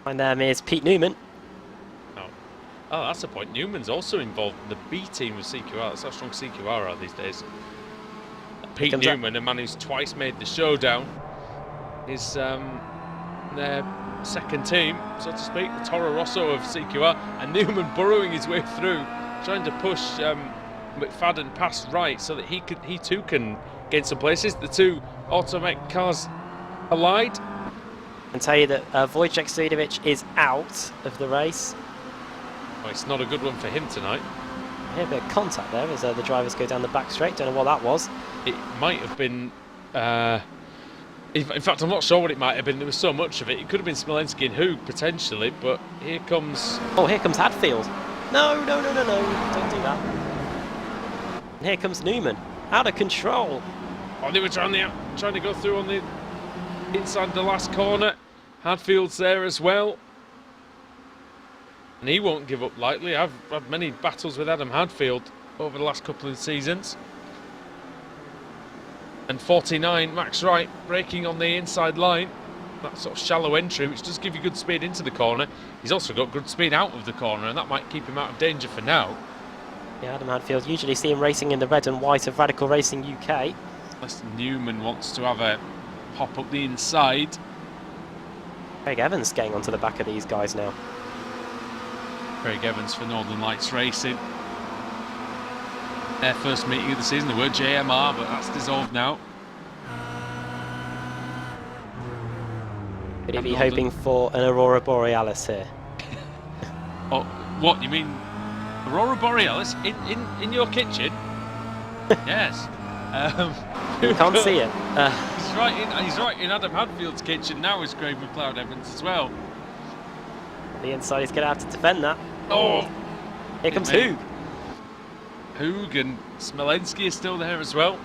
And there is Pete Newman. Oh, that's the point. Newman's also involved in the B team of CQR. That's how strong CQR are these days. Pete Newman, a man who's twice made the showdown, is their second team, so to speak, the Toro Rosso of CQR, and Newman burrowing his way through, trying to push McFadden past Wright so that he too can gain some places. The 2 Automech cars collide. I can tell you that Wojciech Sudovic is out of the race. Well, it's not a good one for him tonight. I hear a bit of contact there as the drivers go down the back straight. Don't know what that was. It might have been In fact, I'm not sure what it might have been. There was so much of it. It could have been Smolenski and Hoog, potentially, but here comes... Oh, here comes Hadfield. No, no, no, no, no. Don't do that. And here comes Newman. Out of control. Oh, they were trying to go through on the inside the last corner. Hadfield's there as well. And he won't give up lightly. I've had many battles with Adam Hadfield over the last couple of seasons. And 49, Max Wright, braking on the inside line. That sort of shallow entry, which does give you good speed into the corner. He's also got good speed out of the corner, and that might keep him out of danger for now. Yeah, Adam Hadfield, usually see him racing in the red and white of Radical Racing UK. Unless Newman wants to have a pop up the inside. Craig Evans getting onto the back of these guys now. Craig Evans for Northern Lights Racing. Their first meeting of the season, they were JMR, but that's dissolved now. Could he be hoping for an Aurora Borealis here? Oh, what, you mean Aurora Borealis in your kitchen? Yes. You can't see it. He's right in Adam Hadfield's kitchen now, is Craig McLeod Evans as well. The inside, he's going to have to defend that. Oh! Here comes Hoog. Hoog and Smolenski is still there as well.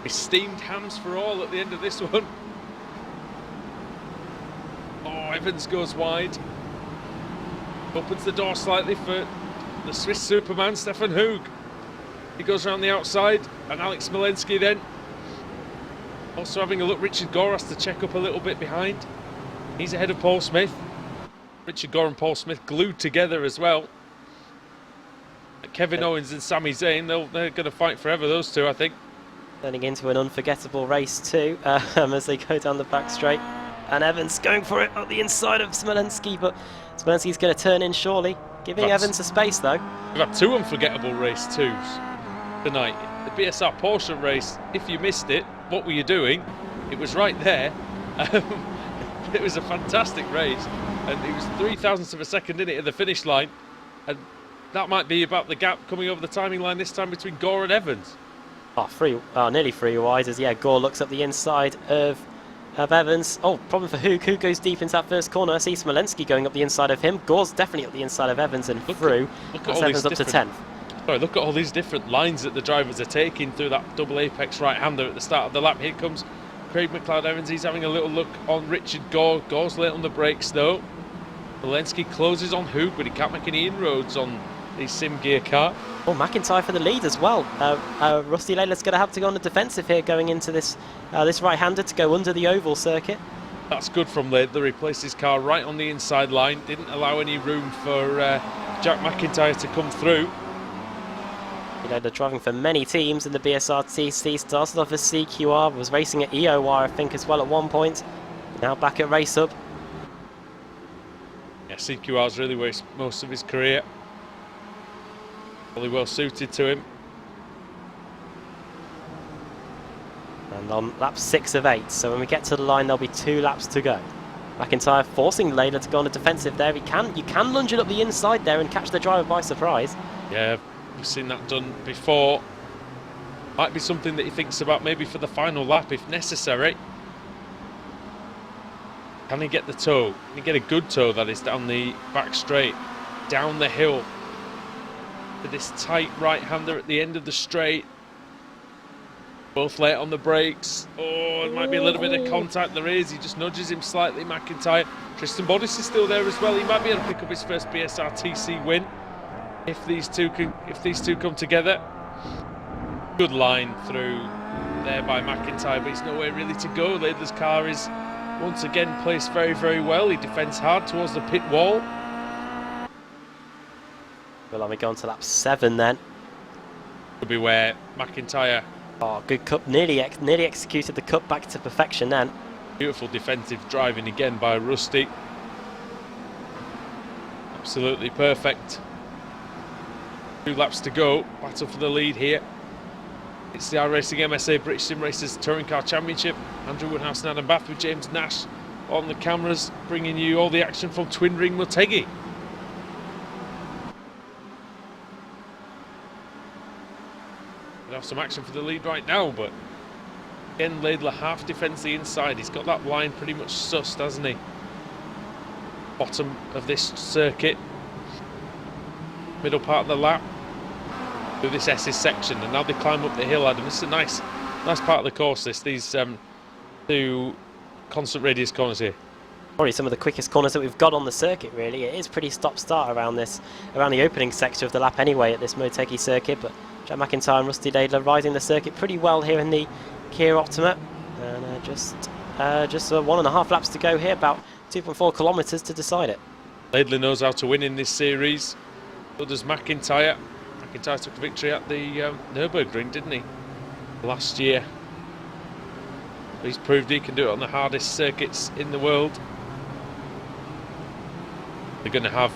Esteemed hams for all at the end of this one. Oh, Evans goes wide. Opens the door slightly for the Swiss Superman, Stefan Hoog. He goes around the outside, and Alex Smolenski then. Also having a look, Richard Gore has to check up a little bit behind. He's ahead of Paul Smith. Richard Gore and Paul Smith glued together as well. Kevin Owens and Sami Zayn, they're going to fight forever, those two, I think. Turning into an unforgettable race too, as they go down the back straight. And Evans going for it up the inside of Smolenski, but Smolenski's going to turn in surely. Giving Evans a space though. We've had two unforgettable race twos tonight. The BSR Porsche race, if you missed it, what were you doing? It was right there. It was a fantastic race, and it was 0.003 of a second in it at the finish line, and that might be about the gap coming over the timing line this time between Gore and Evans. Nearly three wide as Gore looks up the inside of Evans. Oh, problem for Hoog. Hoog goes deep into that first corner. I see Smolenski going up the inside of him. Gore's definitely up the inside of Evans and through. That's Evans up to 10th. Sorry, look at all these different lines that the drivers are taking through that double apex right-hander at the start of the lap. Here comes Craig McLeod Evans. He's having a little look on Richard Gore. Gore's late on the brakes though. Smolenski closes on Hoog, but he can't make any inroads on the sim gear car. Oh, McIntyre for the lead as well. Rusty Layler's going to have to go on the defensive here going into this this right-hander to go under the oval circuit. That's good from Laidler. He placed his car right on the inside line. Didn't allow any room for Jack McIntyre to come through. They're driving for many teams in the BSRTC. Started off as CQR, was racing at EOR I think as well at one point. Now back at Race Up. Yeah, CQR's really wasted most of his career. Probably well suited to him. And on lap 6 of 8, so when we get to the line there'll be 2 laps to go. McIntyre forcing Layler to go on the defensive there. You can lunge it up the inside there and catch the driver by surprise. Yeah, we've seen that done before. Might be something that he thinks about maybe for the final lap if necessary. Can he get the toe? Can he get a good toe, that is, down the back straight, down the hill, to this tight right-hander at the end of the straight? Both late on the brakes. Oh, it might be a little bit of contact. There is. He just nudges him slightly, McIntyre. Tristan Bodis is still there as well. He might be able to pick up his first BSRTC win if these two come together. Good line through there by McIntyre, but he's nowhere really to go. Laidler's car is once again placed very, very well. He defends hard towards the pit wall. Well, we go on to lap 7 then. Could be where McIntyre. Oh, good cut. Nearly executed the cut back to perfection then. Beautiful defensive driving again by Rusty. Absolutely perfect. 2 laps to go. Battle for the lead here. It's the iRacing MSA British Sim Racers Touring Car Championship. Andrew Woodhouse and Adam Bath with James Nash on the cameras, bringing you all the action from Twin Ring Motegi. We'll have some action for the lead right now, but Again, Laidler half defends the inside. He's got that line pretty much sussed, hasn't he? Bottom of this circuit. Middle part of the lap. Through this S's section. And now they climb up the hill, Adam. This is a nice part of the course, these two constant radius corners here. Probably some of the quickest corners that we've got on the circuit, really. It is pretty stop-start around the opening sector of the lap anyway at this Motegi circuit, but Jack McIntyre and Rusty Laidler riding the circuit pretty well here in the Kia Optima. And just 1.5 laps to go here, about 2.4 kilometres to decide it. Laidler knows how to win in this series. So does McIntyre. McIntyre took a victory at the Nürburgring, didn't he? Last year. He's proved he can do it on the hardest circuits in the world. They're going to have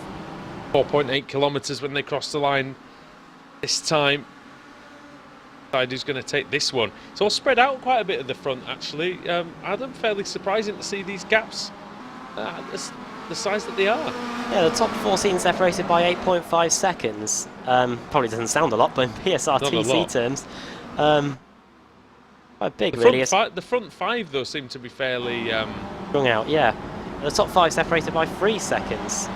4.8 kilometres when they cross the line this time. Decide who's going to take this one. It's all spread out quite a bit at the front, actually. Adam, fairly surprising to see these gaps the size that they are. Yeah, the top 4 seen separated by 8.5 seconds. Probably doesn't sound a lot, but in BSRTC terms, quite big, really. The front 5, though, seem to be fairly strung out. Yeah, the top 5 separated by 3 seconds.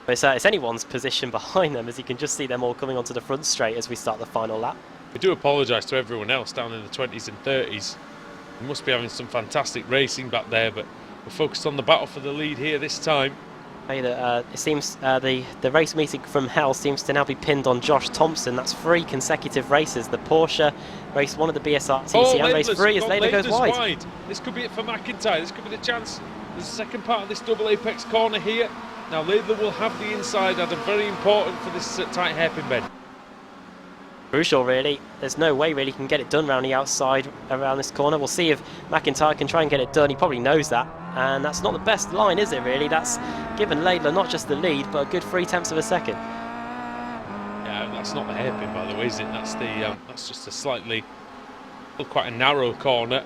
But it's anyone's position behind them, as you can just see them all coming onto the front straight as we start the final lap. We do apologise to everyone else down in the 20s and 30s. We must be having some fantastic racing back there, but we're focused on the battle for the lead here this time. It seems the race meeting from hell seems to now be pinned on Josh Thompson. That's 3 consecutive races. The Porsche race 1 of the BSRTC and race 3 as Laidler goes wide. This could be it for McIntyre. This could be the chance. There's a second part of this double apex corner here. Now Laidler will have the inside, Adam. Very important for this tight hairpin bend. Crucial, really. There's no way really he can get it done around the outside around this corner. We'll see if McIntyre can try and get it done. He probably knows that, and that's not the best line, is it, really? That's given Laidler not just the lead, but a good 0.3 of a second. Yeah, that's not the hairpin, by the way, is it? That's just a slightly, quite a narrow corner.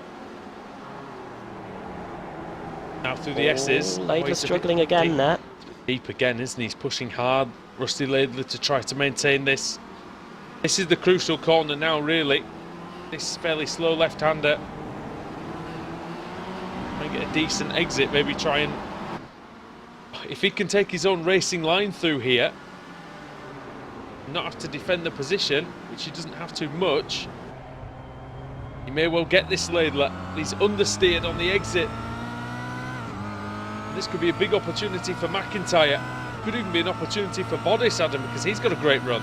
Now through the S's. Laidler struggling again there. Deep again, isn't he? He's pushing hard. Rusty Laidler to try to maintain this. This is the crucial corner now, really. This fairly slow left-hander. Try and get a decent exit, maybe try and... If he can take his own racing line through here, not have to defend the position, which he doesn't have to much, he may well get this Laidler. He's understeered on the exit. This could be a big opportunity for McIntyre. Could even be an opportunity for Bodice, Adam, because he's got a great run.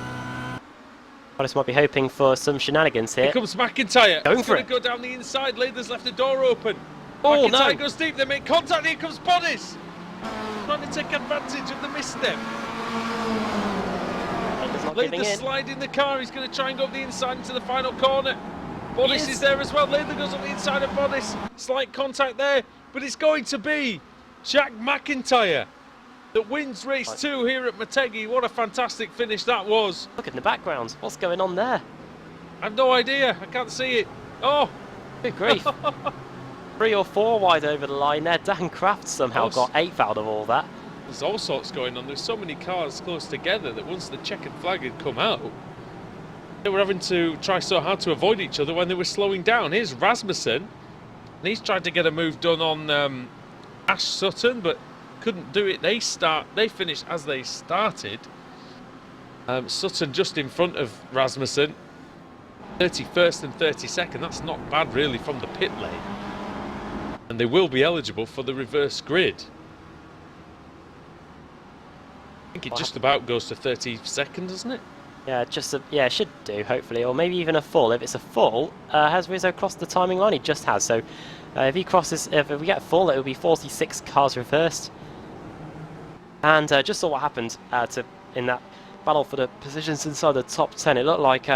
Bodice might be hoping for some shenanigans here. Here comes McIntyre. Going He's for going to go down the inside. Laidler's left the door open. Oh, McIntyre no. goes deep. They make contact. Here comes Bodice. Trying to take advantage of the misstep. Laidler's sliding the car. He's going to try and go up the inside into the final corner. Bodice is there as well. Laidler goes up the inside of Bodice. Slight contact there, but it's going to be Jack McIntyre that wins race 2 here at Motegi. What a fantastic finish that was. Look in the background. What's going on there? I have no idea. I can't see it. Oh! Good grief. 3 or 4 wide over the line there. Dan Kraft somehow got 8th out of all that. There's all sorts going on. There's so many cars close together that once the checkered flag had come out, they were having to try so hard to avoid each other when they were slowing down. Here's Rasmussen. And he's tried to get a move done on Ash Sutton, but couldn't do it. They finished as they started. Sutton just in front of Rasmussen, 31st and 32nd. That's not bad really from the pit lane, and they will be eligible for the reverse grid. I think it just about goes to 32nd, doesn't it? Yeah, it should do, hopefully, or maybe even a full. If it's a full, has Rizzo crossed the timing line? He just has. So if he crosses, if we get full, it will be 46 cars reversed. And just saw what happened in that battle for the positions inside the top 10. It looked like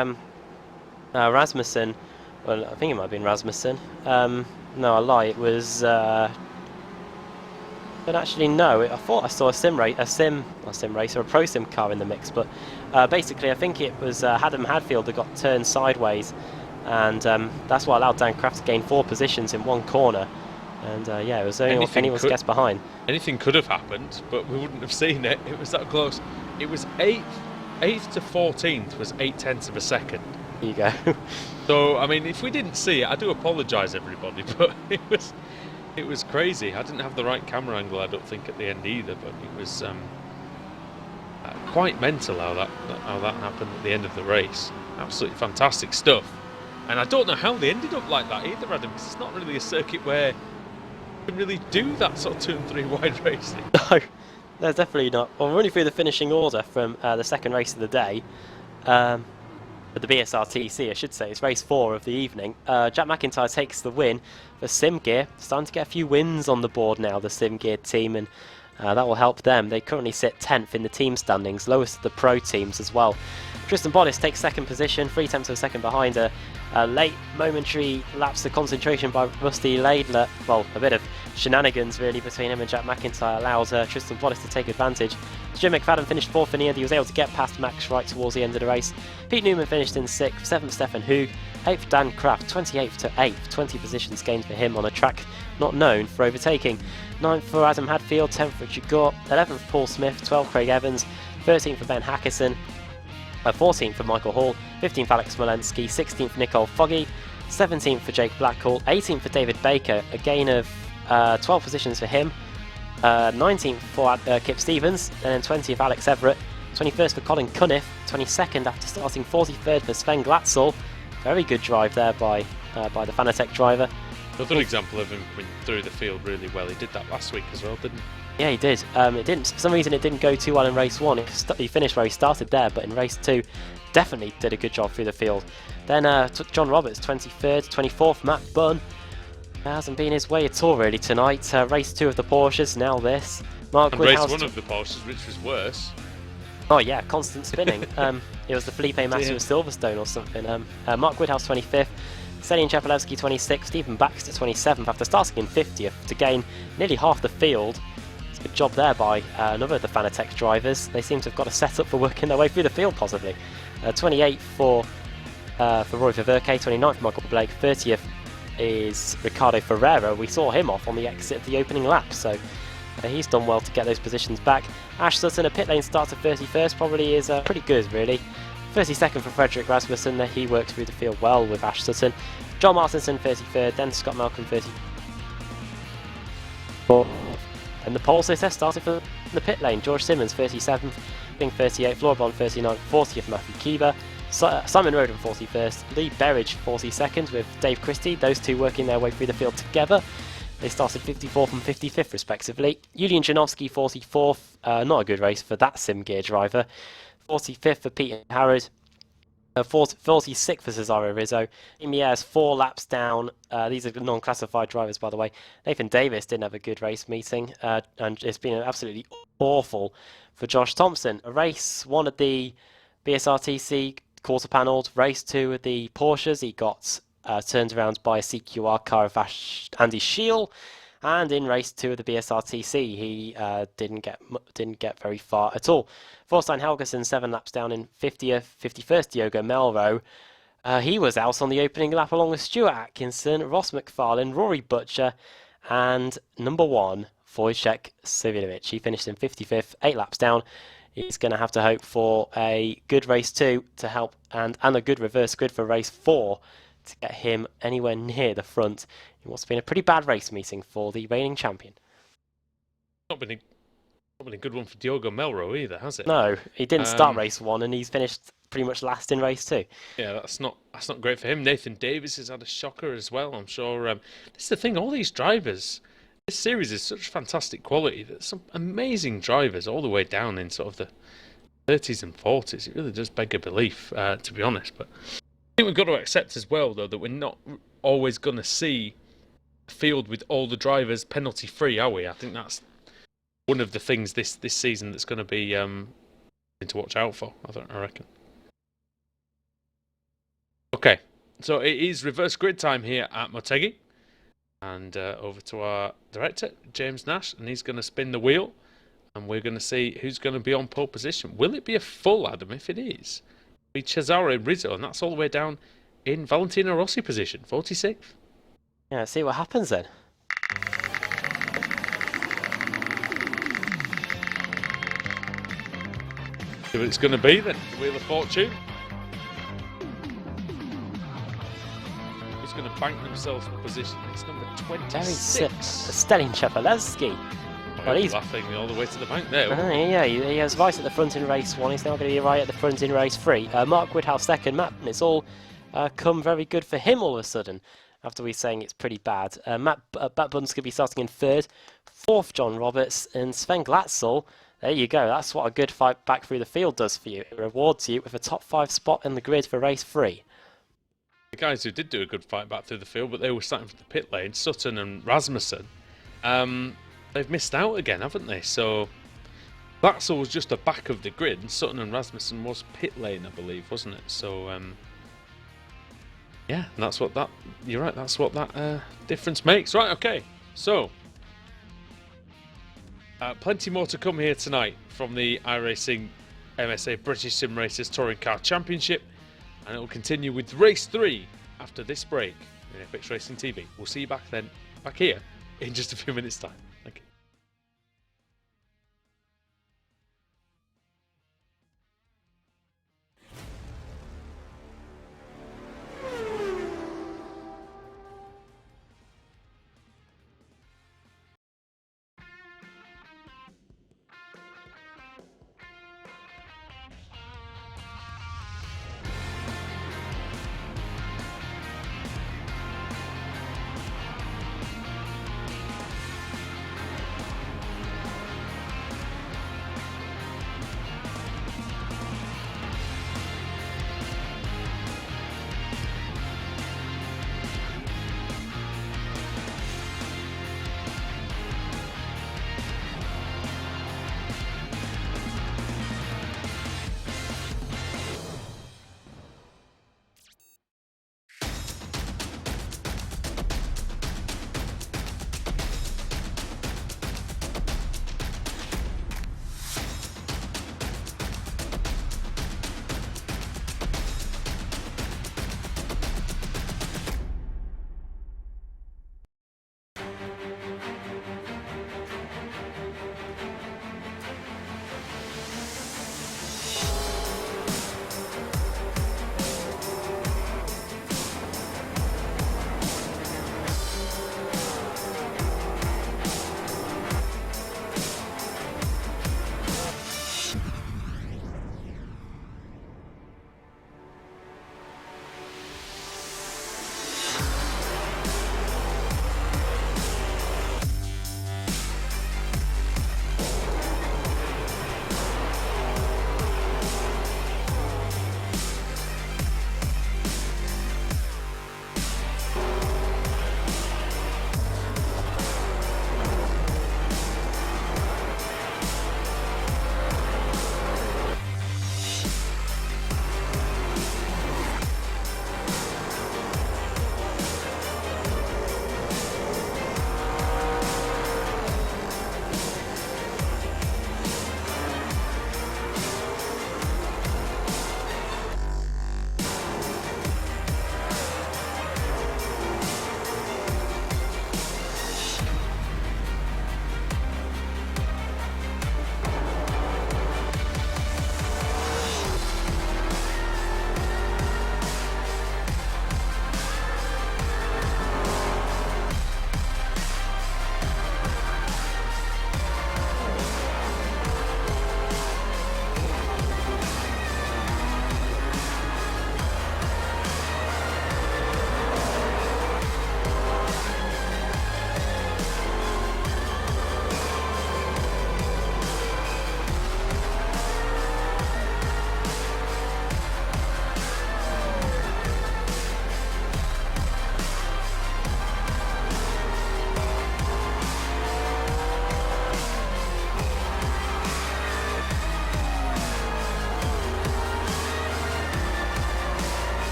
Rasmussen. Well, I think it might have been Rasmussen. No, I lie. It was. But actually, no. I thought I saw a pro sim car in the mix. But basically, I think it was Adam Hadfield that got turned sideways, and that's what allowed Dan Kraft to gain 4 positions in one corner. And yeah, it was only anyone's guess behind. Anything could have happened, but we wouldn't have seen it. It was that close. It was 8th to 14th was 0.8 of a second. There you go. So, I mean, if we didn't see it, I do apologise, everybody, but it was crazy. I didn't have the right camera angle, I don't think, at the end either, but it was quite mental how that happened at the end of the race. Absolutely fantastic stuff. And I don't know how they ended up like that either, Adam, because it's not really a circuit where you can really do that sort of 2 and 3 wide racing. No, there's definitely not. Well, we're running through the finishing order from the second race of the day. The BSRTC, I should say. It's race 4 of the evening. Jack McIntyre takes the win for Sim Gear. Starting to get a few wins on the board now, the Sim Gear team, and that will help them. They currently sit 10th in the team standings, lowest of the pro teams as well. Tristan Bottas takes second position, 3 tenths of a second behind a late momentary lapse of concentration by Rusty Laidler. Well, a bit of shenanigans really between him and Jack McIntyre allowed Tristan Bottas to take advantage. Jim McFadden finished 4th in the end. He was able to get past Max right towards the end of the race. Pete Newman finished in 6th, 7th Stefan Hoog, 8th Dan Kraft, 28th to 8th, 20 positions gained for him on a track not known for overtaking. 9th for Adam Hadfield, 10th Richard Gore, 11th Paul Smith, 12th Craig Evans, 13th for Ben Hackerson, 14th for Michael Hall, 15th Alex Smolensky, 16th Nicole Foggy, 17th for Jake Blackhall, 18th for David Baker, a gain of 12 positions for him, 19th for Kip Stevens, and then 20th Alex Everett, 21st for Colin Cunniff, 22nd after starting 43rd for Sven Glatzel. Very good drive there by the Fanatec driver. Another example of him coming through the field really well. He did that last week as well, didn't he? Yeah, he did. It didn't. For some reason, it didn't go too well in race 1. He finished where he started there, but in race 2, definitely did a good job through the field. Then John Roberts, 23rd, 24th, Matt Bunn. Hasn't been his way at all really tonight. Race 2 of the Porsches, now this. Mark and Woodhouse. Race 1 of the Porsches, which was worse. Oh yeah, constant spinning. It was the Felipe Massa of Silverstone or something. Mark Woodhouse 25th, Selin Chapalewski 26th, Stephen Baxter 27th after starting in 50th to gain nearly half the field. It's a good job there by another of the Fanatec drivers. They seem to have got a setup for working their way through the field possibly. 28th for Roy Ververke, 29th for Michael Blake, 30th is Ricardo Ferreira. We saw him off on the exit of the opening lap, so he's done well to get those positions back. Ash Sutton, a pit lane start to 31st, probably is pretty good really. 32nd for Frederick Rasmussen, he worked through the field well with Ash Sutton. John Martinson 33rd, then Scott Malcolm 34th. And the pole sitter started from the pit lane. George Simmons 37th, Bing 38th, Laura Bond 39th, 40th Matthew Keever, Simon Roden 41st, Lee Berridge 42nd with Dave Christie, those two working their way through the field together. They started 54th and 55th respectively. Julian Janowski 44th, not a good race for that Sim Gear driver. 45th for Peter Harrod, 46th for Cesaro Rizzo. Imier's 4 laps down. These are non-classified drivers, by the way. Nathan Davis didn't have a good race meeting, and it's been absolutely awful for Josh Thompson. Race 1 of the BSRTC quarter panelled, race 2 of the Porsches. He got turned around by a CQR car of Andy Scheel. And in race 2 of the BSRTC, he didn't get very far at all. Thorstein Helgeson 7 laps down in 51st Diogo Melro. He was out on the opening lap along with Stuart Atkinson, Ross McFarlane, Rory Butcher, and number 1 Wojciech Sivilovic. He finished in 55th, 8 laps down. He's going to have to hope for a good race 2 to help, and a good reverse grid for race 4 to get him anywhere near the front in what's been a pretty bad race meeting for the reigning champion. Not been a good one for Diogo Melro either, has it? No, he didn't start race 1 and he's finished pretty much last in race 2. Yeah, that's not great for him. Nathan Davis has had a shocker as well, I'm sure. This is the thing, all these drivers, this series is such fantastic quality. There's some amazing drivers all the way down in sort of the 30s and 40s. It really does beg a belief, to be honest. But I think we've got to accept as well, though, that we're not always going to see a field with all the drivers penalty-free, are we? I think that's one of the things this season that's going to be to watch out for, I reckon. Okay, so it is reverse grid time here at Motegi. And over to our director, James Nash, and he's going to spin the wheel. And we're going to see who's going to be on pole position. Will it be a full, Adam? If it is, it'll be Cesaro Rizzo, and that's all the way down in Valentino Rossi position, 46th. Yeah, see what happens then. See what it's going to be then. Wheel of Fortune. who's going to bank themselves for position. It's number Very sick. 26. Stelin Chepelevsky. Well, he's laughing all the way to the bank there. yeah, he was right at the front in race 1. He's now going to be right at the front in race 3. Mark Woodhouse second. Matt, and it's all come very good for him all of a sudden. After we saying it's pretty bad. Matt Bunn's going to be starting in 3rd. 4th, John Roberts. And Sven Glatzel, there you go. That's what a good fight back through the field does for you. It rewards you with a top 5 spot in the grid for race 3. The guys who did do a good fight back through the field, but they were starting from the pit lane, Sutton and Rasmussen, they've missed out again, haven't they? So Glatzel was just the back of the grid, and Sutton and Rasmussen was pit lane, I believe, wasn't it? So yeah, and that's what that. You're right. That's what that difference makes. Right. Okay. So plenty more to come here tonight from the iRacing MSA British Sim Racers Touring Car Championship, and it will continue with race 3 after this break in FX Racing TV. We'll see you back here in just a few minutes' time. Thank you.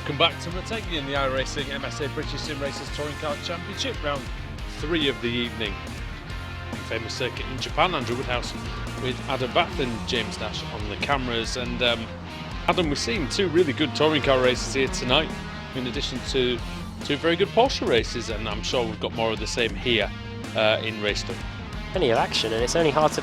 Welcome back to Motegi in the iRacing MSA British Sim Racers Touring Car Championship, round 3 of the evening. Famous circuit in Japan, Andrew Woodhouse with Adam Bath and James Nash on the cameras. And Adam, we're seeing 2 really good touring car races here tonight, in addition to 2 very good Porsche races, and I'm sure we've got more of the same here in race 2. Plenty of action, and it's hard to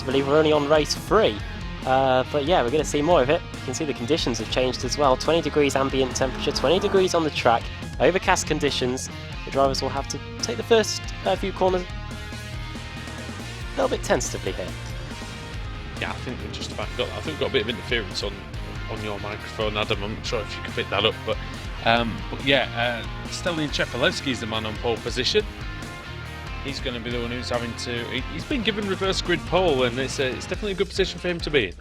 believe we're only on race 3. But yeah, we're going to see more of it. You can see the conditions have changed as well. 20 degrees ambient temperature, 20 degrees on the track, overcast conditions. The drivers will have to take the first few corners a little bit tentatively here. Yeah, I think we've just about got. I think we've got a bit of interference on your microphone, Adam. I'm not sure if you can pick that up, but yeah, Stelian Chepelevsky is the man on pole position. He's going to be the one who's having to. He's been given reverse grid pole, and it's definitely a good position for him to be in.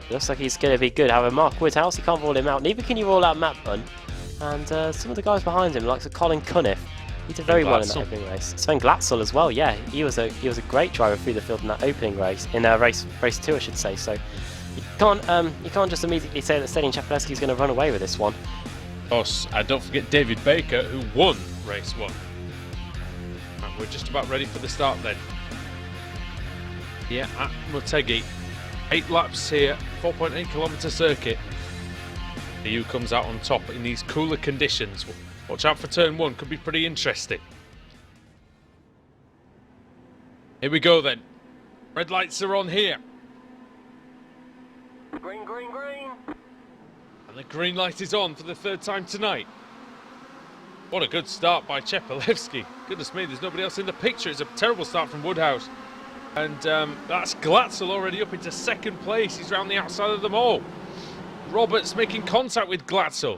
Looks like he's going to be good. However, Mark Woodhouse, you can't rule him out. Neither can you rule out Matt Bunn. And some of the guys behind him, like Colin Cunniff, he did very well in that opening race. Sven Glatzel as well. Yeah, he was a great driver through the field in that opening race, in race 2, I should say. So you can't just immediately say that Stelian Chepelevsky is going to run away with this one. Of course, don't forget David Baker, who won race 1. We're just about ready for the start then. Yeah, at Motegi. 8 laps here, 4.8 kilometre circuit. The EU comes out on top in these cooler conditions. Watch out for turn 1, could be pretty interesting. Here we go then. Red lights are on here. Green, green, green. And the green light is on for the 3rd time tonight. What a good start by Chepelevsky. Goodness me, there's nobody else in the picture. It's a terrible start from Woodhouse. And that's Glatzel already up into 2nd place. He's round the outside of them all. Roberts making contact with Glatzel.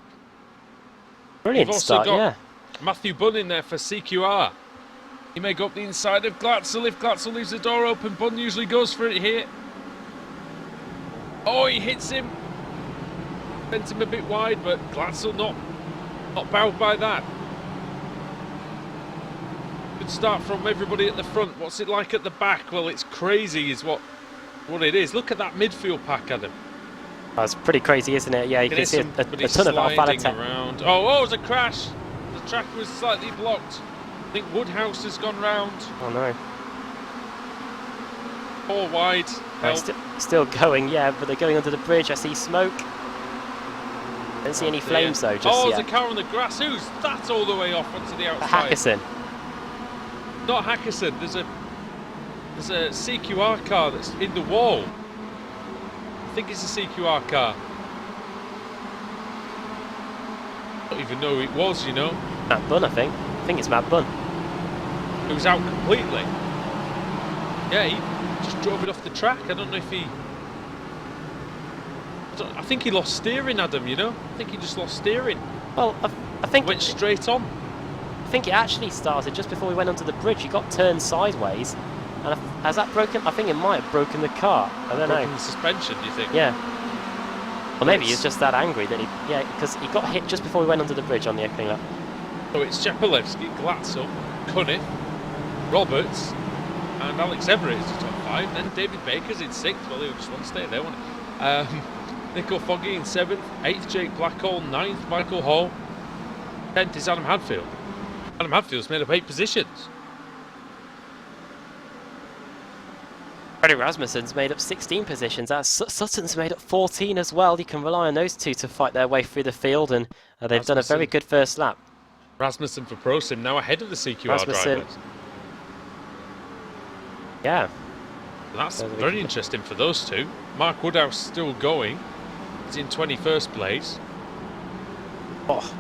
Brilliant We've also start, got yeah. Matthew Bunn in there for CQR. He may go up the inside of Glatzel. If Glatzel leaves the door open, Bunn usually goes for it here. Oh, he hits him. Bent him a bit wide, but Glatzel not bowed by that. Good start from everybody at the front. What's it like at the back? Well, it's crazy is what it is. Look at that midfield pack, Adam. That's pretty crazy, isn't it? Yeah, you can see a ton of Alpha around. Oh, there's a crash. The track was slightly blocked. I think Woodhouse has gone round. Oh no. 4 wide. Still going, yeah, but they're going under the bridge. I see smoke. Don't see any flames though, just yet. There's a car on the grass. Who's that all the way off onto the outside? Hackerson. Not Hackerson. There's a CQR car that's in the wall. I think it's a CQR car. I don't even know who it was, you know. Matt Bunn, I think. I think it's Matt Bunn. It was out completely. Yeah, he just drove it off the track. I don't know if he... I think he lost steering, Adam, you know? I think he just lost steering. Well, I think... Went straight on. I think it actually started just before we went onto the bridge. He got turned sideways. And has that broken? I think it might have broken the car. I don't know. Broken the suspension, do you think? Yeah. Or maybe he's just that angry that he... Yeah, because he got hit just before we went onto the bridge on the opening lap. So it's Chepelevsky, Glatzel, Cunniff, Roberts, and Alex Everett is the top 5. Then David Baker's in 6th. Well, he'll just want to stay there, won't he? Nico Foggy in 7th, 8th Jake Blackhall, 9th Michael Hall, 10th is Adam Hadfield. Adam Hadfield's made up 8 positions. Freddie Rasmussen's made up 16 positions. Sutton's made up 14 as well. You can rely on those 2 to fight their way through the field, and they've done a very good first lap. Rasmussen for ProSim now ahead of the CQR drivers. Yeah. That's very interesting for those 2. Mark Woodhouse still going. He's in 21st place. Oh.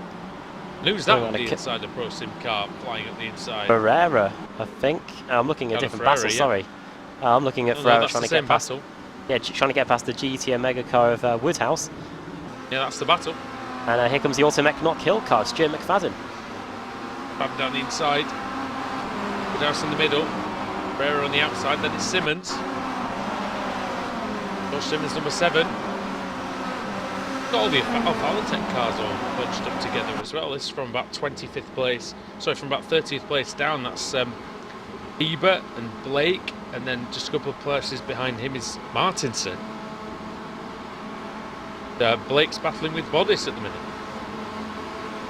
Who's that on the inside of the ProSim car flying up the inside? Ferreira, I think. I'm looking at a different Battle, sorry. I'm looking at Ferreira trying to get past. Yeah, trying to get past the GT Omega car of Woodhouse. Yeah, that's the battle. And here comes the Automech Not Kill car, Stuart McFadden. Bam down the inside. Woodhouse in the middle. Ferreira on the outside, then it's Simmons. Josh Simmons, number 7. Got all the Valentech cars all bunched up together as well. This is from about 25th place. Sorry, from about 30th place down. That's Ebert and Blake, and then just a couple of places behind him is Martinson. Blake's battling with Bodice at the minute.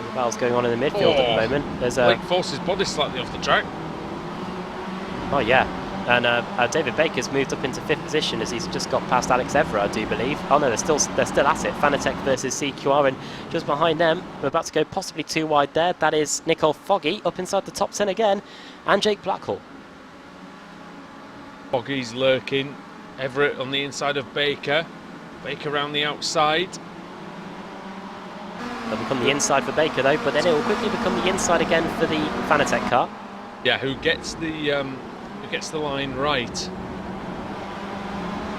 The battle's going on in the midfield at the moment. There's Blake forces Bodice slightly off the track. Oh yeah, and David Baker's moved up into 5th position as he's just got past Alex Evra, I do believe. Oh no, they're still at it. Fanatec versus CQR, and just behind them, we're about to go possibly too wide there. That is Nicole Foggy up inside the top 10 again, and Jake Blackhall. Foggy's lurking. Everett on the inside of Baker. Baker around the outside. It'll become the inside for Baker though, but then it will quickly become the inside again for the Fanatec car. Yeah, who gets the line right.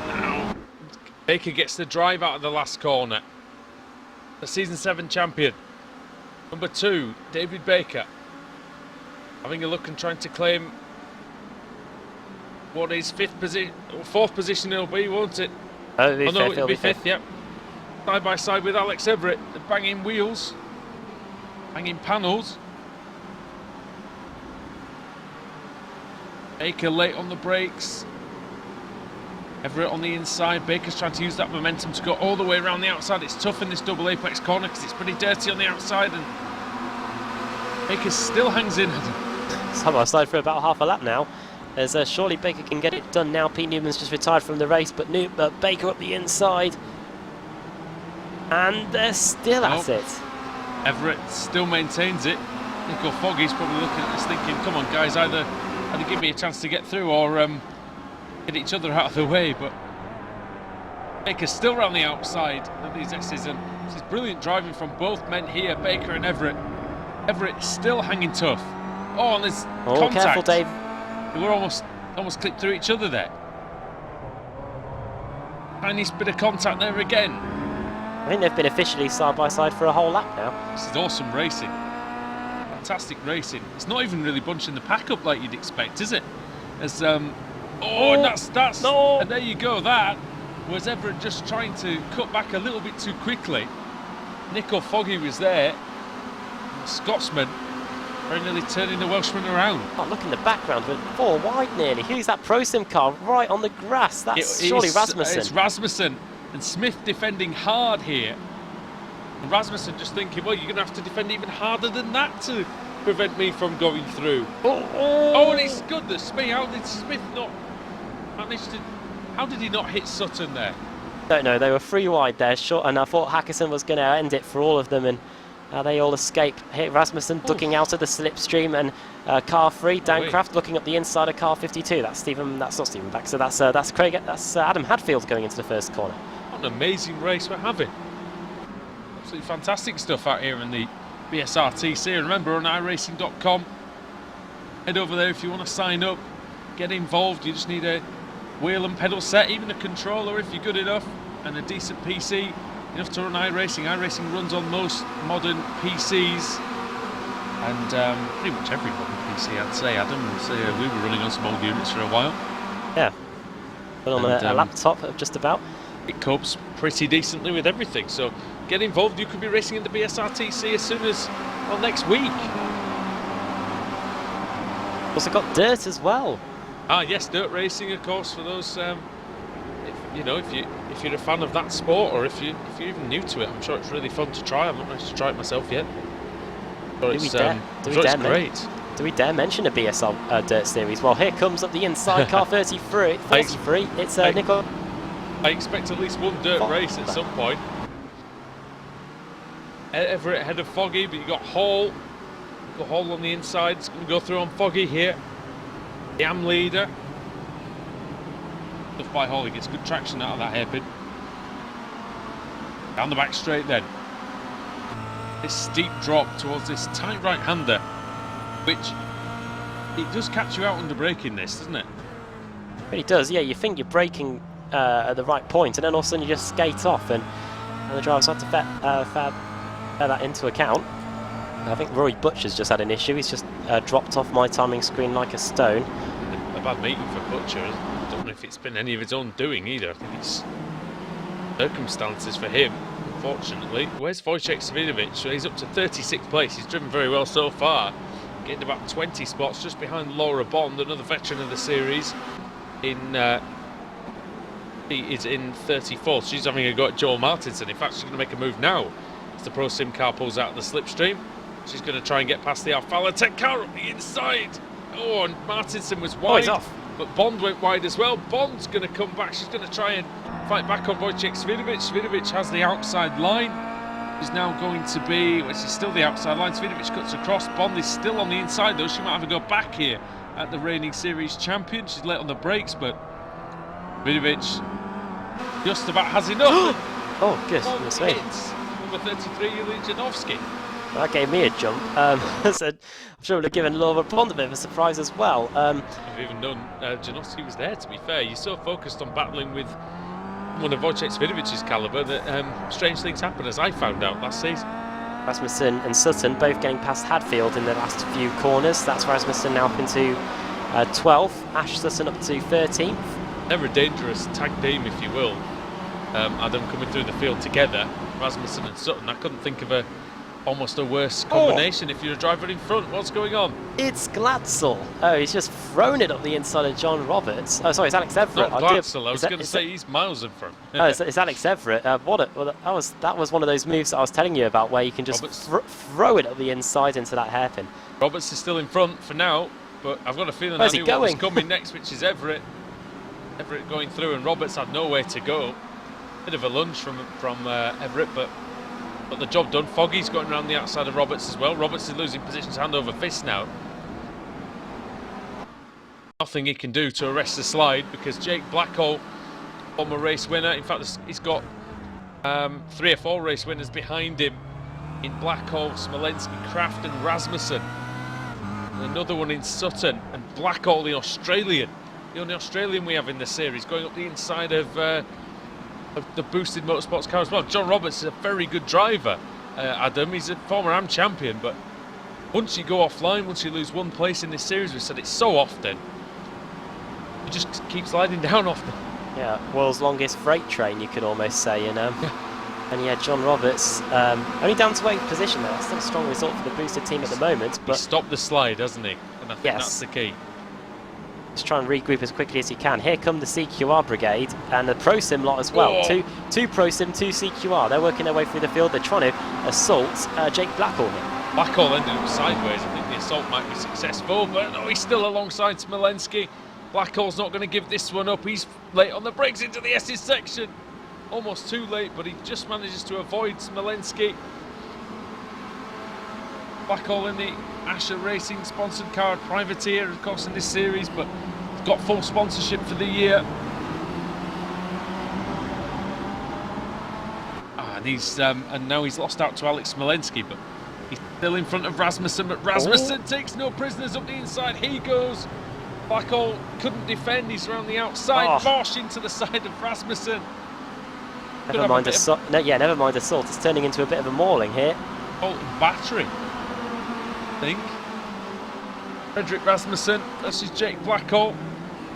Now Baker gets the drive out of the last corner. The season 7 champion. Number 2, David Baker. Having a look and trying to claim what is 4th position it'll be, won't it? Oh, it'll be 5th, yep. Side by side with Alex Everett. The banging wheels, banging panels. Baker late on the brakes. Everett on the inside. Baker's trying to use that momentum to go all the way around the outside. It's tough in this double apex corner because it's pretty dirty on the outside, and Baker still hangs in. Side by side for about half a lap now. As surely Baker can get it done now. Pete Newman's just retired from the race, but Baker up the inside. And they're still at it. Everett still maintains it. Nicole Foggy's probably looking at this thinking, come on guys, either give me a chance to get through or get each other out of the way. But Baker's still around the outside of these S's, and this is brilliant driving from both men here, Baker and Everett. Everett still hanging tough. Oh, and there's contact. Careful, Dave. We're almost clipped through each other there. Tiniest bit of contact there again. I think they've been officially side by side for a whole lap now. This is awesome racing. Fantastic racing. It's not even really bunching the pack up like you'd expect, is it? As and that's no. And there you go. That was Everett just trying to cut back a little bit too quickly. Nicole Foggy was there. The Scotsman very nearly turning the Welshman around. Oh, look in the background, we're 4 wide nearly. Who's that Pro Sim car right on the grass? That's surely Rasmussen. It's Rasmussen, and Smith defending hard here. And Rasmussen just thinking, well, you're going to have to defend even harder than that to prevent me from going through. Oh, and it's goodness me, how did Smith not manage to... How did he not hit Sutton there? Don't know, they were 3 wide there, short, and I thought Hackerson was going to end it for all of them, and they all escape. Here, Rasmussen ducking out of the slipstream, and car 3, Dancraft looking up the inside of car 52. That's not Stephen Baxter. That's Craig. That's Adam Hadfield going into the first corner. What an amazing race we're having! Absolutely fantastic stuff out here in the BSRTC. Remember, on iRacing.com, head over there if you want to sign up, get involved. You just need a wheel and pedal set, even a controller if you're good enough, and a decent PC. Enough to run iRacing. iRacing runs on most modern PCs, and pretty much every modern PC, I'd say, Adam. We were running on some old units for a while. Yeah, but on a laptop of just about. It copes pretty decently with everything, so get involved. You could be racing in the BSRTC as soon as, well, next week. Also got dirt as well. Ah, yes, dirt racing, of course, for those... if you're a fan of that sport, or if you're even new to it, I'm sure it's really fun to try. I've not managed to try it myself yet. But it's great. Do we dare mention a BSR Dirt Series? Well, here comes up the inside car 33. It's Nicole. I expect at least one dirt race at some point. Everett ahead of Foggy, but you got Hall. You've got Hall on the inside. It's going to go through on Foggy here. The AM leader. By Hall, he gets good traction out of that hairpin. Down the back straight then. This steep drop towards this tight right-hander, which it does catch you out under braking this, doesn't it? But it does, yeah. You think you're braking at the right point, and then all of a sudden you just skate off, and the drivers had to bear that into account. I think Rory Butcher's just had an issue. He's just dropped off my timing screen like a stone. A bad meeting for Butcher. I don't know if it's been any of his own doing either. I think it's circumstances for him, unfortunately. Where's Wojciech Savinovic? So he's up to 36th place. He's driven very well so far, getting about 20 spots just behind Laura Bond, another veteran of the series, in is in 34th. She's having a go at Joel Martinson. In fact, she's going to make a move now as the Pro Sim car pulls out of the slipstream. She's going to try and get past the Alfa Tech car on the inside. Oh, and Martinson was wide. He's off. But Bond went wide as well. Bond's going to come back. She's going to try and fight back on Wojciech Svidovic. Svidovic has the outside line. She's now going to be, well, she's still the outside line. Svidovic cuts across. Bond is still on the inside though. She might have a go back here at the reigning series champion. She's late on the brakes, but Svidovic just about has enough. Oh, good. Hits number 33, Yulia Janowski. That gave me a jump. So I'm sure it would have given Laura Bond a bit of a surprise as well. I've even known Janowski was there, to be fair. You're so focused on battling with one of Wojciech Svidovic's calibre that strange things happen, as I found out last season. Rasmussen and Sutton both getting past Hadfield in the last few corners. That's Rasmussen now up into 12th. Ash Sutton up to 13th. They're a dangerous tag team, if you will. Adam coming through the field together, Rasmussen and Sutton. I couldn't think of almost a worse combination if you're a driver in front. What's going on? It's Glatzel. Oh, he's just thrown it up the inside of John Roberts. Oh, sorry, it's Alex Everett. Not Glatzel. I was going to say he's miles in front. Oh, it's Alex Everett. That was one of those moves that I was telling you about, where you can just throw it up the inside into that hairpin. Roberts is still in front for now, but I've got a feeling I knew what was coming next, which is Everett. Everett going through, and Roberts had nowhere to go. Bit of a lunge from Everett, but the job done. Foggy's going around the outside of Roberts as well. Roberts is losing positions hand over fist now. Nothing he can do to arrest the slide, because Jake Blackhall, former race winner, in fact he's got 3 or 4 race winners behind him in Blackhall, Smolensky, Kraft and Rasmussen. And another one in Sutton, and Blackhall, the Australian. The only Australian we have in the series, going up the inside of the boosted motorsports car as well. John Roberts is a very good driver, Adam. He's a former AM champion, but once you go offline, once you lose one place in this series, we've said it so often, you just keep sliding down often. Yeah, world's longest freight train, you could almost say, you know. And yeah, John Roberts, only down to 8th position there. That's still a strong result for the boosted team at the moment. But he stopped the slide, hasn't he? And I think that's the key. Just try and regroup as quickly as you can. Here come the CQR brigade and the Pro Sim lot as well. Two Pro Sim, 2 CQR. They're working their way through the field. They're trying to assault Jake Blackhall here. Blackhall ended up sideways. I think the assault might be successful, but no, he's still alongside Smolensky. Blackhall's not going to give this one up. He's late on the brakes into the S's section. Almost too late, but he just manages to avoid Smolensky. Blackhall in the Asher Racing sponsored car, privateer, of course, in this series, but he's got full sponsorship for the year. And now he's lost out to Alex Smolensky, but he's still in front of Rasmussen. But Rasmussen takes no prisoners up the inside. He goes. Blackhall couldn't defend. He's around the outside. Bosch into the side of Rasmussen. Never mind assault. Never mind assault. It's turning into a bit of a mauling here. Battering. I think. Frederick Rasmussen versus Jake Blackhall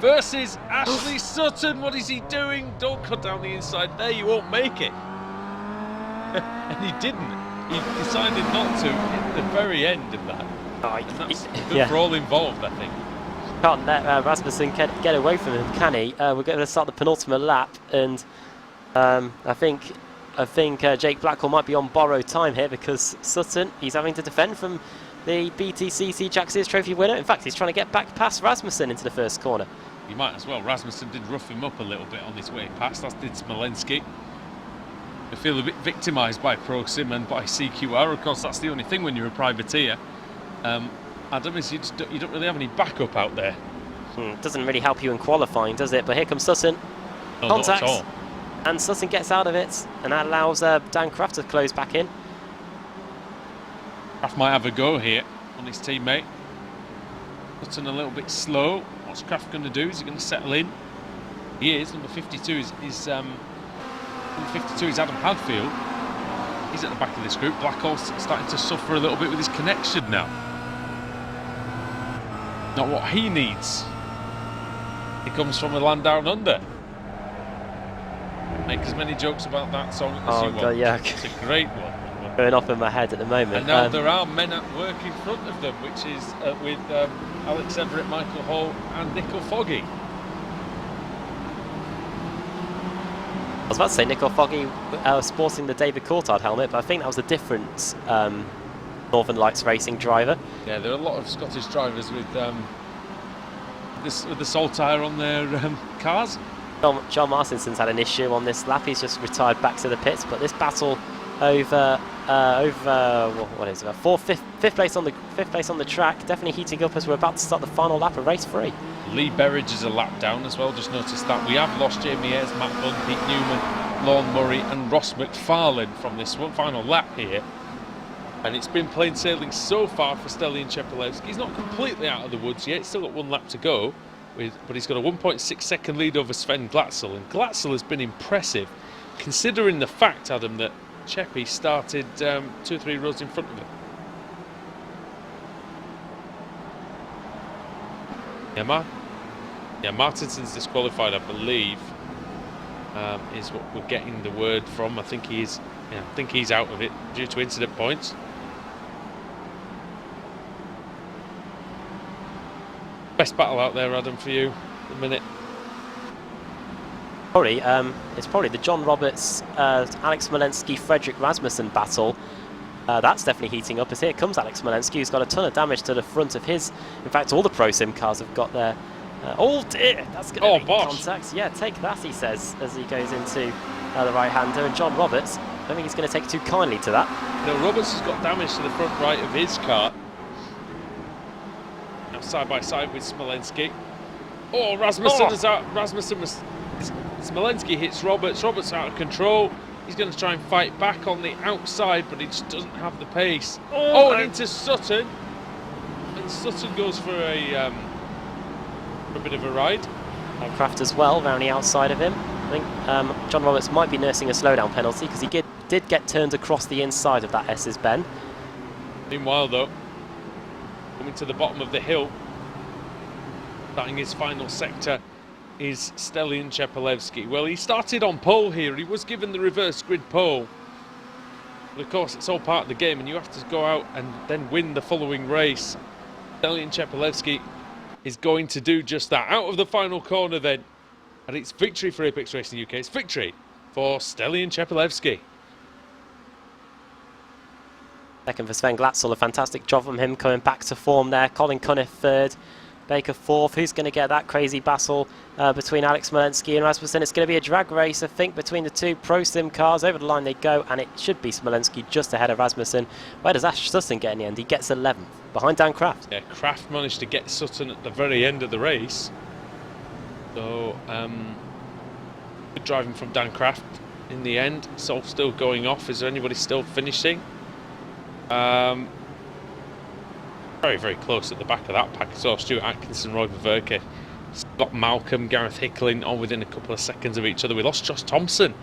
versus Ashley Sutton. What is he doing? Don't cut down the inside there, you won't make it. And he didn't. He decided not to at the very end of that. And that's good for all involved, I think. Can't let Rasmussen get away from him, can he? We're going to start the penultimate lap, and I think Jake Blackhall might be on borrowed time here, because Sutton, he's having to defend from the BTCC Jack Sears Trophy winner. In fact, he's trying to get back past Rasmussen into the first corner. He might as well. Rasmussen did rough him up a little bit on his way past, as did Smolensky. I feel a bit victimised by Pro Sim and by CQR. Of course, that's the only thing when you're a privateer. Adam, is you don't really have any backup out there. Doesn't really help you in qualifying, does it? But here comes Sutton. No, Contact. not at all. And Sutton gets out of it, and that allows Dan Kraft to close back in. Kraft might have a go here on his teammate. Sutton a little bit slow. What's Kraft going to do? Is he going to settle in? He is. Number 52 is Adam Hadfield. He's at the back of this group. Blackhall's starting to suffer a little bit with his connection now. Not what he needs. He comes from the land down under. Make as many jokes about that song as you want. God, yeah. It's a great one. Going off in my head at the moment. And now there are men at work in front of them, which is with Alex Everett, Michael Hall and Nickel Foggy. I was about to say Nico Foggy sporting the David Coulthard helmet, but I think that was a different Northern Lights Racing driver. Yeah, there are a lot of Scottish drivers with the sole tyre on their cars. John Martinson's had an issue on this lap. He's just retired back to the pits, but this battle over what is it? Fifth place on the track, definitely heating up as we're about to start the final lap of race 3. Lee Berridge is a lap down as well. Just noticed that we have lost Jamie Ayres, Matt Bunn, Pete Newman, Lorne Murray, and Ross McFarlane from this one final lap here. And it's been plain sailing so far for Stelian Chepelevsky. He's not completely out of the woods yet. He's still got one lap to go, but he's got a 1.6 second lead over Sven Glatzel. And Glatzel has been impressive, considering the fact, Adam, that Cheppy started 2 or 3 rows in front of him. Yeah, Martinson's disqualified, I believe, is what we're getting the word from. I think he's out of it due to incident points. Best battle out there, Adam, for you at the minute? It's probably the John Roberts, Alex Smolensky, Frederick Rasmussen battle. That's definitely heating up as here comes Alex Smolensky, who's got a ton of damage to the front of his. In fact, all the Pro Sim cars have got their. Oh dear, that's going to be contact. Yeah, take that, he says, as he goes into the right-hander. And John Roberts, I don't think he's going to take too kindly to that. No, Roberts has got damage to the front right of his car. Now side by side with Smolensky. Oh, Rasmussen is out. Smolensky hits Roberts. Roberts out of control. He's going to try and fight back on the outside, but he just doesn't have the pace. And into Sutton. And Sutton goes for a bit of a ride. Kraft as well, round the outside of him. I think John Roberts might be nursing a slowdown penalty because he did get turned across the inside of that S's bend. Meanwhile, though, coming to the bottom of the hill, starting his final sector, is Stelian Chepelevsky. Well, he started on pole here. He was given the reverse grid pole. But of course, it's all part of the game, and you have to go out and then win the following race. Stelian Chepelevsky is going to do just that. Out of the final corner then. And it's victory for Apex Racing UK. It's victory for Stelian Chepelevsky. Second for Sven Glatzel, a fantastic job from him coming back to form there. Colin Cunniff third. Baker fourth. Who's going to get that crazy battle between Alex Smolensky and Rasmussen? It's going to be a drag race, I think, between the two Pro Sim cars. Over the line they go, and it should be Smolensky just ahead of Rasmussen. Where does Ash Sutton get in the end? He gets 11th, behind Dan Kraft. Yeah, Kraft managed to get Sutton at the very end of the race. So, good driving from Dan Kraft in the end. It's all still going off. Is there anybody still finishing? Very, very close at the back of that pack. So Stuart Atkinson, Roy Verke, Scott Malcolm, Gareth Hickling, all within a couple of seconds of each other. We lost Josh Thompson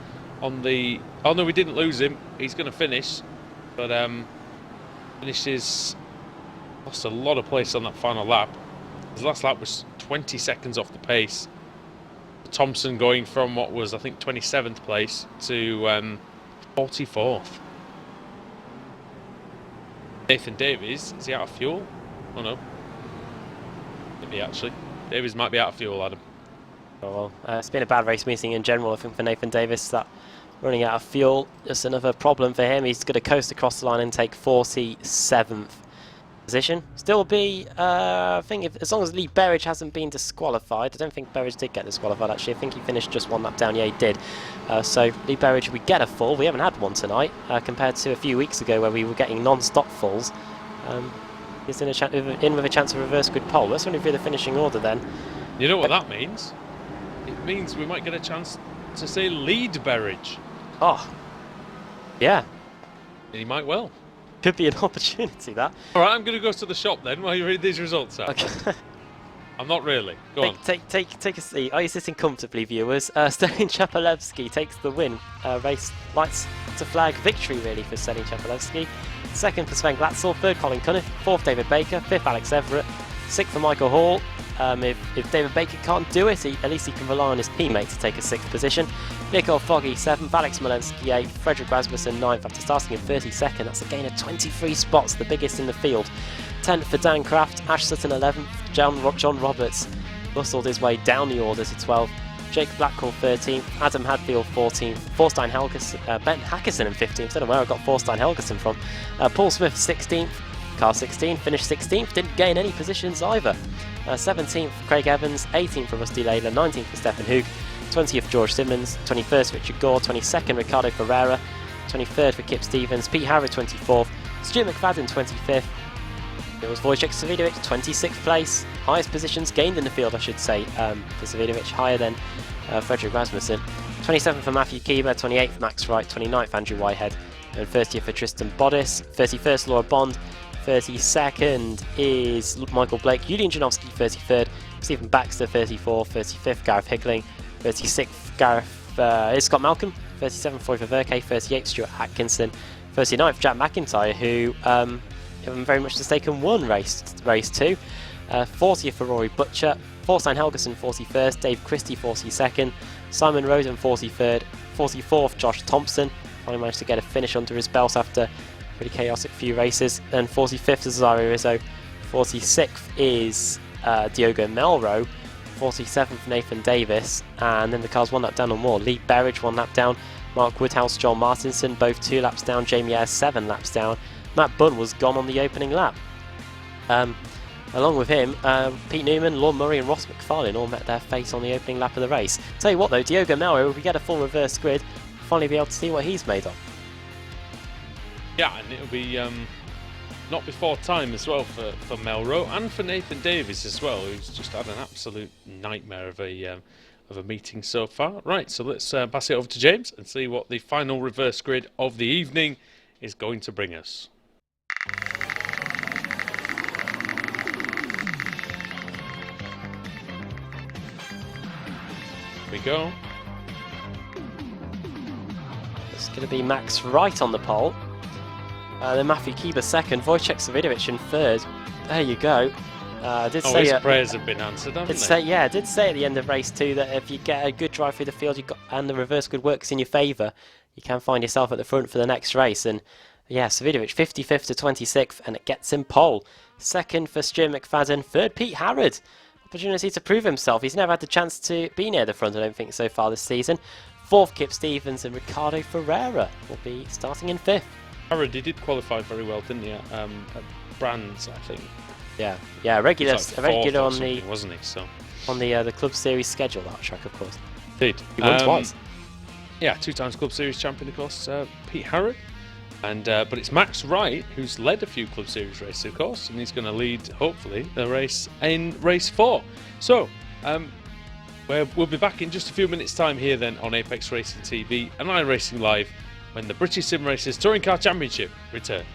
on the... Oh no, we didn't lose him. He's going to finish. But finishes... Lost a lot of place on that final lap. His last lap was 20 seconds off the pace. Thompson going from what was, I think, 27th place to 44th. Nathan Davies, is he out of fuel? Oh no. Maybe actually. Davies might be out of fuel, Adam. Oh well, it's been a bad race meeting in general, I think, for Nathan Davies. That running out of fuel, just another problem for him. He's going to coast across the line and take 47th position. Still be, I think, as long as Lee Berridge hasn't been disqualified. I don't think Berridge did get disqualified, actually. I think he finished just one lap down. Yeah, he did. So Lee Berridge, we get a full. We haven't had one tonight, compared to a few weeks ago where we were getting non-stop fulls. He's in with a chance of reverse grid pole. Let's run through the finishing order then. You know what that means? It means we might get a chance to say lead Berridge. Oh, yeah. He might well. Could be an opportunity, that. All right, I'm going to go to the shop then while you read these results out. Okay. I'm not really. Go on. Take a seat. Are you sitting comfortably, viewers? Stelian Chepelevsky takes the win. Race lights to flag victory, really, for Stelian Chepelevsky. Second for Sven Glatzel. Third, Colin Cunniff. Fourth, David Baker. Fifth, Alex Everett. Sixth for Michael Hall. If David Baker can't do it, at least he can rely on his teammate to take a 6th position. Nico Foggy 7th, Alex Smolensky 8th, Frederick Rasmussen 9th after starting in 32nd. That's a gain of 23 spots, the biggest in the field. 10th for Dan Kraft, Ash Sutton 11th, John Roberts muscled his way down the order to 12th. Jake Blackwell 13th, Adam Hadfield 14th, Ben Hackerson in 15th, I don't know where I got Forstein Helgerson from, Paul Smith 16th, car 16, finished 16th, didn't gain any positions either. 17th Craig Evans, 18th for Rusty Layla, 19th for Stefan Hoog, 20th George Simmons, 21st Richard Gore, 22nd Ricardo Ferreira, 23rd for Kip Stevens, Pete Harrod 24th, Stuart McFadden 25th, it was Wojciech Savidovic 26th place, highest positions gained in the field I should say for Savidovic, higher than Frederick Rasmussen. 27th for Matthew Keeber, 28th Max Wright, 29th Andrew Whitehead, and 30th for Tristan Bodis, 31st Laura Bond, 32nd is Michael Blake, Julian Janowski 33rd, Stephen Baxter 34th, 35th Gareth Hickling, 36th Scott Malcolm, 37th Roy Verke, 38th Stuart Atkinson, 39th Jack McIntyre, who very much mistaken won race 2, 40th for Rory Butcher, Forstein Helgerson 41st, Dave Christie 42nd, Simon Rosen 43rd, 44th Josh Thompson, finally managed to get a finish under his belt after a pretty chaotic few races, and 45th is Zario Rizzo, 46th is Diogo Melro, 47th Nathan Davis, and then the cars 1 lap down or more. Lee Berridge 1 lap down, Mark Woodhouse, John Martinson both 2 laps down, Jamie Ayres 7 laps down, Matt Bunn was gone on the opening lap. Along with him, Pete Newman, Lorne Murray and Ross McFarlane all met their fate on the opening lap of the race. Tell you what though, Diogo Melro, if we get a full reverse grid, we'll finally be able to see what he's made of. Yeah, and it'll be not before time as well for Melro and for Nathan Davis as well, who's just had an absolute nightmare of a meeting so far. Right, so let's pass it over to James and see what the final reverse grid of the evening is going to bring us. Here we go. It's going to be Max Wright on the pole. Then Matthew Keeber second, Wojciech Savidovic in third. There you go. His prayers have been answered, haven't they? I did say at the end of race 2 that if you get a good drive through the field and the reverse grid works in your favour, you can find yourself at the front for the next race. And yeah, Savidovic 55th to 26th, and it gets him pole. Second for Stuart McFadden, third Pete Harrod. Opportunity to prove himself. He's never had the chance to be near the front, I don't think, so far this season. Fourth Kip Stevens, and Ricardo Ferreira will be starting in 5th. Harrod, he did qualify very well, didn't he? At Brands, I think. Yeah, regular on the wasn't he? So on the Club Series schedule, that track, of course. Indeed. He won twice. Yeah, 2 times Club Series champion, of course, Pete Harrod. And but it's Max Wright who's led a few Club Series races, of course, and he's going to lead, hopefully, the race in race 4. So we'll be back in just a few minutes' time here then on Apex Racing TV and iRacing Live when the British Sim Racers Touring Car Championship returns.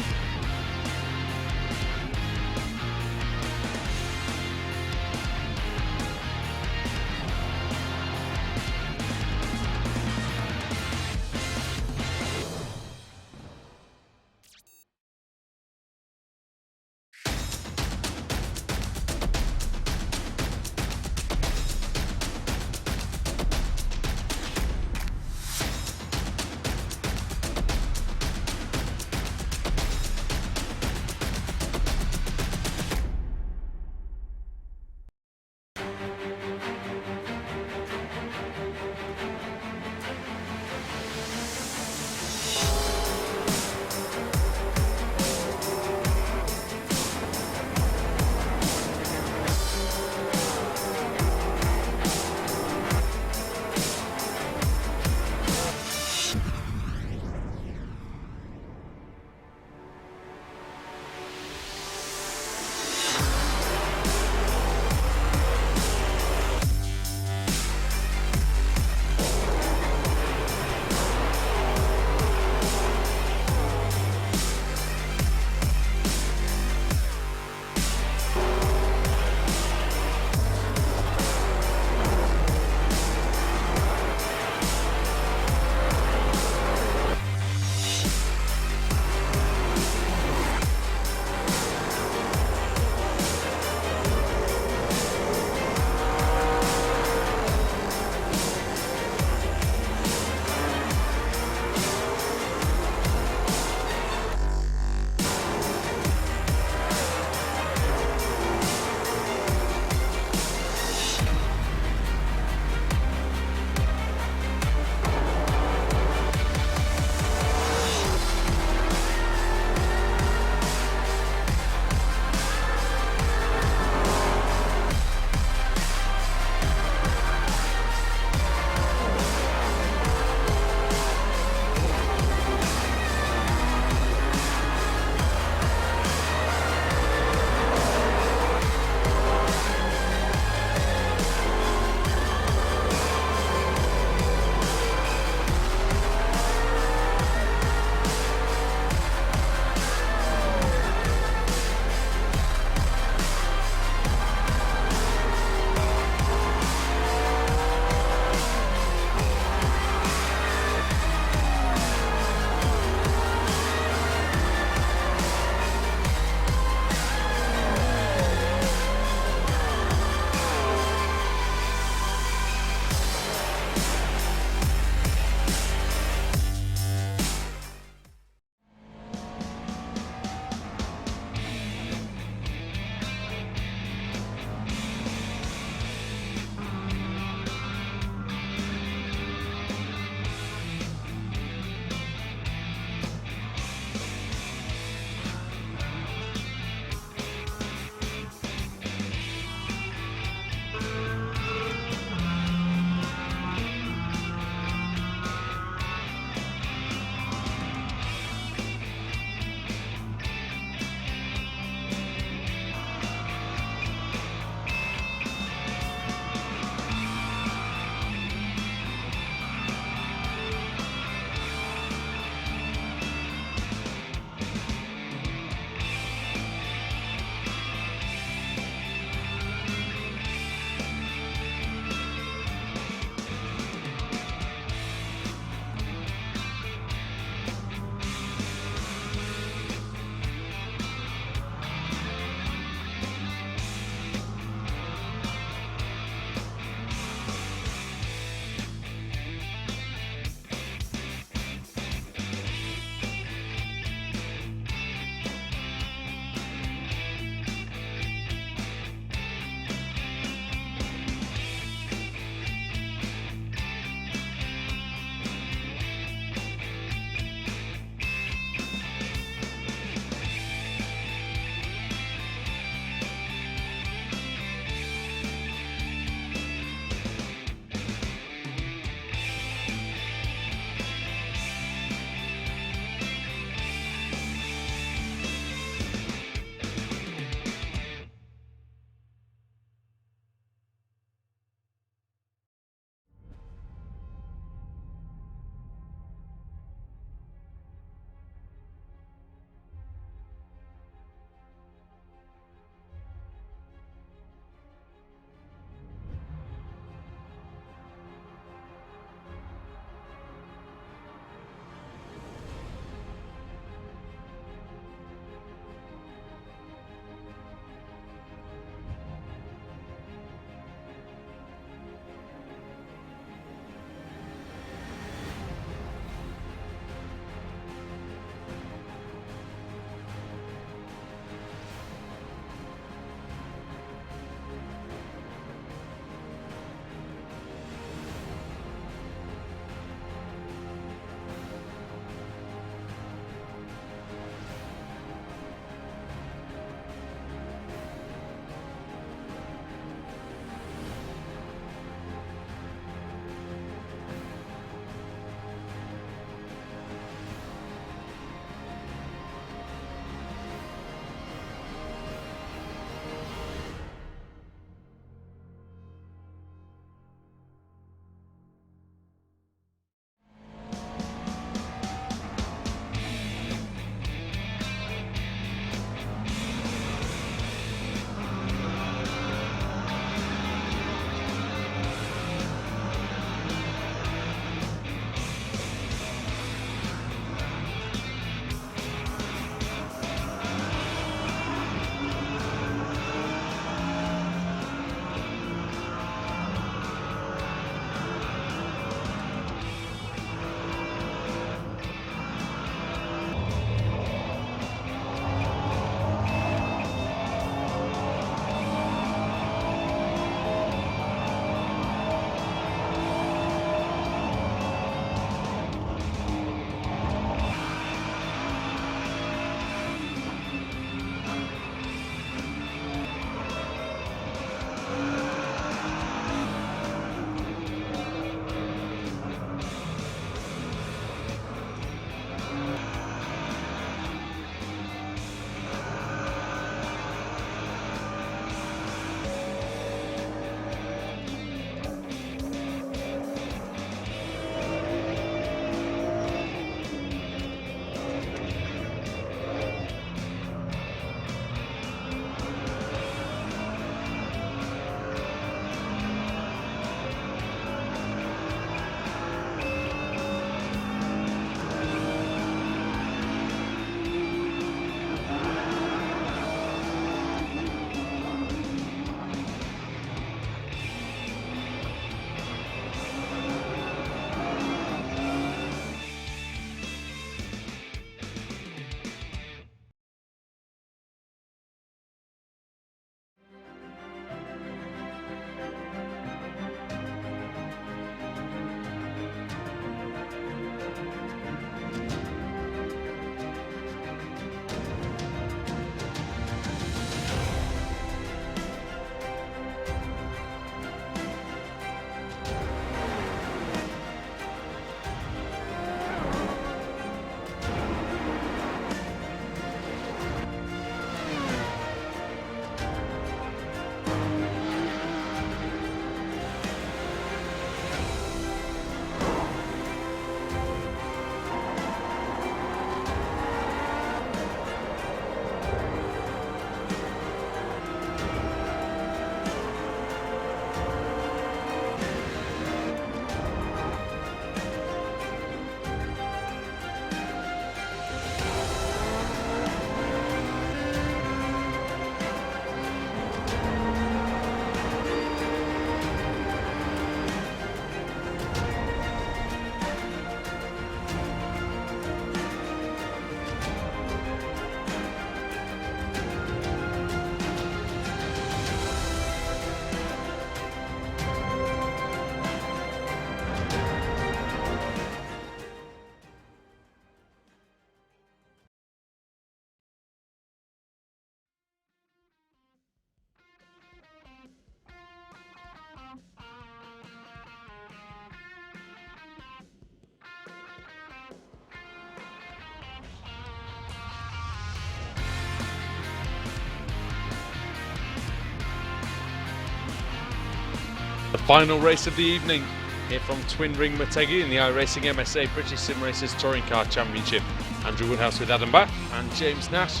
Final race of the evening here from Twin Ring Motegi in the iRacing MSA British Sim Racers Touring Car Championship. Andrew Woodhouse with Adam Bath and James Nash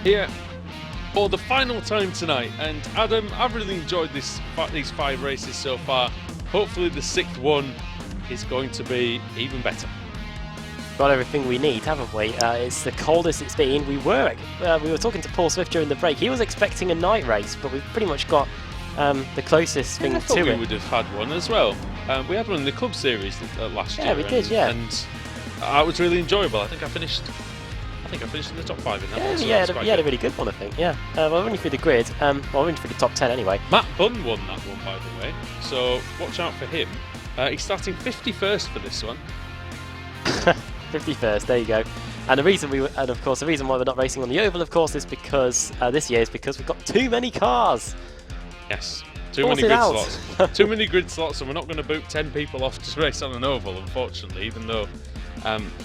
here for the final time tonight. And Adam, I've really enjoyed these 5 races so far. Hopefully the 6th one is going to be even better. Got everything we need, haven't we? It's the coldest it's been. We were talking to Paul Swift during the break. He was expecting a night race, but we've pretty much got the closest thing I thought to we it. would have had one as well. We had one in the club series last year. Yeah, we did. Yeah, and it was really enjoyable. I think I finished in the top 5 in that one. So you had a really good one, I think. Yeah, well, running through the grid. Well, running through the top 10 anyway. Matt Bunn won that one, by the way. So watch out for him. He's starting 51st for this one. 51st, there you go. And the reason the reason why we're not racing on the oval, of course, is because this year is because we've got too many cars. Yes, too many grid slots. Too many grid slots, and we're not going to boot 10 people off to race on an oval, unfortunately. Even though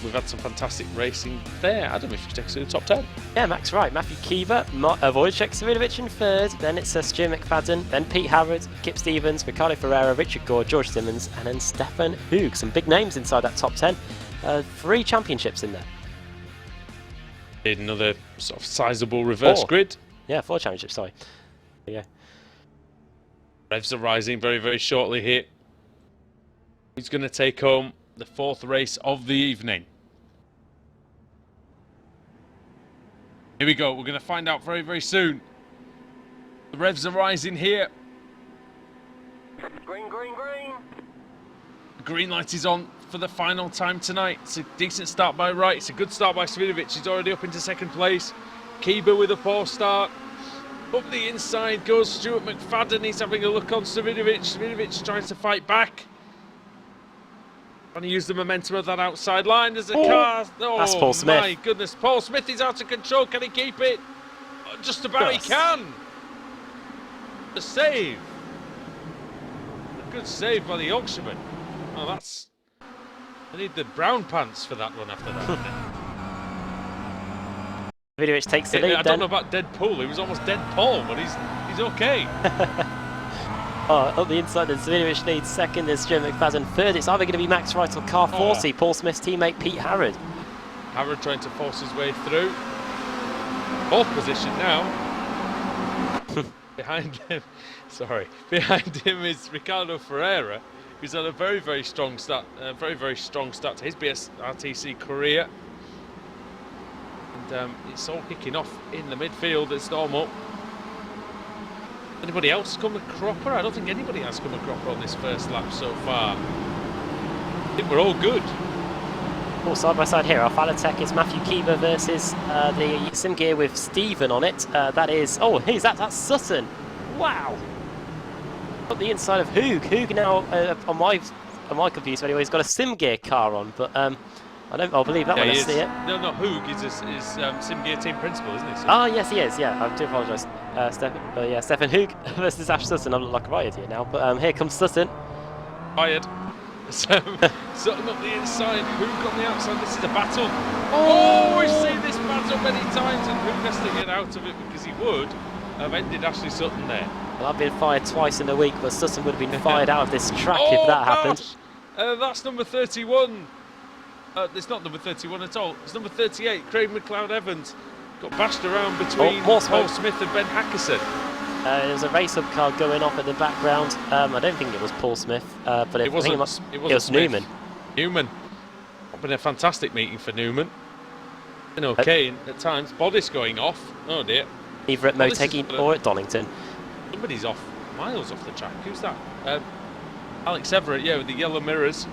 we've had some fantastic racing there. Adam, if you take us to the top 10. Yeah, Max Wright, Matthew Keever, Wojciech Savidovic in 3rd. Then it's Stu McFadden, then Pete Harrod, Kip Stevens, Ricardo Ferreira, Richard Gore, George Simmons, and then Stefan Hoog. Some big names inside that top 10. 3 championships in there. Another sort of sizable reverse grid. Yeah, 4 championships, sorry. Yeah. Revs are rising very, very shortly here. Who's going to take home the 4th race of the evening? Here we go. We're going to find out very, very soon. The Revs are rising here. Green, green, green. The green light is on for the final time tonight. It's a decent start by Wright. It's a good start by Savidovic. He's already up into 2nd place. Keeber with a poor start. Up the inside goes Stuart McFadden. He's having a look on Savidovic. Savidovic trying to fight back. Trying to use the momentum of that outside line. There's a car. Oh, that's Paul Smith. My goodness. Paul Smith is out of control. Can he keep it? Just about he can. The save. A good save by the Yorkshireman. Oh, that's... I need the brown pants for that one after that. Savidovic takes the lead. I don't know about Dead Pool. He was almost Dead Paul, but he's okay. Up the inside, then Savidovic leads 2nd. There's Jim McFadden 3rd. It's either going to be Max Wright or car 40. Paul Smith's teammate Pete Harrod. Harrod trying to force his way through. 4th position now. Behind him is Ricardo Ferreira, who's had a very, very strong start. To his BSRTC career. And it's all kicking off in the midfield. It's normal. Anybody else come a cropper? I don't think anybody has come a cropper on this first lap so far. I think we're all good. All side by side here. Our Falatech is Matthew Keever versus the Sim Gear with Stephen on it. That is... Oh, that's Sutton. Wow. Up the inside of Hoog. Hoog now, on my computer anyway, he's got a Sim Gear car on, but I'll believe that one. I see it. No, Hoog is Sim Gear team principal, isn't he? So. Ah, yes, he is. Yeah, I do apologise, Stefan. Stefan Hoog versus Ash Sutton. I look like a riot here now, but here comes Sutton. Fired. Sutton up the inside, Hoog on the outside. This is a battle. Oh, we've seen this battle many times, and Hoog has to get out of it because he would have ended Ashley Sutton there. Well, I've been fired twice in a week, but Sutton would have been fired out of this track if that happened. That's number 31. It's not number 31 at all. It's number 38. Craig McLeod Evans got bashed around between Paul Smith and Ben Hackerson. There was a race-up car going off in the background. I don't think it was Paul Smith, but it was Newman. Newman. It's been a fantastic meeting for Newman. Been okay at times. Bodice going off. Oh dear. Either at Motegi or at Donington. Somebody's off, miles off the track. Who's that? Alex Everett, yeah, with the yellow mirrors.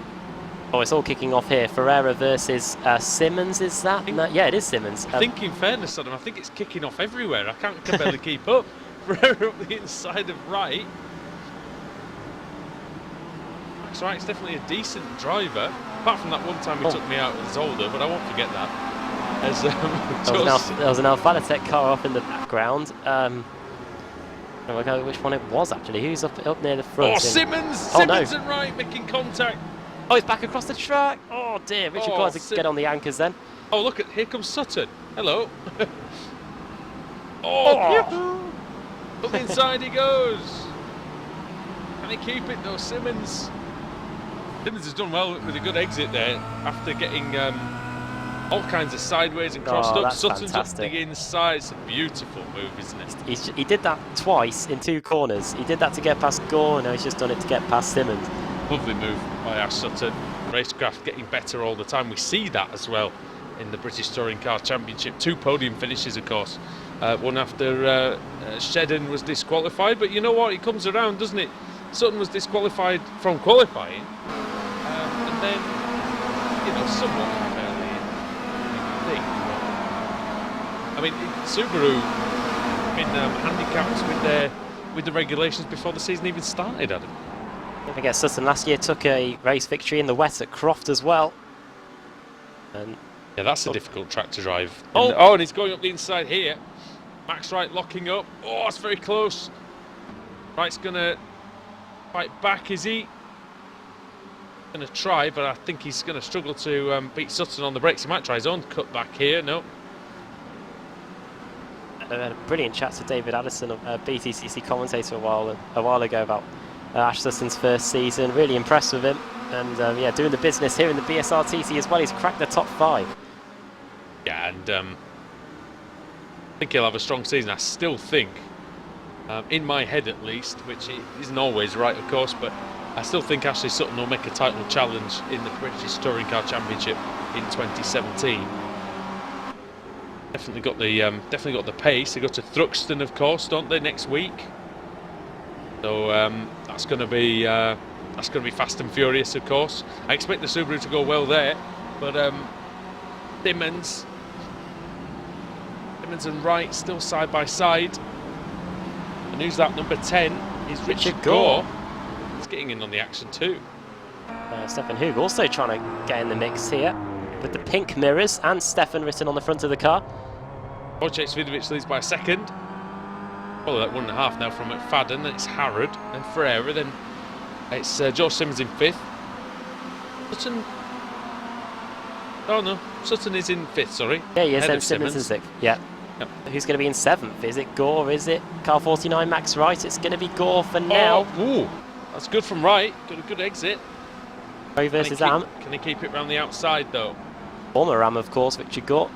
Oh, it's all kicking off here. Ferreira versus Simmons, is that? No, yeah, it is Simmons. I think in fairness, Adam, I think it's kicking off everywhere. I can barely keep up. Ferreira up the inside of Wright. Max Wright's definitely a decent driver. Apart from that one time he took me out as older, but I won't forget that. As, there was an Alphalatech car off in the background. I don't know which one it was actually. Who's up near the front? Oh, Simmons! Simmons and Wright making contact. Oh, he's back across the track. Oh dear, Richard got to get on the anchors then. Oh, look at, here comes Sutton. Hello. Up inside he goes. Can he keep it though, Simmons? Simmons has done well with a good exit there after getting all kinds of sideways and crossed up. That's Sutton's fantastic. up the inside. It's a beautiful move, isn't it? He did that twice in 2 corners. He did that to get past Gore, and now he's just done it to get past Simmons. Lovely move by Ash Sutton. Racecraft getting better all the time. We see that as well in the British Touring Car Championship. 2 podium finishes, of course. One after Shedden was disqualified, but you know what? It comes around, doesn't it? Sutton was disqualified from qualifying, and then, you know, somewhat unfairly, I think. I mean, Subaru been handicapped with the regulations before the season even started, Adam. Don't forget, Sutton last year took a race victory in the wet at Croft as well. And yeah, that's a difficult track to drive. And he's going up the inside here. Max Wright locking up. Oh, it's very close. Wright's going to fight back, is he? Going to try, but I think he's going to struggle to beat Sutton on the brakes. He might try his own cut back here. No. I had a brilliant chat to David Addison, a BTCC commentator, a while ago about Ash Sutton's first season. Really impressed with him, and yeah, doing the business here in the BSRTC as well. He's cracked the top 5. Yeah, and I think he'll have a strong season. I still think, in my head at least, which isn't always right, of course, but I still think Ashley Sutton will make a title challenge in the British Touring Car Championship in 2017. Definitely got the pace. They go to Thruxton, of course, don't they, next week? So that's going to be fast and furious, of course. I expect the Subaru to go well there, but Simmons and Wright still side by side. And who's that? Number 10 is Richard Gore. He's getting in on the action too. Stefan Hug also trying to get in the mix here with the pink mirrors and Stefan written on the front of the car. Wojciech Svidovic leads by a second. Probably like 1.5 now from McFadden. Then it's Harrod, then Ferreira, then it's George Simmons in 5th. Sutton. Oh no, Sutton is in 5th, sorry. Yeah, he is, Ahead then of Simmons in 6th. Yeah. Yep. Who's going to be in 7th? Is it Gore? Is it car 49 Max Wright? It's going to be Gore for now. Ooh, that's good from Wright. Got a good exit. Rowe versus Am. Can he keep it round the outside though? Former Am, of course, Richard Gore.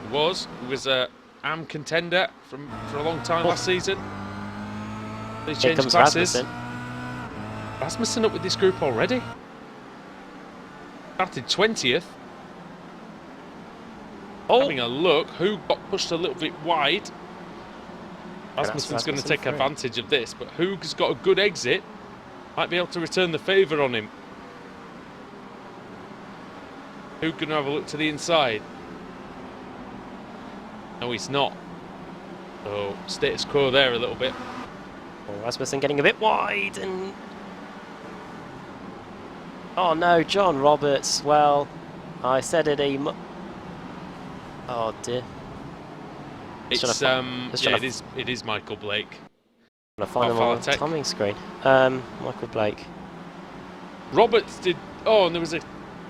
He was a Am contender for a long time last season. They Here changed comes classes. Rasmussen. Rasmussen up with this group already. Started 20th. Having a look, who got pushed a little bit wide. Rasmussen's going to take advantage of this, but Hug's got a good exit. Might be able to return the favour on him. Hug going to have a look to the inside. No, he's not. So status quo there a little bit. Oh, Rasmussen getting a bit wide and... Oh no, John Roberts. Well, I said it. Oh dear. It's it is Michael Blake. I'm trying to find them on the timing screen. Michael Blake. Roberts did. Oh, and there was a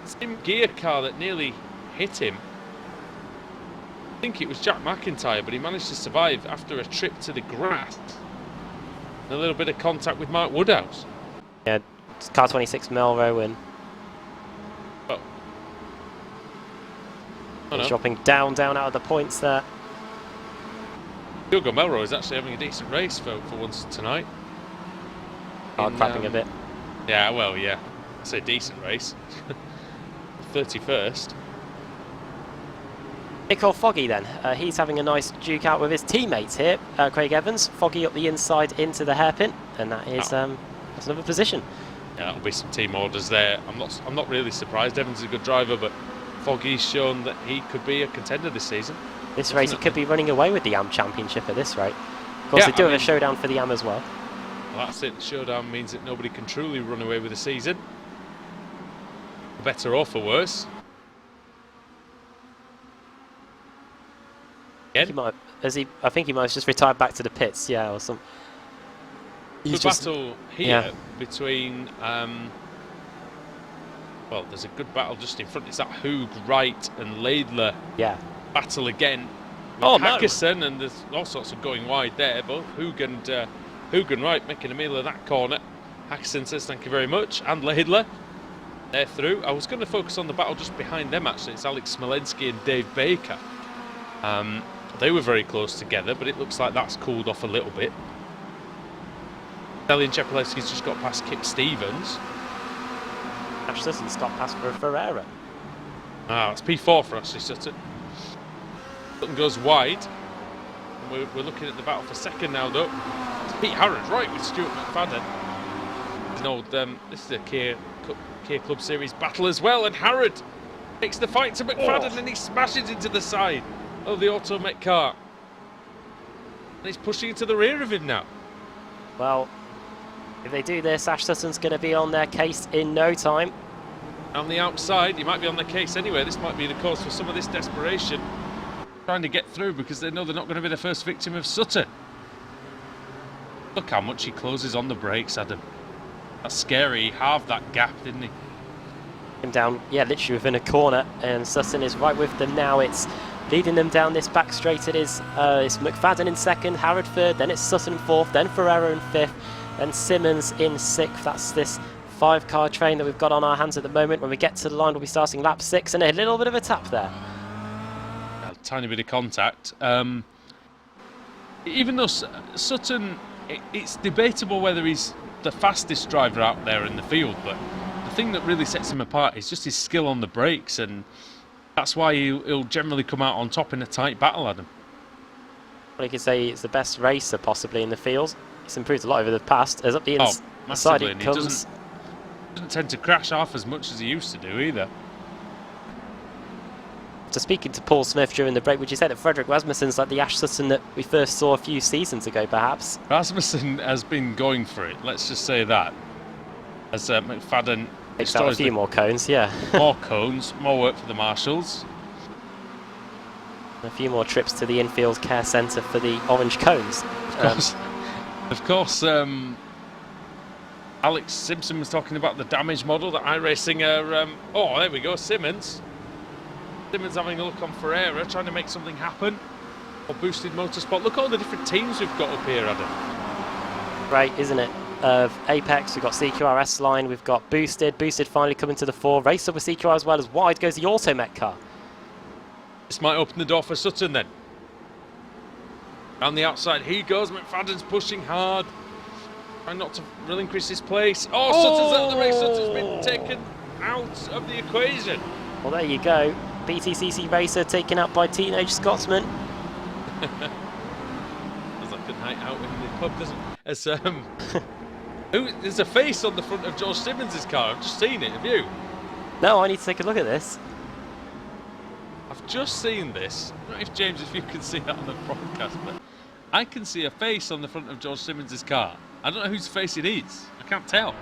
Sim Gear car that nearly hit him. I think it was Jack McIntyre, but he managed to survive after a trip to the grass and a little bit of contact with Mark Woodhouse. Yeah, it's car 26 Melrose and no. dropping down out of the points there. Hugo Melrose is actually having a decent race for once tonight. Crapping a bit. Yeah, well, yeah. I say decent race. 31st. Nicole Foggy then. He's having a nice duke out with his teammates here. Craig Evans, Foggy up the inside into the hairpin, and that is that's another position. Yeah, that'll be some team orders there. I'm not really surprised. Evans is a good driver, but Foggy's shown that he could be a contender this season. This race, he could be running away with the AM Championship at this rate. Of course, they do have a showdown for the AM as well. Well, that's it. The showdown means that nobody can truly run away with the season. For better or for worse. He might, I think he might have just retired back to the pits, yeah, or some. Good battle here between. Well, there's a good battle just in front. It's that Hug, Wright, and Laidler. Yeah. Battle again with Hackerson, and there's all sorts of going wide there. Both Hug and Hoogan right, making a meal of that corner. Haxton says thank you very much. And Lahidler, they're through. I was going to focus on the battle just behind them actually. It's Alex Smolensky and Dave Baker. They were very close together, but it looks like that's cooled off a little bit. Delian Chepelewski's just got past Kip Stevens. Ash Sutton's got past for Ferreira. It's P4 for Ashley Sutton. Sutton goes wide. And we're looking at the battle for second now, though. It's Pete Harrod right with Stuart McFadden. This is a Kia Club Series battle as well, and Harrod takes the fight to McFadden and he smashes into the side of the Automech car. And he's pushing into the rear of him now. Well, if they do this, Ash Sutton's going to be on their case in no time. On the outside, he might be on the case anyway. This might be the cause for some of this desperation. Trying to get through because they know they're not going to be the first victim of Sutton. Look how much he closes on the brakes, Adam. That's scary. He halved that gap, didn't he? Him down, yeah, literally within a corner, and Sutton is right with them now. It's leading them down this back straight. It's McFadden in second, Harrod third, then it's Sutton in fourth, then Ferreira in fifth, and Simmons in sixth. That's this 5-car train that we've got on our hands at the moment. When we get to the line, we'll be starting lap 6, and a little bit of a tap there. A tiny bit of contact. Even though Sutton, it's debatable whether he's the fastest driver out there in the field, but the thing that really sets him apart is just his skill on the brakes, and that's why he'll generally come out on top in a tight battle, Adam. Well, you could say it's the best racer possibly in the field. He's improved a lot over the past. As up the inside it comes. He doesn't tend to crash half as much as he used to do either. So speaking to Paul Smith during the break, would you say that Frederick Rasmussen's like the Ash Sutton that we first saw a few seasons ago, perhaps? Rasmussen has been going for it, let's just say that. As McFadden takes out a few more cones, yeah. More cones, more work for the marshals. A few more trips to the infield care centre for the orange cones. Of course, Alex Simpson was talking about the damage model that iRacing are... oh, there we go, Simmons having a look on Ferreira, trying to make something happen. Or Boosted Motorsport. Look at all the different teams we've got up here, Adam. Great, isn't it? Apex, we've got CQRS line, we've got Boosted finally coming to the fore. Race up with CQR as well, as wide goes the Automech car. This might open the door for Sutton then. On the outside he goes, McFadden's pushing hard. Trying not to relinquish his place. Sutton's out of the race, Sutton's been taken out of the equation. Well, there you go. BTCC racer taken out by teenage Scotsman. There's like a night out in the pub, doesn't it? There's a face on the front of George Simmons' car. I've just seen it. Have you? No, I need to take a look at this. I've just seen this. I don't know if James, if you can see that on the broadcast, but I can see a face on the front of George Simmons' car. I don't know whose face it is. I can't tell.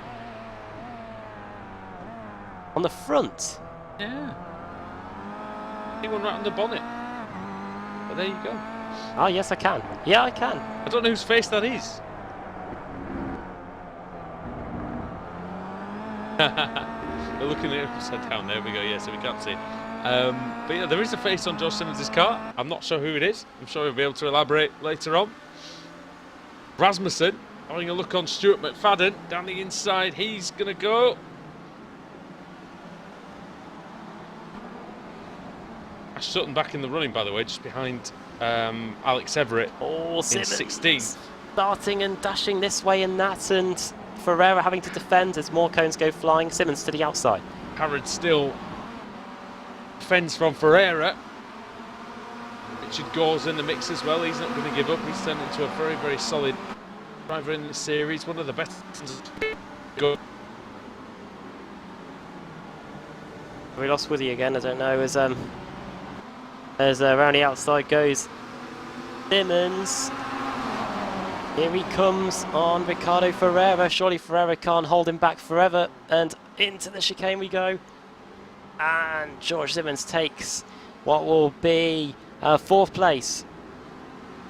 On the front? Yeah. Anyone right on the bonnet? But there you go. Oh, yes, I can. Yeah, I can. I don't know whose face that is. We're looking at it upside down. There we go. Yeah, so we can't see it. But yeah, there is a face on Josh Simmons' car. I'm not sure who it is. I'm sure he'll be able to elaborate later on. Rasmussen having a look on Stuart McFadden down the inside. He's going to go. Ash Sutton back in the running, by the way, just behind Alex Everett in Simmons 16th. Starting and dashing this way and that, and Ferreira having to defend as more cones go flying. Simmons to the outside. Harrod still defends from Ferreira. Richard Gore's in the mix as well. He's not going to give up. He's turned into a very, very solid driver in the series. One of the best. Good. We lost Woody again. I don't know. As around the outside goes Simmons. Here he comes on Ricardo Ferreira. Surely Ferreira can't hold him back forever. And into the chicane we go. And George Simmons takes what will be fourth place.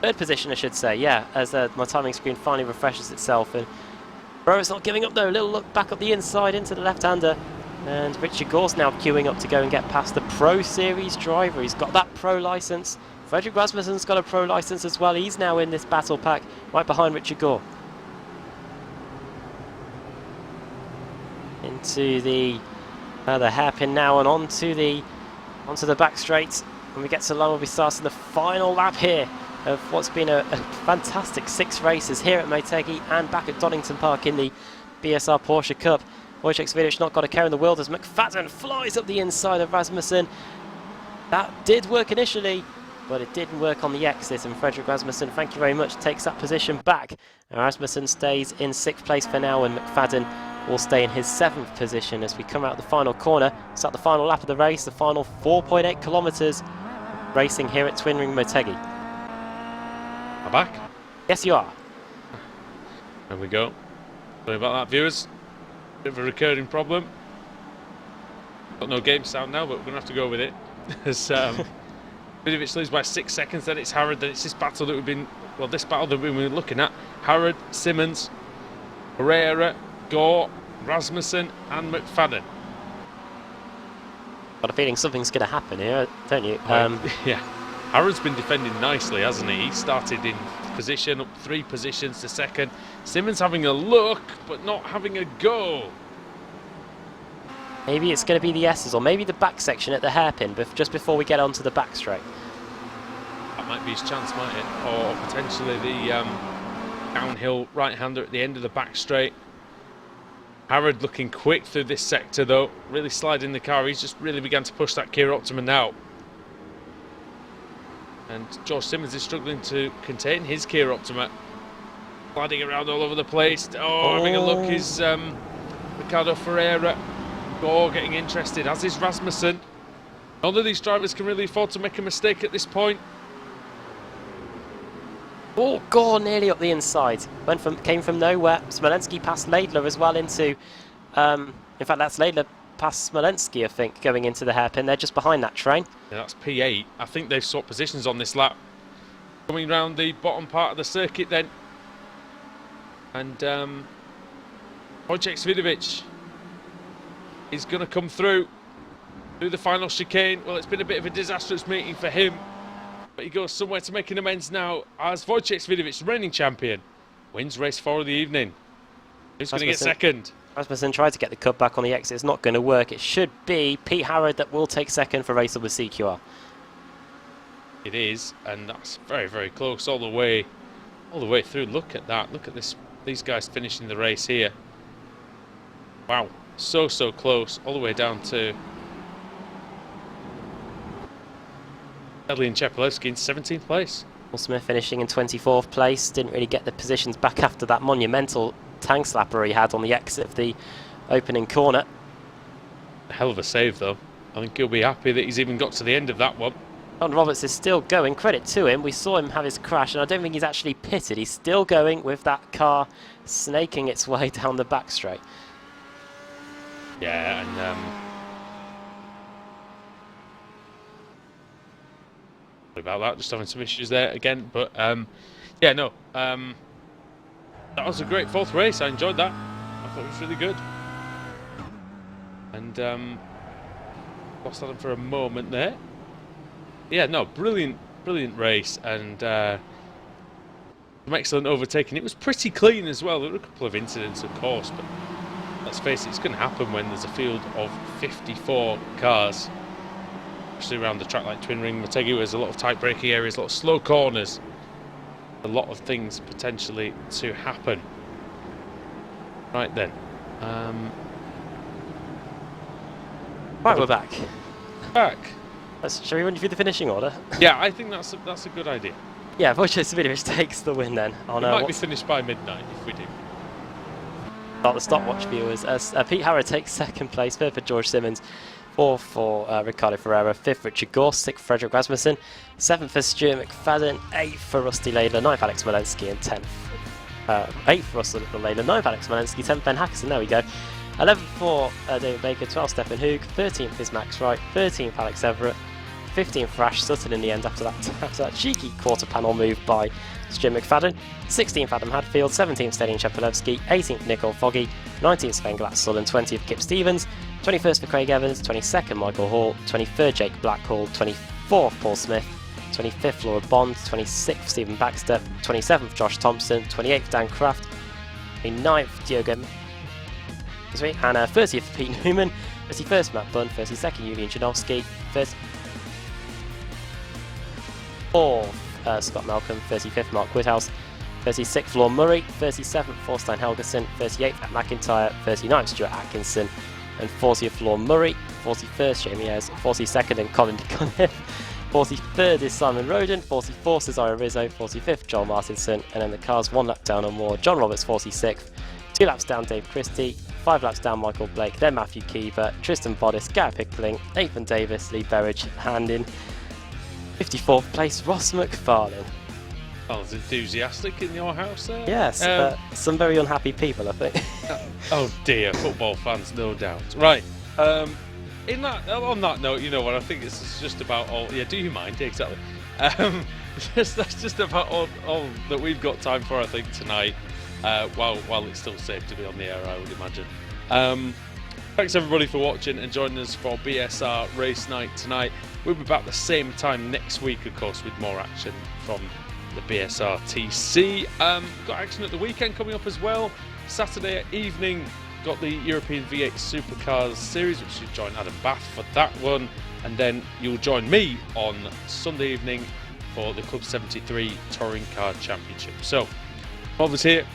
Third position, I should say, yeah, as my timing screen finally refreshes itself. And Ferreira's not giving up though. A little look back up the inside into the left-hander. And Richard Gore's now queuing up to go and get past the Pro Series driver. He's got that Pro license. Frederick Rasmussen's got a Pro license as well. He's now in this battle pack right behind Richard Gore. into the hairpin now and onto the back straight. When we get to London, we'll be starting the final lap here of what's been a fantastic 6 races here at Motegi and back at Donington Park in the BSR Porsche Cup. Wojciech Swidericz not got a care in the world as McFadden flies up the inside of Rasmussen. That did work initially, but it didn't work on the exit, and Fredrik Rasmussen, thank you very much, takes that position back. And Rasmussen stays in 6th place for now, and McFadden will stay in his 7th position as we come out the final corner. Start the final lap of the race, the final 4.8 kilometres racing here at Twin Ring Motegi. Am I back? Yes, you are. There we go. Sorry about that, viewers. Bit of a recurring problem. Got no game sound now, but we're going to have to go with it. As Swidericz leads by 6 seconds, then it's Harrod, then it's this battle that we've been looking at. Harrod, Simmons, Herrera, Gore, Rasmussen and McFadden. Got a feeling something's going to happen here, don't you? Yeah, Harrod's been defending nicely, hasn't he? He started in position, up 3 positions to 2nd. Simmons having a look, but not having a go. Maybe it's going to be the S's, or maybe the back section at the hairpin, but just before we get onto the back straight. That might be his chance, might it? Or potentially the downhill right-hander at the end of the back straight. Harrod looking quick through this sector though, really sliding the car. He's just really began to push that Kia Optima now. And George Simmons is struggling to contain his Kia Optima. Sliding around all over the place. Having a look is Ricardo Ferreira. Gore getting interested, as is Rasmussen. None of these drivers can really afford to make a mistake at this point. Oh, Gore nearly up the inside. Came from nowhere. Smolenski passed Laidler as well into... in fact, that's Laidler past Smolenski, I think, going into the hairpin. They're just behind that train. Yeah, that's P8. I think they've swapped positions on this lap. Coming round the bottom part of the circuit then. And Wojciech Swidericz is going to come through the final chicane. Well, it's been a bit of a disastrous meeting for him, but he goes somewhere to making amends now as Wojciech Swidericz, reigning champion, wins race 4 of the evening. Who's going to get second? Rasmussen tried to get the cut back on the exit. It's not going to work. It should be Pete Harrod that will take second for race with CQR. It is, and that's very, very close all the way through. Look at that. Look at this. These guys finishing the race here. Wow. So close, all the way down to Elian Chepelewski in 17th place. Paul Smith finishing in 24th place. Didn't really get the positions back after that monumental tank slapper he had on the exit of the opening corner. A hell of a save though. I think he'll be happy that he's even got to the end of that one. John Roberts is still going, credit to him. We saw him have his crash and I don't think he's actually pitted. He's still going with that car snaking its way down the back straight. Yeah, and sorry about that, just having some issues there again, but yeah, no, that was a great 4th race. I enjoyed that. I thought it was really good, and lost on for a moment there. Yeah, no, brilliant race, and some excellent overtaking. It was pretty clean as well. There were a couple of incidents, of course, but let's face it, it's going to happen when there's a field of 54 cars, especially around the track like Twin Ring Motegi, where there's a lot of tight braking areas, a lot of slow corners, a lot of things potentially to happen. Right then. Right, we're back. Back. Shall we run you through the finishing order? Yeah, I think that's a good idea. Yeah, Wojciech Swidericz takes the win then. It might be finished by midnight if we do. Start the stopwatch viewers. Pete Harrod takes 2nd place, 3rd for George Simmons, 4th for Ricardo Ferreira, 5th Richard Gore, 6th Fredrik Rasmussen, 7th for Stuart McFadden, 8th for Rusty Laidler, 9th Alex Smolenski, and 10th. 8th for Rusty Laidler, 9th Alex Smolenski, 10th Ben Hackerson, there we go. 11th for David Baker, 12th Stephen Hoog, 13th is Max Wright, 13th Alex Everett, 15th for Ash Sutton in the end after that cheeky quarter panel move by Stuart McFadden, 16th Adam Hadfield, 17th Stelian Chepelewski, 18th Nicole Foggy, 19th Sven Glatzel and 20th Kip Stevens, 21st for Craig Evans, 22nd Michael Hall, 23rd Jake Blackhall, 24th Paul Smith, 25th Laura Bond, 26th Stephen Baxter, 27th Josh Thompson, 28th Dan Kraft, 29th Diogo Sweet. And 30th for Pete Newman, 31st Matt Bunn, 32nd Julian Janowski, 34th Scott Malcolm, 35th Mark Woodhouse, 36th Lorne Murray, 37th Thorstein Helgeson, 38th Matt McIntyre, 39th Stuart Atkinson, and 40th Lorne Murray, 41st Jamie Ayres, 42nd and Colin de Cunliffe, 43rd is Simon Roden, 44th is Ira Rizzo, 45th Joel Martinson, and then the cars 1 lap down or more, John Roberts 46th, 2 laps down Dave Christie, 5 laps down Michael Blake, then Matthew Keever, Tristan Bodis, Gareth Pickling, Nathan Davis, Lee Berridge, and in 54th place Ross McFarlane. Well, it's enthusiastic in your house there. Yes, but some very unhappy people, I think. Oh dear, football fans, no doubt. Right. On that note, you know what? I think it's just about all. Yeah, do you mind? Exactly. That's just about all that we've got time for, I think, tonight. While it's still safe to be on the air, I would imagine. Thanks everybody for watching and joining us for BSR Race Night tonight. We'll be back the same time next week, of course, with more action from the BSRTC. Got action at the weekend coming up as well. Saturday evening, got the European V8 Supercars series, which should join Adam Bath for that one. And then you'll join me on Sunday evening for the Club 73 Touring Car Championship. So, Bob is here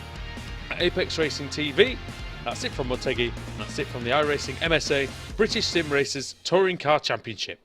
at Apex Racing TV. That's it from Motegi, and that's it from the iRacing MSA British Sim Racers Touring Car Championship.